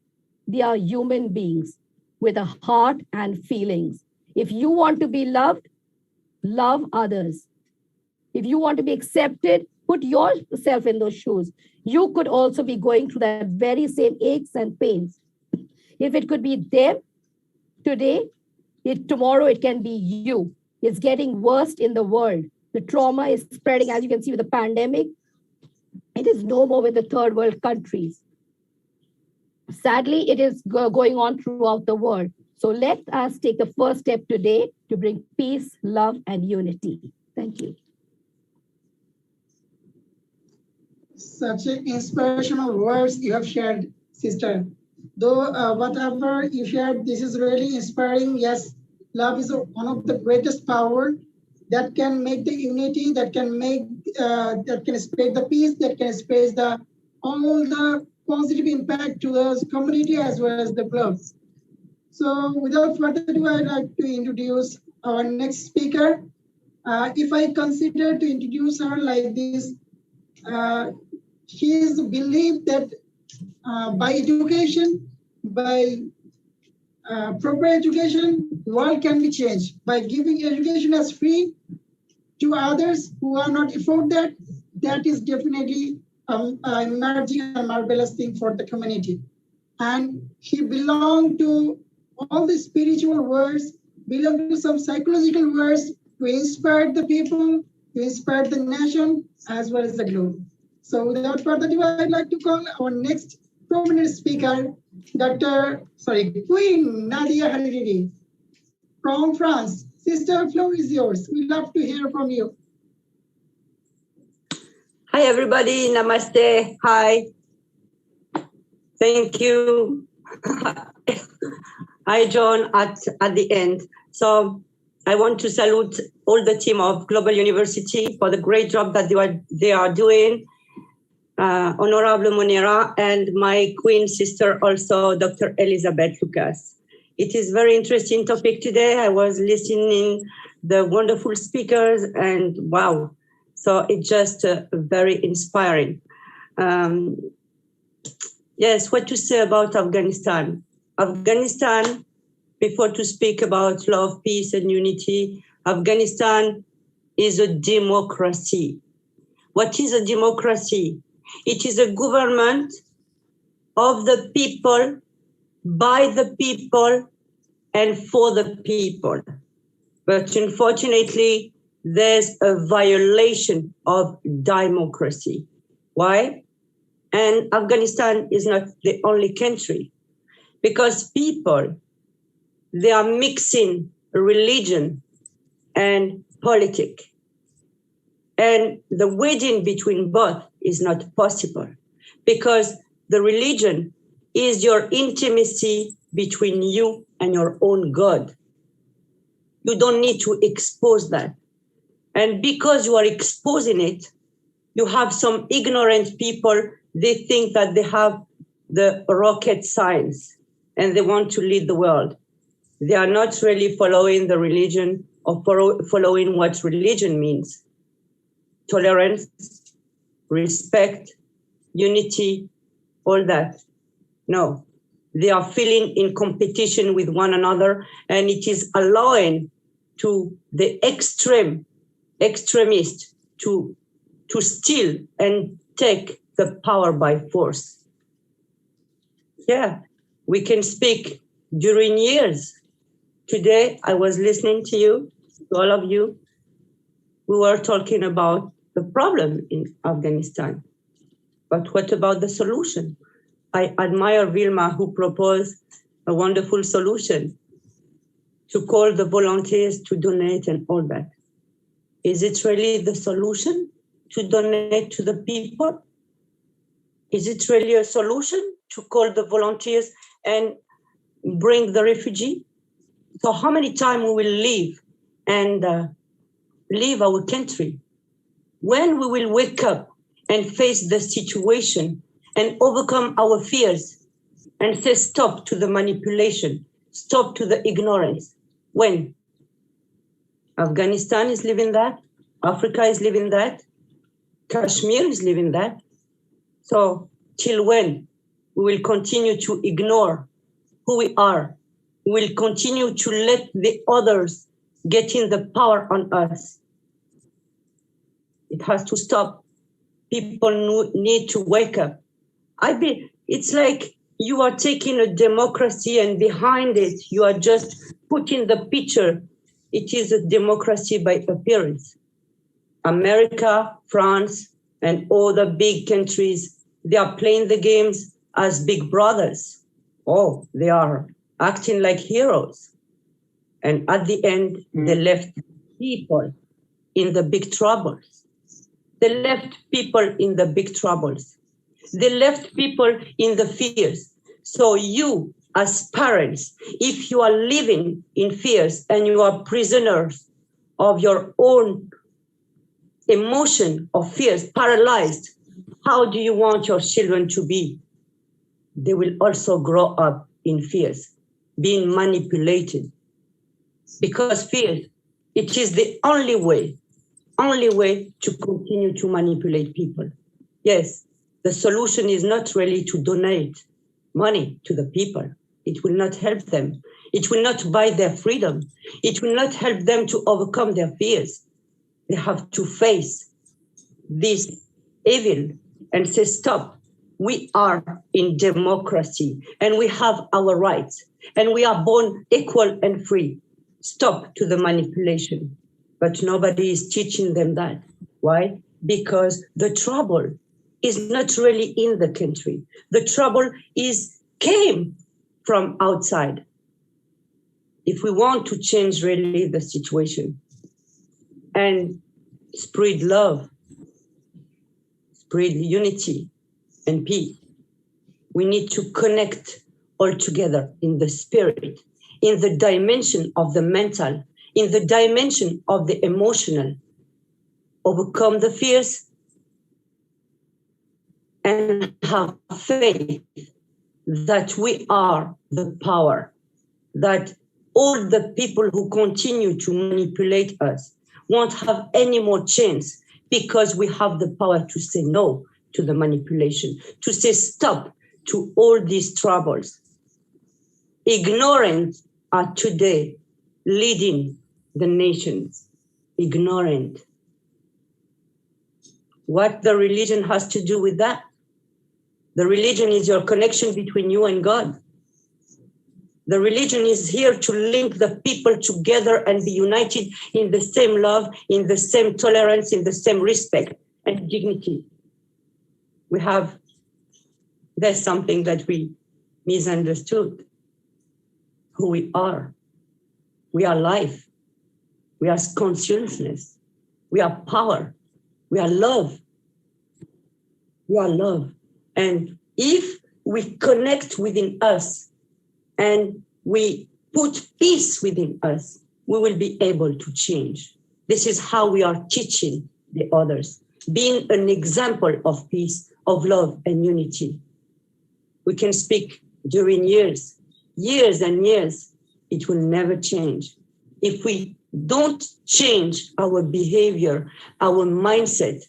They are human beings with a heart and feelings. If you want to be loved, love others. If you want to be accepted, put yourself in those shoes. You could also be going through that very same aches and pains. If it could be them today, tomorrow it can be you. It's getting worse in the world. The trauma is spreading, as you can see with the pandemic. It is no more with the third world countries. Sadly, it is going on throughout the world. So let us take the first step today to bring peace, love, and unity. Thank you. Such inspirational words you have shared, sister. Though whatever you shared, this is really inspiring. Yes, love is one of the greatest power that can make the unity, that can make, that can spread the peace, that can spread the all the positive impact to the community as well as the globe. So without further ado, I'd like to introduce our next speaker. If I consider to introduce her like this, she is believed that by education, by proper education, the world can be changed. By giving education as free to others who are not afford that, that is definitely emerging a marvelous thing for the community. And he belonged to all the spiritual words, belonged to some psychological words to inspire the people, to inspire the nation, as well as the globe. So without further ado, I'd like to call our next prominent speaker, Queen Nadia Hariri from France. Sister, floor is yours. We'd love to hear from you. Hi, everybody. Namaste. Hi. Thank you. Hi, John, at the end. So I want to salute all the team of Global University for the great job that they are doing. Honorable Monera and my queen sister also, Dr. Elizabeth Lucas. It is very interesting topic today. I was listening the wonderful speakers and wow. So it's just very inspiring. Yes, what to say about Afghanistan? Afghanistan, before to speak about love, peace, and unity, Afghanistan is a democracy. What is a democracy? It is a government of the people, by the people, and for the people. But unfortunately, there's a violation of democracy. Why? And Afghanistan is not the only country, because people, they are mixing religion and politics. And the wedding between both is not possible, because the religion is your intimacy between you and your own God. You don't need to expose that. And because you are exposing it, you have some ignorant people, they think that they have the rocket science and they want to lead the world. They are not really following the religion or following what religion means. Tolerance, respect, unity, all that. No, they are feeling in competition with one another, and it is allowing to the extremists to steal and take the power by force. Yeah, we can speak during years. Today, I was listening to you, to all of you. We were talking about the problem in Afghanistan. But what about the solution? I admire Vilma, who proposed a wonderful solution to call the volunteers to donate and all that. Is it really the solution to donate to the people? Is it really a solution to call the volunteers and bring the refugee? So how many times we will leave and leave our country? When we will wake up and face the situation and overcome our fears and say stop to the manipulation, stop to the ignorance? When? Afghanistan is living that, Africa is living that, Kashmir is living that. So till when we will continue to ignore who we are? We will continue to let the others get in the power on us. It has to stop. People need to wake up. It's like you are taking a democracy and behind it, you are just putting the picture. It is a democracy by appearance. America, France, and all the big countries, they are playing the games as big brothers. Oh, they are. acting like heroes. And at the end, they left people in the big troubles. They left people in the big troubles. They left people in the fears. So you, as parents, if you are living in fears and you are prisoners of your own emotion of fears, paralyzed, how do you want your children to be? They will also grow up in fears, being manipulated. Because fear, it is the only way to continue to manipulate people. Yes, the solution is not really to donate money to the people. It will not help them. It will not buy their freedom. It will not help them to overcome their fears. They have to face this evil and say, stop, we are in democracy and we have our rights and we are born equal and free. Stop to the manipulation. But nobody is teaching them that. Why? Because the trouble is not really in the country. The trouble came from outside. If we want to change really the situation and spread love, spread unity and peace, we need to connect all together in the spirit, in the dimension of the mental, in the dimension of the emotional, overcome the fears and have faith that we are the power, that all the people who continue to manipulate us won't have any more chance, because we have the power to say no to the manipulation, to say stop to all these troubles. Ignorant are today leading the nations. Ignorant. What the religion has to do with that? The religion is your connection between you and God. The religion is here to link the people together and be united in the same love, in the same tolerance, in the same respect and dignity. There's something that we misunderstood. Who we are. We are life. We are consciousness. We are power. We are love. We are love. And if we connect within us and we put peace within us, we will be able to change. This is how we are teaching the others, being an example of peace, of love and unity. We can speak during years and years. It will never change. If we don't change our behavior, our mindset,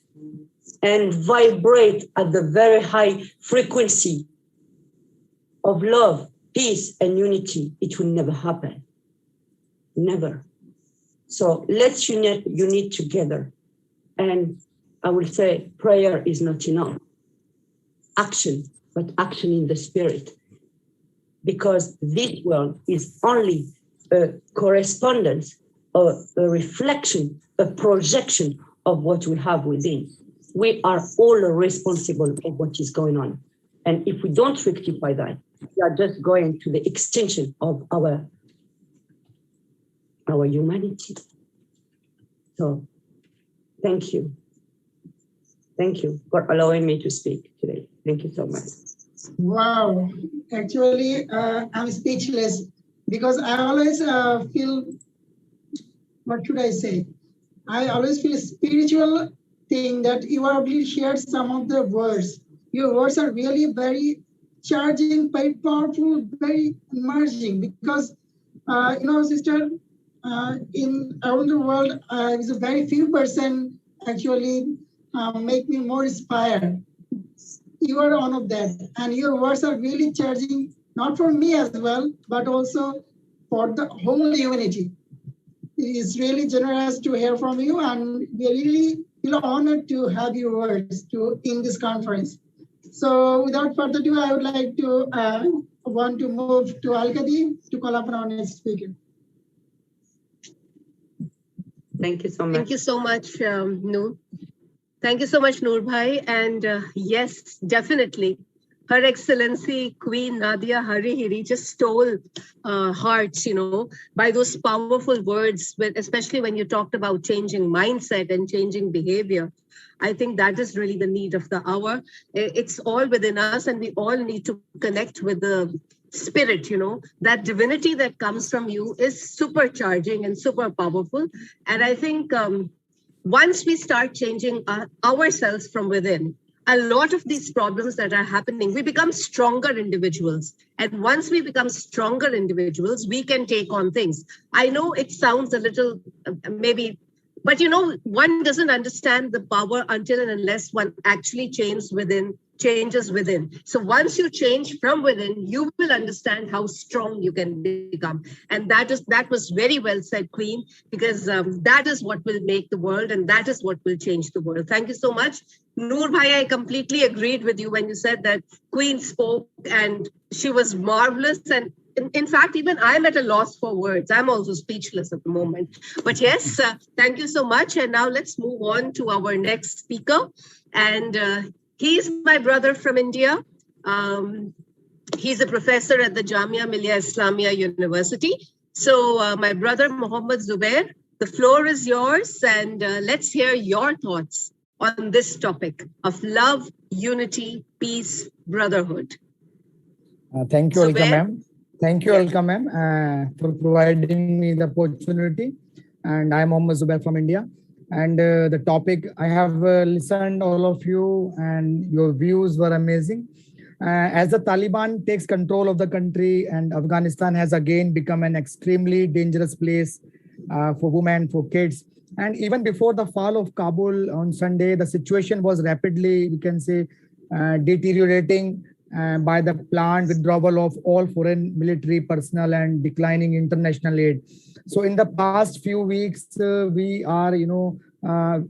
and vibrate at the very high frequency of love, peace, and unity, it will never happen. Never. So let's unite together. And I will say prayer is not enough. Action, but action in the spirit. Because this world is only a correspondence, a reflection, a projection of what we have within. We are all responsible for what is going on. And if we don't rectify that, we are just going to the extinction of our humanity. So thank you. Thank you for allowing me to speak today. Thank you so much. Wow. Actually, I'm speechless because I always feel, what should I say? I always feel a spiritual thing that you already shared some of the words. Your words are really very charging, very powerful, very emerging because, sister, in around the world, there's a very few person actually make me more inspired. You are one of that, and your words are really charging, not for me as well, but also for the whole humanity. It is really generous to hear from you, and we really feel honored to have your words in this conference. So without further ado, I would like to want to move to Al-Kadi to call upon our next speaker. Thank you so much. Thank you so much, Noor. Thank you so much, Noor Bhai. And yes, definitely, Her Excellency Queen Nadia Harihiri just stole hearts, by those powerful words, especially when you talked about changing mindset and changing behavior. I think that is really the need of the hour. It's all within us, and we all need to connect with the spirit, that divinity that comes from you is supercharging and super powerful. And I think once we start changing ourselves from within, a lot of these problems that are happening, we become stronger individuals. And once we become stronger individuals, we can take on things. I know it sounds a little maybe, but one doesn't understand the power until and unless one actually changes within. So once you change from within, you will understand how strong you can become. And that was very well said, Queen, because that is what will make the world, and that is what will change the world. Thank you so much. Noor Bhai, I completely agreed with you when you said that Queen spoke and she was marvelous. And in fact, even I'm at a loss for words. I'm also speechless at the moment. But yes, thank you so much. And now let's move on to our next speaker. And he's my brother from India. He's a professor at the Jamia Millia Islamia University. So my brother, Mohammed Zubair, the floor is yours. And let's hear your thoughts on this topic of love, unity, peace, brotherhood. Thank you, Alka ma'am. Thank you, Alka ma'am, for providing me the opportunity. And I'm Mohammed Zubair from India. And the topic, I have listened all of you, and your views were amazing. As the Taliban takes control of the country, and Afghanistan has again become an extremely dangerous place for women, for kids. And even before the fall of Kabul on Sunday, the situation was rapidly, we can say, deteriorating by the planned withdrawal of all foreign military personnel and declining international aid. So in the past few weeks, we are,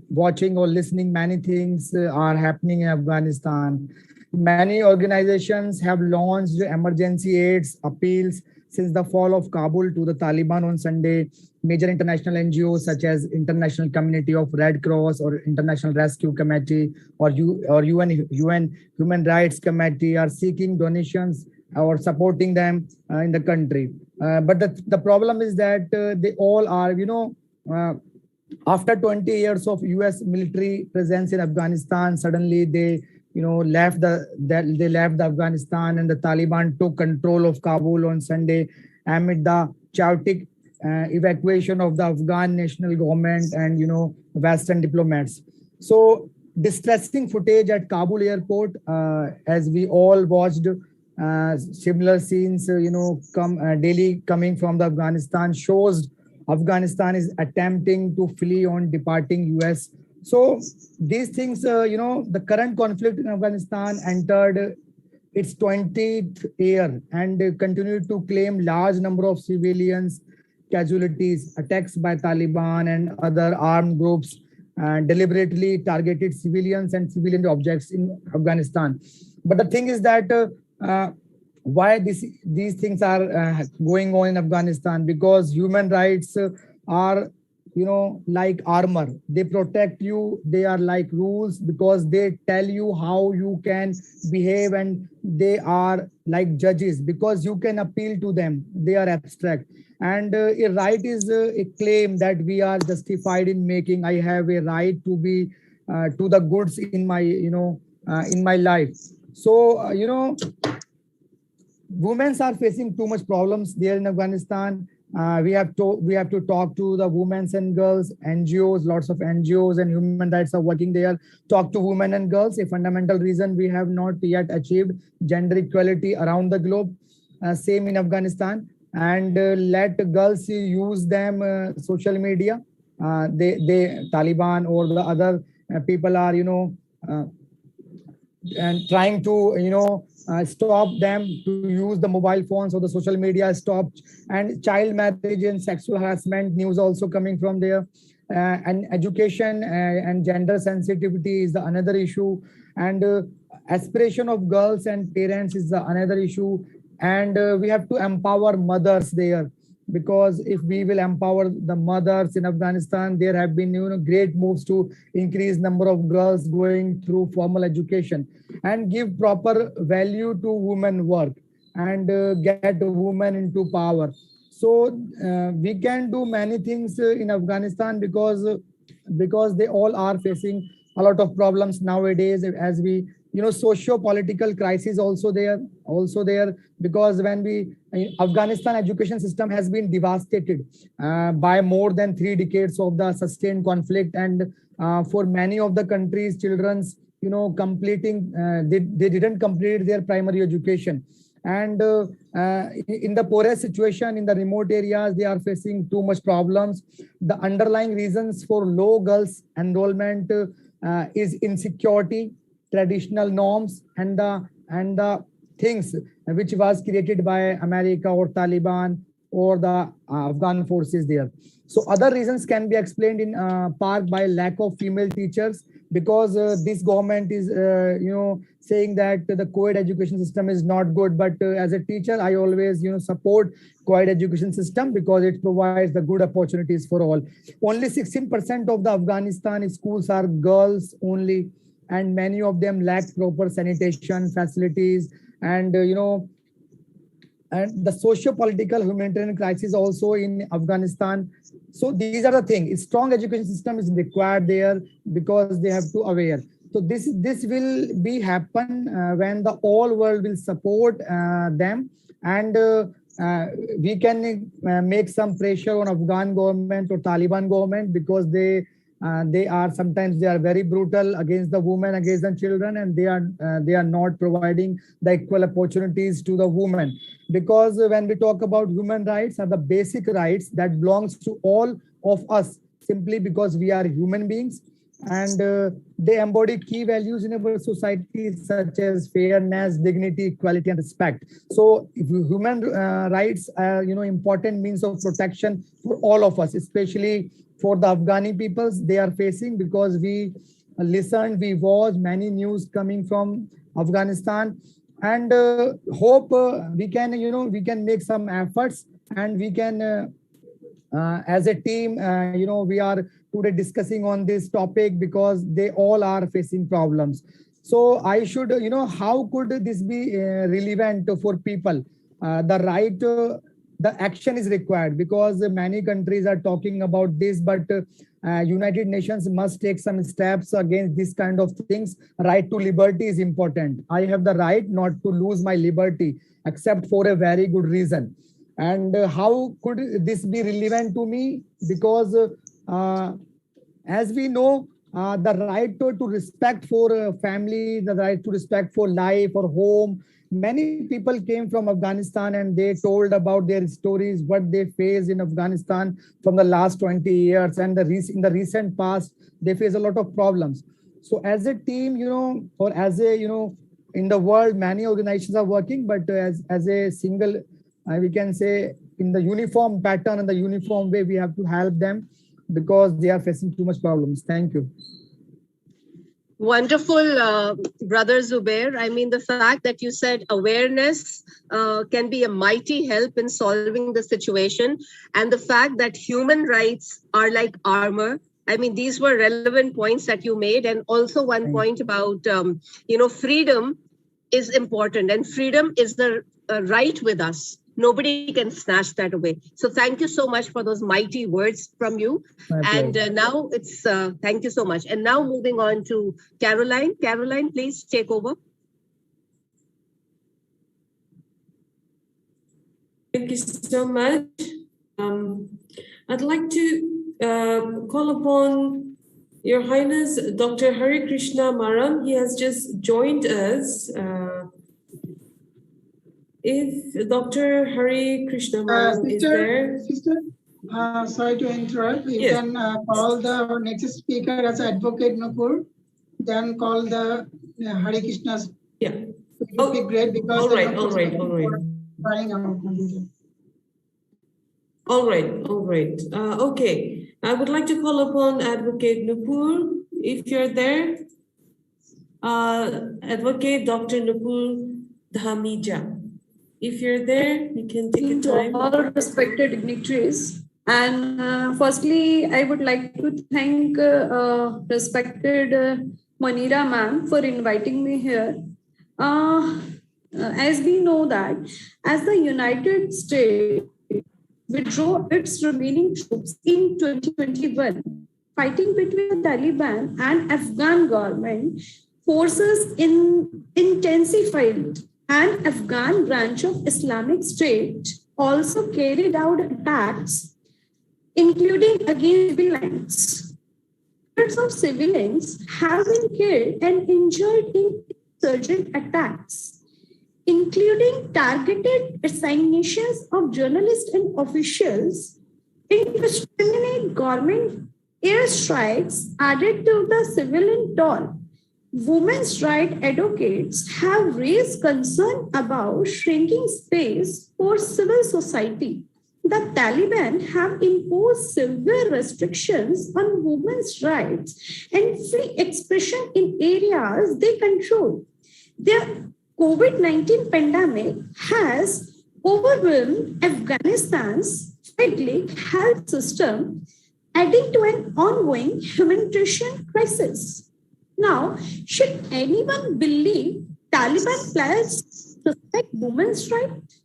watching or listening many things are happening in Afghanistan. Many organizations have launched emergency aids appeals since the fall of Kabul to the Taliban on Sunday. Major international NGOs such as International Community of Red Cross or International Rescue Committee or UN Human Rights Committee are seeking donations or supporting them in the country. But the problem is that they all are, after 20 years of US military presence in Afghanistan, suddenly they left the Afghanistan, and the Taliban took control of Kabul on Sunday amid the chaotic evacuation of the Afghan national government and Western diplomats. So distressing footage at Kabul airport, as we all watched similar scenes, daily coming from the Afghanistan, shows Afghanistan is attempting to flee on departing US. So these things, the current conflict in Afghanistan entered its 20th year and continued to claim large number of civilians casualties. Attacks by Taliban and other armed groups deliberately targeted civilians and civilian objects in Afghanistan. But the thing is that why these things are going on in Afghanistan? Because human rights are like armor. They protect you. They are like rules because they tell you how you can behave, and they are like judges because you can appeal to them. They are abstract. And a right is a claim that we are justified in making. I have a right to be to the goods in my in my life. So women are facing too much problems there in Afghanistan. We have to talk to the women and girls, NGOs, lots of NGOs and human rights are working there. Talk to women and girls. A fundamental reason we have not yet achieved gender equality around the globe. Same in Afghanistan. And let girls use them social media. They Taliban or the other people are and trying to stop them to use the mobile phones or the social media. Stopped, and child marriage and sexual harassment news also coming from there. And education and gender sensitivity is another issue, and aspiration of girls and parents is another issue. And we have to empower mothers there. because if we will empower the mothers in Afghanistan, there have been great moves to increase number of girls going through formal education and give proper value to women work and get women into power. So we can do many things in Afghanistan because they all are facing a lot of problems nowadays, as we socio-political crisis also there because when Afghanistan education system has been devastated by more than 3 decades of the sustained conflict, and for many of the countries, children's completing they didn't complete their primary education, and in the poorest situation in the remote areas, they are facing too much problems. The underlying reasons for low girls enrollment is insecurity, traditional norms, and the things which was created by America or Taliban or the Afghan forces there. So other reasons can be explained in part by lack of female teachers, because this government is saying that the co-ed education system is not good, but as a teacher I always support co-ed education system because it provides the good opportunities for all. Only 16% of the Afghanistan schools are girls only, and many of them lack proper sanitation facilities, and and the socio-political humanitarian crisis also in Afghanistan. So these are the things. Strong education system is required there because they have to aware. So this will be happen when the whole world will support them, and we can make some pressure on Afghan government or Taliban government, because they are sometimes they are very brutal against the women, against the children, and they are not providing the equal opportunities to the women. Because when we talk about human rights, are the basic rights that belongs to all of us, simply because we are human beings, and they embody key values in our society such as fairness, dignity, equality, and respect. So if human rights are important means of protection for all of us, especially for the Afghani peoples they are facing, because we listened, we watched many news coming from Afghanistan, and hope we can make some efforts, and we can as a team we are today discussing on this topic because they all are facing problems. So I should how could this be relevant for people? The right the action is required, because many countries are talking about this, but United Nations must take some steps against this kind of things. Right to liberty is important. I have the right not to lose my liberty except for a very good reason. And how could this be relevant to me? Because as we know, the right to respect for family, the right to respect for life or home. Many people came from Afghanistan and they told about their stories, what they faced in Afghanistan from the last 20 years. And in the recent past, they face a lot of problems. So as a team, or as a, in the world, many organizations are working, but as a single, we can say in the uniform pattern and the uniform way, we have to help them because they are facing too much problems. Thank you. Wonderful, Brother Zubair. I mean, the fact that you said awareness can be a mighty help in solving the situation, and the fact that human rights are like armor. I mean, these were relevant points that you made, and also one point about, freedom is important, and freedom is the right with us. Nobody can snatch that away. So thank you so much for those mighty words from you. And now it's, thank you so much. And now moving on to Caroline. Caroline, please take over. Thank you so much. I'd like to call upon Your Highness, Dr. Hari Krishna Maram. He has just joined us. If Dr. Hari Krishna Maram is there. Sister, sorry to interrupt. You can call the next speaker as Advocate Nupur, then call the Hari Krishna's. Yeah. It would be great because all right. Okay. I would like to call upon Advocate Nupur, if you're there. Advocate Dr. Nupur Dhamija. If you're there, you can take a time. To all respected dignitaries. And firstly, I would like to thank respected Manira ma'am for inviting me here. As we know that, as the United States withdraw its remaining troops in 2021, fighting between the Taliban and Afghan government forces intensified, and Afghan branch of Islamic State also carried out attacks, including against civilians. Hundreds of civilians have been killed and injured in insurgent attacks, including targeted assassinations of journalists and officials, indiscriminate government airstrikes added to the civilian toll. Women's rights advocates have raised concern about shrinking space for civil society. The Taliban have imposed severe restrictions on women's rights and free expression in areas they control. The COVID-19 pandemic has overwhelmed Afghanistan's fledgling health system, adding to an ongoing humanitarian crisis. Now, should anyone believe Taliban players respect women's rights?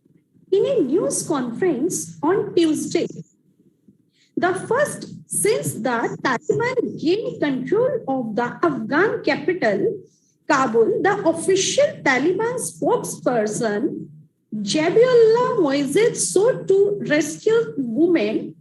In a news conference on Tuesday, the first since the Taliban gained control of the Afghan capital, Kabul, the official Taliban spokesperson, Jabullah Moizzed, sought to rescue women,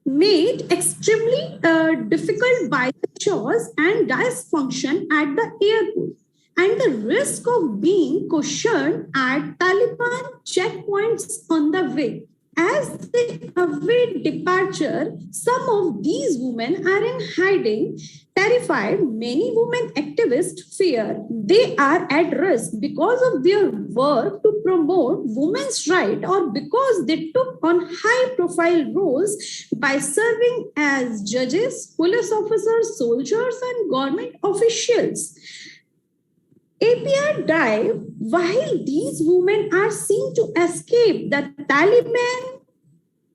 made extremely difficult by the chores and dysfunction at the airport, and the risk of being questioned at Taliban checkpoints on the way. As they await departure, some of these women are in hiding. Terrified, many women activists fear they are at risk because of their work to promote women's rights or because they took on high-profile roles by serving as judges, police officers, soldiers, and government officials. APR dive, while these women are seen to escape, the Taliban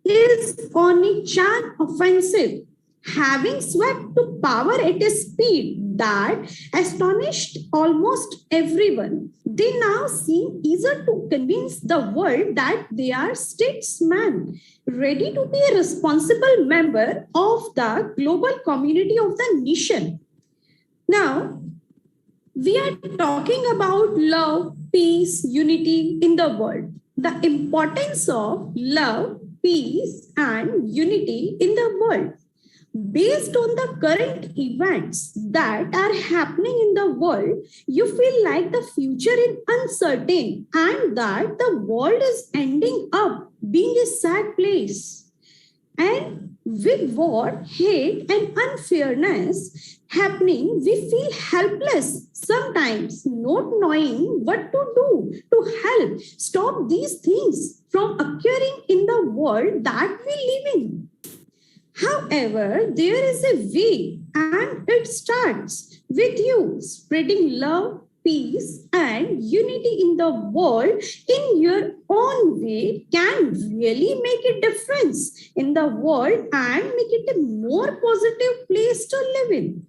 is on a charm offensive, having swept to power at a speed that astonished almost everyone. They now seem eager to convince the world that they are statesmen, ready to be a responsible member of the global community of the nation. Now, we are talking about love, peace, unity in the world. The importance of love, peace, and unity in the world. Based on the current events that are happening in the world, you feel like the future is uncertain and that the world is ending up being a sad place. And with war, hate, and unfairness happening, we feel helpless sometimes, not knowing what to do to help stop these things from occurring in the world that we live in. However, there is a way, and it starts with you spreading love, peace, and unity in the world in your own way can really make a difference in the world and make it a more positive place to live in.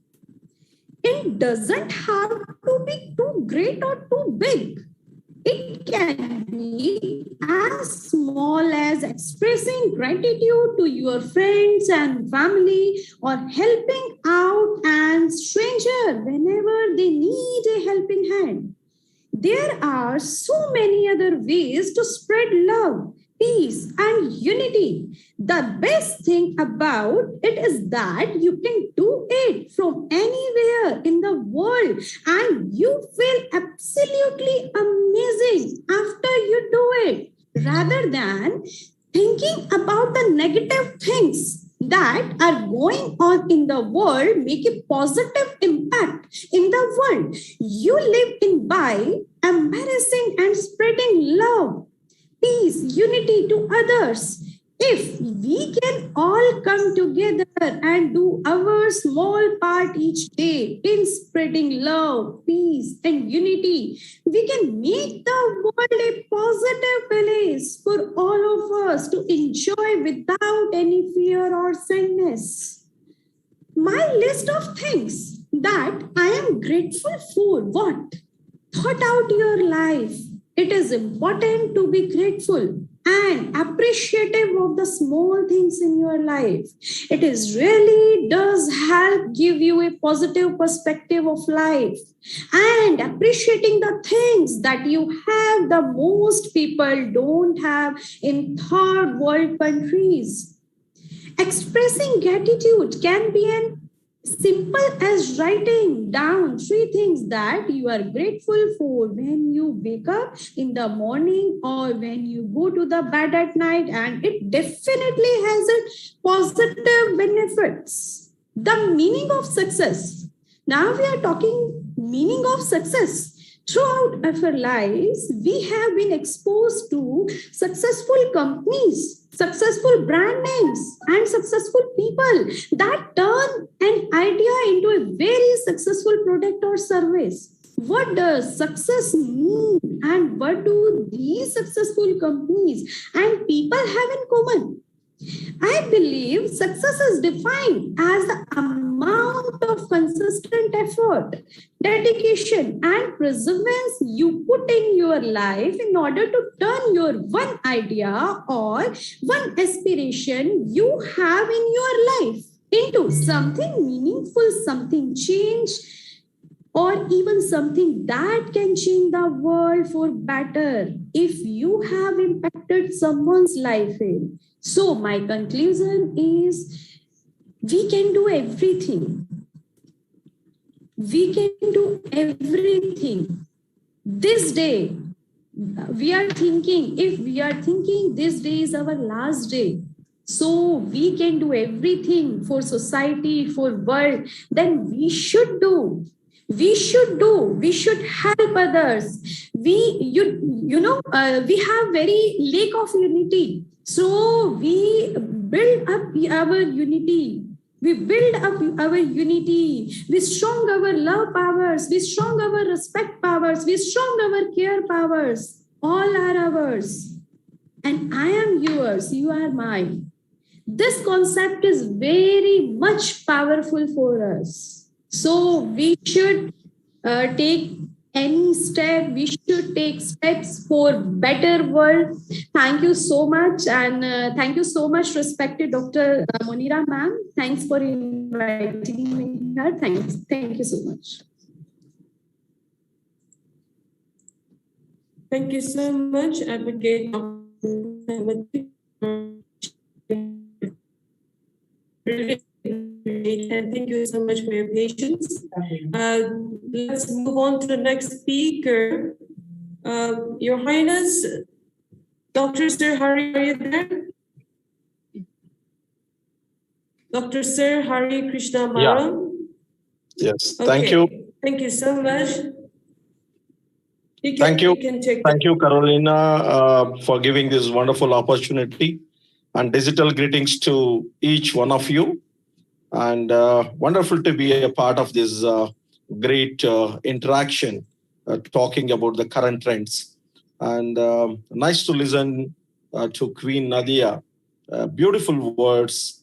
It doesn't have to be too great or too big. It can be as small as expressing gratitude to your friends and family or helping out a stranger whenever they need a helping hand. There are so many other ways to spread love, peace, and unity. The best thing about it is that you can do it from anywhere in the world and you feel absolutely amazing after you do it, rather than thinking about the negative things that are going on in the world. Make a positive impact in the world. You live in by embracing and spreading love, peace, unity to others. If we can all come together and do our small part each day in spreading love, peace, and unity, we can make the world a positive place for all of us to enjoy without any fear or sadness. My list of things that I am grateful for, what? Thought out your life. It is important to be grateful and appreciative of the small things in your life. It is really does help give you a positive perspective of life, and appreciating the things that you have the most people don't have in third world countries. Expressing gratitude can be an simple as writing down 3 things that you are grateful for when you wake up in the morning or when you go to the bed at night, and it definitely has a positive benefits. The meaning of success. Now we are talking meaning of success. Throughout our lives, we have been exposed to successful companies, successful brand names, and successful people that turn an idea into a very successful product or service. What does success mean, and what do these successful companies and people have in common? I believe success is defined as the amount of consistent effort, dedication, and perseverance you put in your life in order to turn your one idea or one aspiration you have in your life into something meaningful, something change, or even something that can change the world for better if you have impacted someone's life in. So my conclusion is we can do everything. We can do everything. This day, we are thinking, if we are thinking this day is our last day, so we can do everything for society, for world, then we should do. We should help others. We have very lack of unity, so we build up our unity. We build up our unity. We strong our love powers. We strong our respect powers. We strong our care powers. All are ours, and I am yours. You are mine. This concept is very much powerful for us. So we should take any step. We should take steps for better world. Thank you so much, and thank you so much, respected Dr. Monira ma'am. Thanks for inviting me here. Thank you so much. Thank you so much, Advocate. And thank you so much for your patience. Let's move on to the next speaker. Your Highness, Dr. Sir Hari, are you there? Dr. Sir Hari Krishna Maram? Yeah. Yes, Okay. thank you. Thank you so much. Thank you. Thank you, Carolina, for giving this wonderful opportunity, and digital greetings to each one of you. And wonderful to be a part of this great interaction, talking about the current trends. And nice to listen to Queen Nadia. Beautiful words,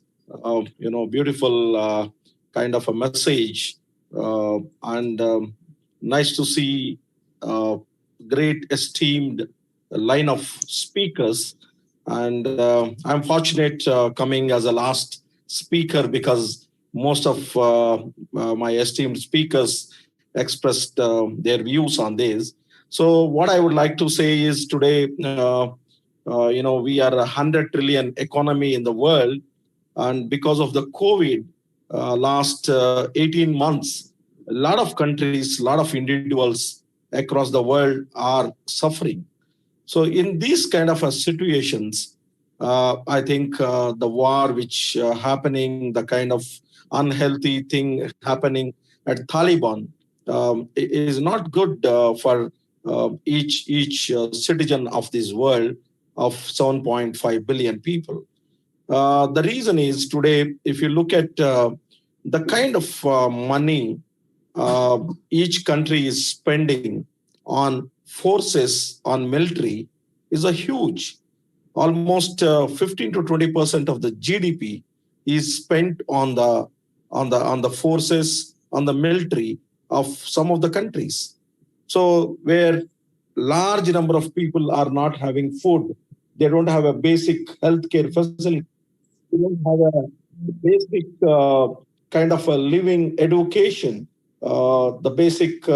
beautiful kind of a message. And nice to see great esteemed line of speakers. And I'm fortunate coming as a last speaker because most of my esteemed speakers expressed their views on this. So what I would like to say is today, we are a 100 trillion economy in the world. And because of the COVID, last 18 months, a lot of countries, a lot of individuals across the world are suffering. So in these kind of situations, I think the war which happening, the kind of unhealthy thing happening at Taliban is not good for each citizen of this world of 7.5 billion people. The reason is today, if you look at the kind of money each country is spending on forces, on military, is a huge. Almost 15 to 20% of the GDP is spent on the forces, on the military of some of the countries. So where large number of people are not having food, they don't have a basic healthcare facility, they don't have a basic kind of a living education, the basic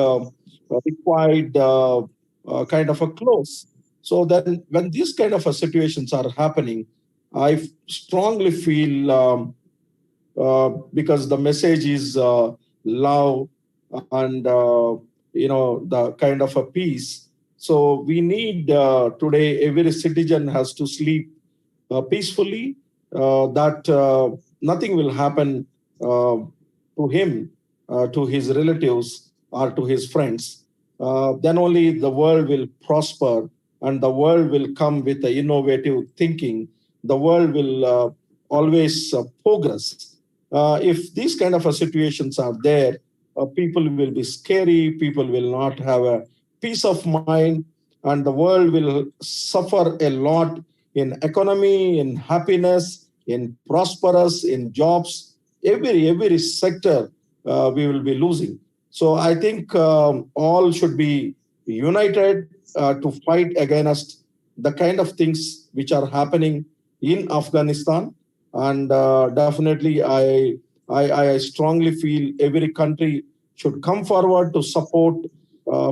required kind of a clothes. So then when these kind of situations are happening, I strongly feel because the message is love and the kind of a peace. So we need today every citizen has to sleep peacefully, that nothing will happen to him, to his relatives, or to his friends. Then only the world will prosper and the world will come with the innovative thinking. The world will always progress. If these kind of situations are there, people will be scary, people will not have a peace of mind, and the world will suffer a lot in economy, in happiness, in prosperous, in jobs. Every sector we will be losing. So I think all should be united to fight against the kind of things which are happening in Afghanistan. And definitely, I strongly feel every country should come forward to support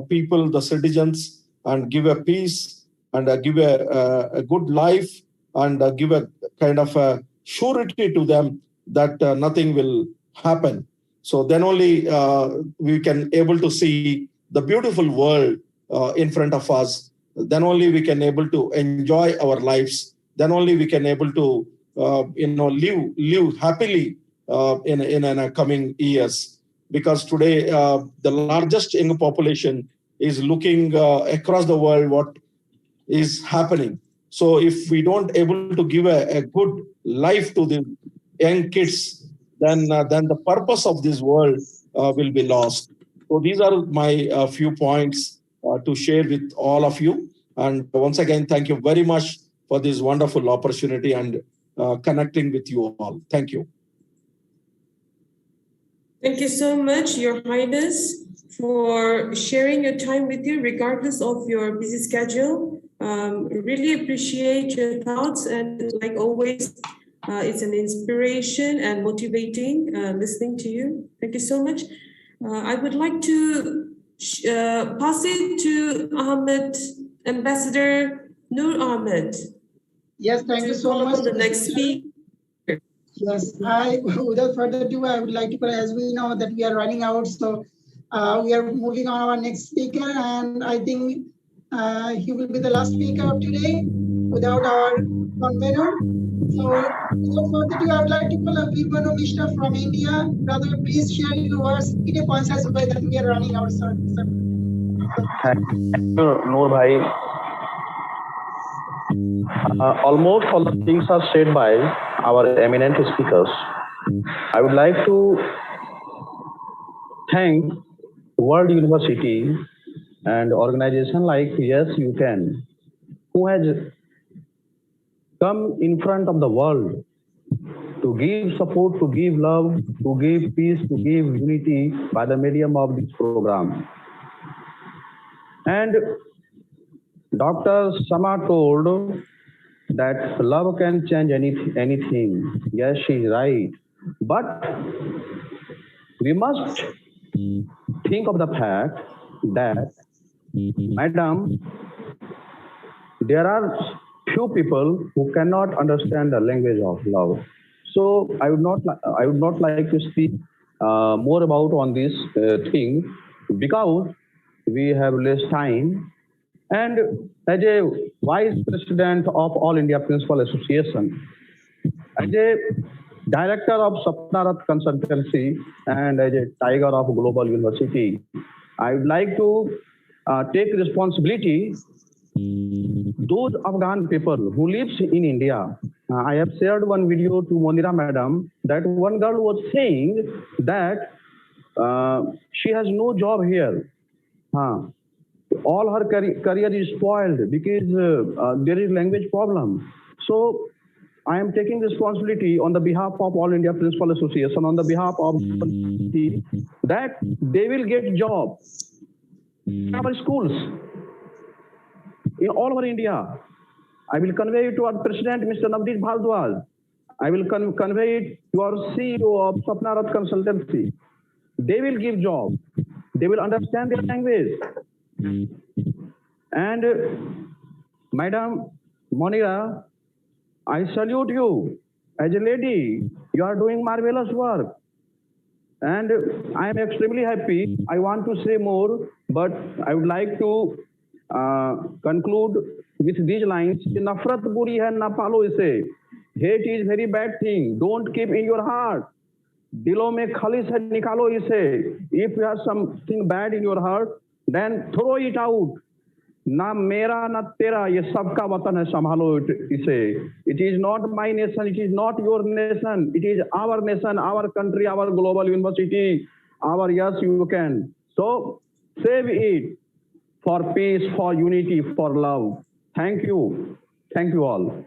people, the citizens, and give a peace and give a good life and give a kind of a surety to them that nothing will happen. So then only we can able to see the beautiful world in front of us. Then only we can able to enjoy our lives. Then only we can able to live happily in coming years. Because today the largest young population is looking across the world what is happening. So if we don't able to give a good life to the young kids, then the purpose of this world will be lost. So these are my few points to share with all of you. And once again, thank you very much for this wonderful opportunity and connecting with you all. Thank you. Thank you so much, Your Highness, for sharing your time with you, regardless of your busy schedule. Really appreciate your thoughts, and like always, it's an inspiration and motivating listening to you. Thank you so much. I would like to pass it to Ahmed, Ambassador Nur Ahmed. Yes, thank you so much. The next speaker. Yes, without further ado, I would like to, as we know that we are running out, so we are moving on our next speaker, and I think he will be the last speaker of today without our convener. So without further ado, I would like to call Abhimanyu Mishra from India. Brother, please share your words in a concise way that we are running out, sir. Thank you, Noor Bhai. Almost all the things are said by our eminent speakers. I would like to thank World University and organization like Yes You Can, who has come in front of the world to give support, to give love, to give peace, to give unity by the medium of this program. And Dr. Sama told that love can change anything. Yes, she is right. But we must think of the fact that, madam, there are few people who cannot understand the language of love. So I would not like to speak more about on this thing, because we have less time. And as a Vice President of All India Principal Association, as a Director of Sapnarat Consultancy, and as a Tiger of Global University, I would like to take responsibility those Afghan people who lives in India, I have shared one video to Monira madam that one girl was saying that she has no job here. All her career is spoiled because there is language problem. So I am taking responsibility on the behalf of All India Principal Association, on the behalf of that they will get job in our schools in all over India. I will convey it to our President, Mr. Navdeep Bhardwaj. I will convey it to our CEO of Sapnarat Consultancy. They will give job. They will understand their language. And Madam Monira, I salute you. As a lady, you are doing marvelous work. And I am extremely happy. I want to say more, but I would like to conclude with these lines. Nafrat buri hai na palo ise. Hate is very bad thing. Don't keep in your heart. Dilo mein khalis hai nikalo ise. If you have something bad in your heart, then throw it out. Na mera na tera, ye sabka watan hai, sambhalo ise. It is not my nation, it is not your nation, it is our nation, our country, our global university, our yes you can. So save it for peace, for unity, for love. Thank you. Thank you all.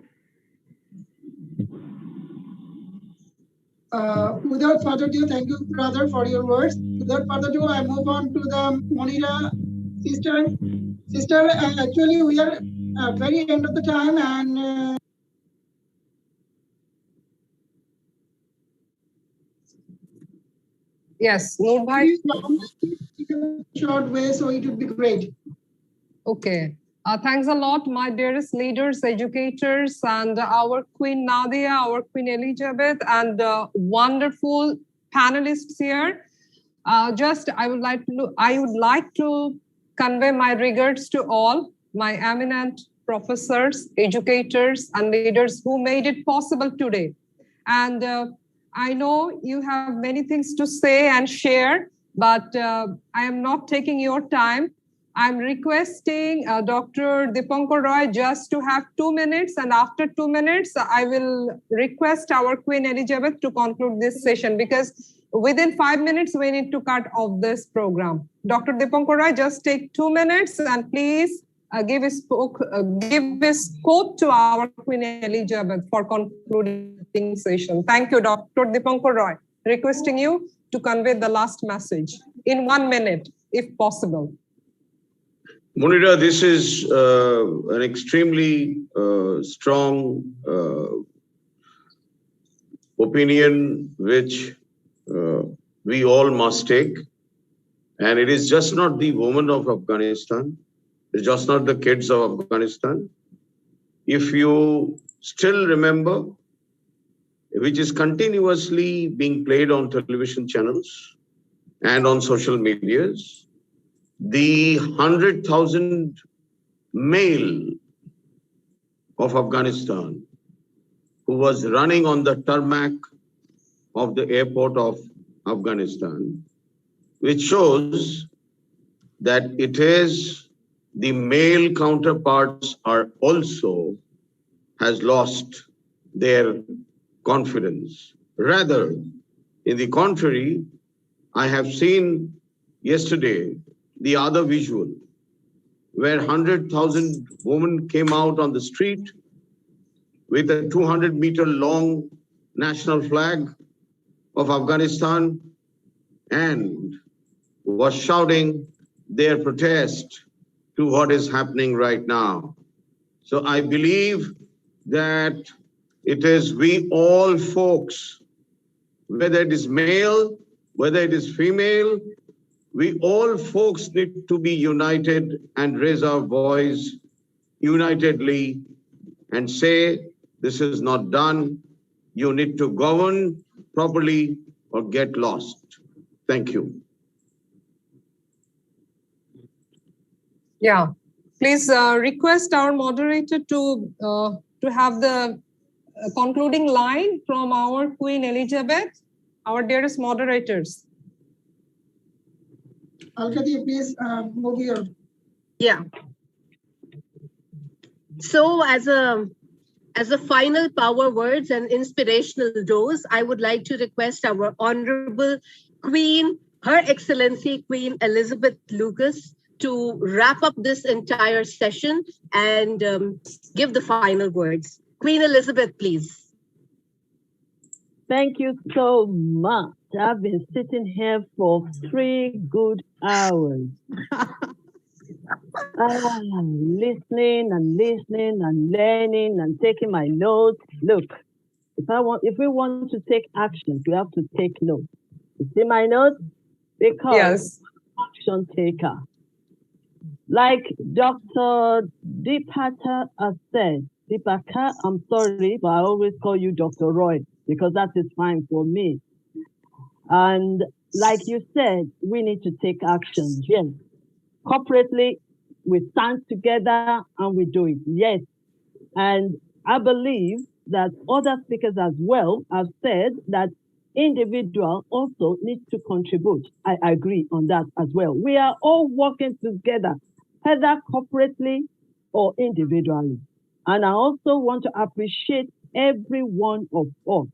Without further ado, thank you, brother, for your words. Without further ado, I move on to the Monira sister. Sister, actually, we are very end of the time, and yes, Noor bhai. Short way, so it would be great. Okay. Thanks a lot, my dearest leaders, educators, and our Queen Nadia, our Queen Elizabeth, and wonderful panelists here. I would like to convey my regards to all my eminent professors, educators, and leaders who made it possible today. And I know you have many things to say and share, but I am not taking your time. I'm requesting Dr. Dipankar Roy just to have 2 minutes, and after 2 minutes, I will request our Queen Elizabeth to conclude this session, because within 5 minutes, we need to cut off this program. Dr. Dipankar Roy, just take 2 minutes and please give a scope to our Queen Elizabeth for concluding session. Thank you, Dr. Dipankar Roy. Requesting you to convey the last message in 1 minute, if possible. Monira, this is an extremely strong opinion which we all must take. And it is just not the women of Afghanistan, it's just not the kids of Afghanistan. If you still remember, which is continuously being played on television channels and on social medias, the 100,000 male of Afghanistan who was running on the tarmac of the airport of Afghanistan, which shows that it is the male counterparts are also has lost their confidence. Rather, in the contrary, I have seen yesterday the other visual where 100,000 women came out on the street with a 200-meter long national flag of Afghanistan and was shouting their protest to what is happening right now. So I believe that it is we all folks, whether it is male, whether it is female, we all folks need to be united and raise our voice unitedly and say, this is not done. You need to govern properly or get lost. Thank you. Yeah, please request our moderator to have the concluding line from our Queen Elizabeth, our dearest moderators. Alkati, please move here. Yeah. So as a As a final power words and inspirational dose, I would like to request our Honorable Queen, Her Excellency Queen Elizabeth Lucas, to wrap up this entire session and give the final words. Queen Elizabeth, please. Thank you so much. I've been sitting here for 3 good hours. Listening and listening and learning and taking my notes. Look, if we want to take action, we have to take notes. You see my notes? Because yes. I'm an action taker. Like Dr. Deepaka has said, Deepaka, I'm sorry, but I always call you Dr. Roy because that is fine for me. And like you said, we need to take action. Yes. Corporately, we stand together and we do it. Yes. And I believe that other speakers as well have said that individual also needs to contribute. I agree on that as well. We are all working together, either corporately or individually. And I also want to appreciate every one of us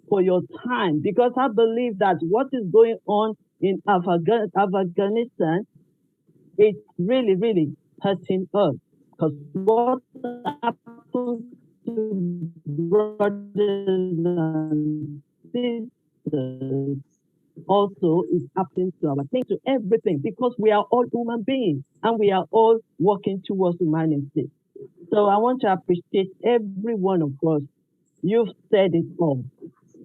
for your time, because I believe that what is going on in Afghanistan, it's really, really hurting us. Because what happens to brothers and sisters also is happening to our thing, to everything, because we are all human beings and we are all working towards humanity. So I want to appreciate every one of us. You've said it all.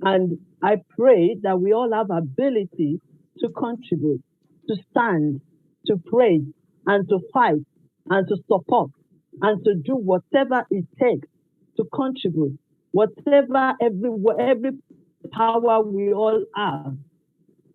And I pray that we all have ability to contribute, to stand, to pray, and to fight, and to support, and to do whatever it takes to contribute, whatever, every power we all have.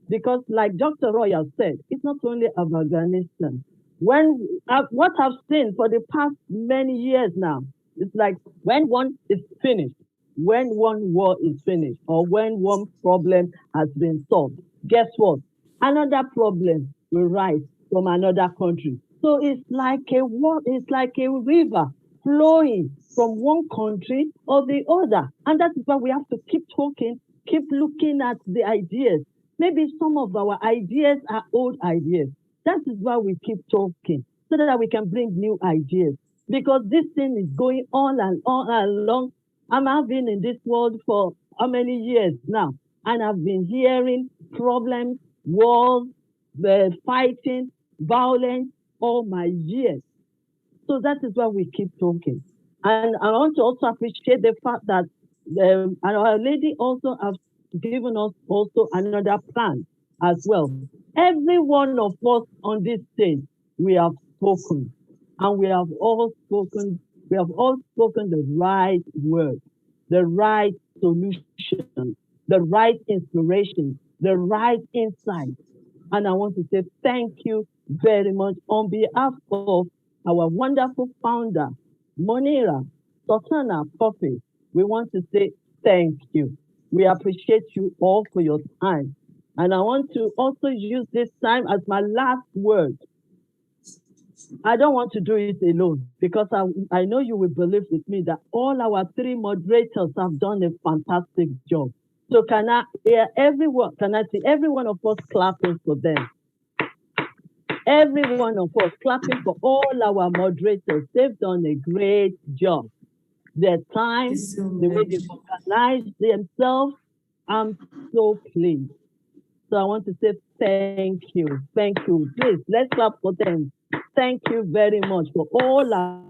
Because like Dr. Royal said, it's not only Afghanistan. What I've seen for the past many years now, it's like when one is finished, when one war is finished, or when one problem has been solved, guess what? Another problem will rise from another country. So it's like a river flowing from one country or the other. And that's why we have to keep talking, keep looking at the ideas. Maybe some of our ideas are old ideas. That is why we keep talking, so that we can bring new ideas. Because this thing is going on and along. I've been in this world for how many years now? And I've been hearing problems, wars, fighting, violence, all my years. So that is why we keep talking. And I want to also appreciate the fact that our lady also has given us also another plan as well. Every one of us on this stage, we have spoken, and we have all spoken the right word, the right solution, the right inspiration, the right insight. And I want to say thank you very much on behalf of our wonderful founder, Monira Sultana Coffee. We want to say thank you. We appreciate you all for your time. And I want to also use this time as my last word. I don't want to do it alone, because I know you will believe with me that all our 3 moderators have done a fantastic job. So can I see every one of us clapping for them? Every one of us clapping for all our moderators. They've done a great job. Their time, the way they've organized themselves, I'm so pleased. So I want to say thank you. Thank you. Please, let's clap for them. Thank you very much for all our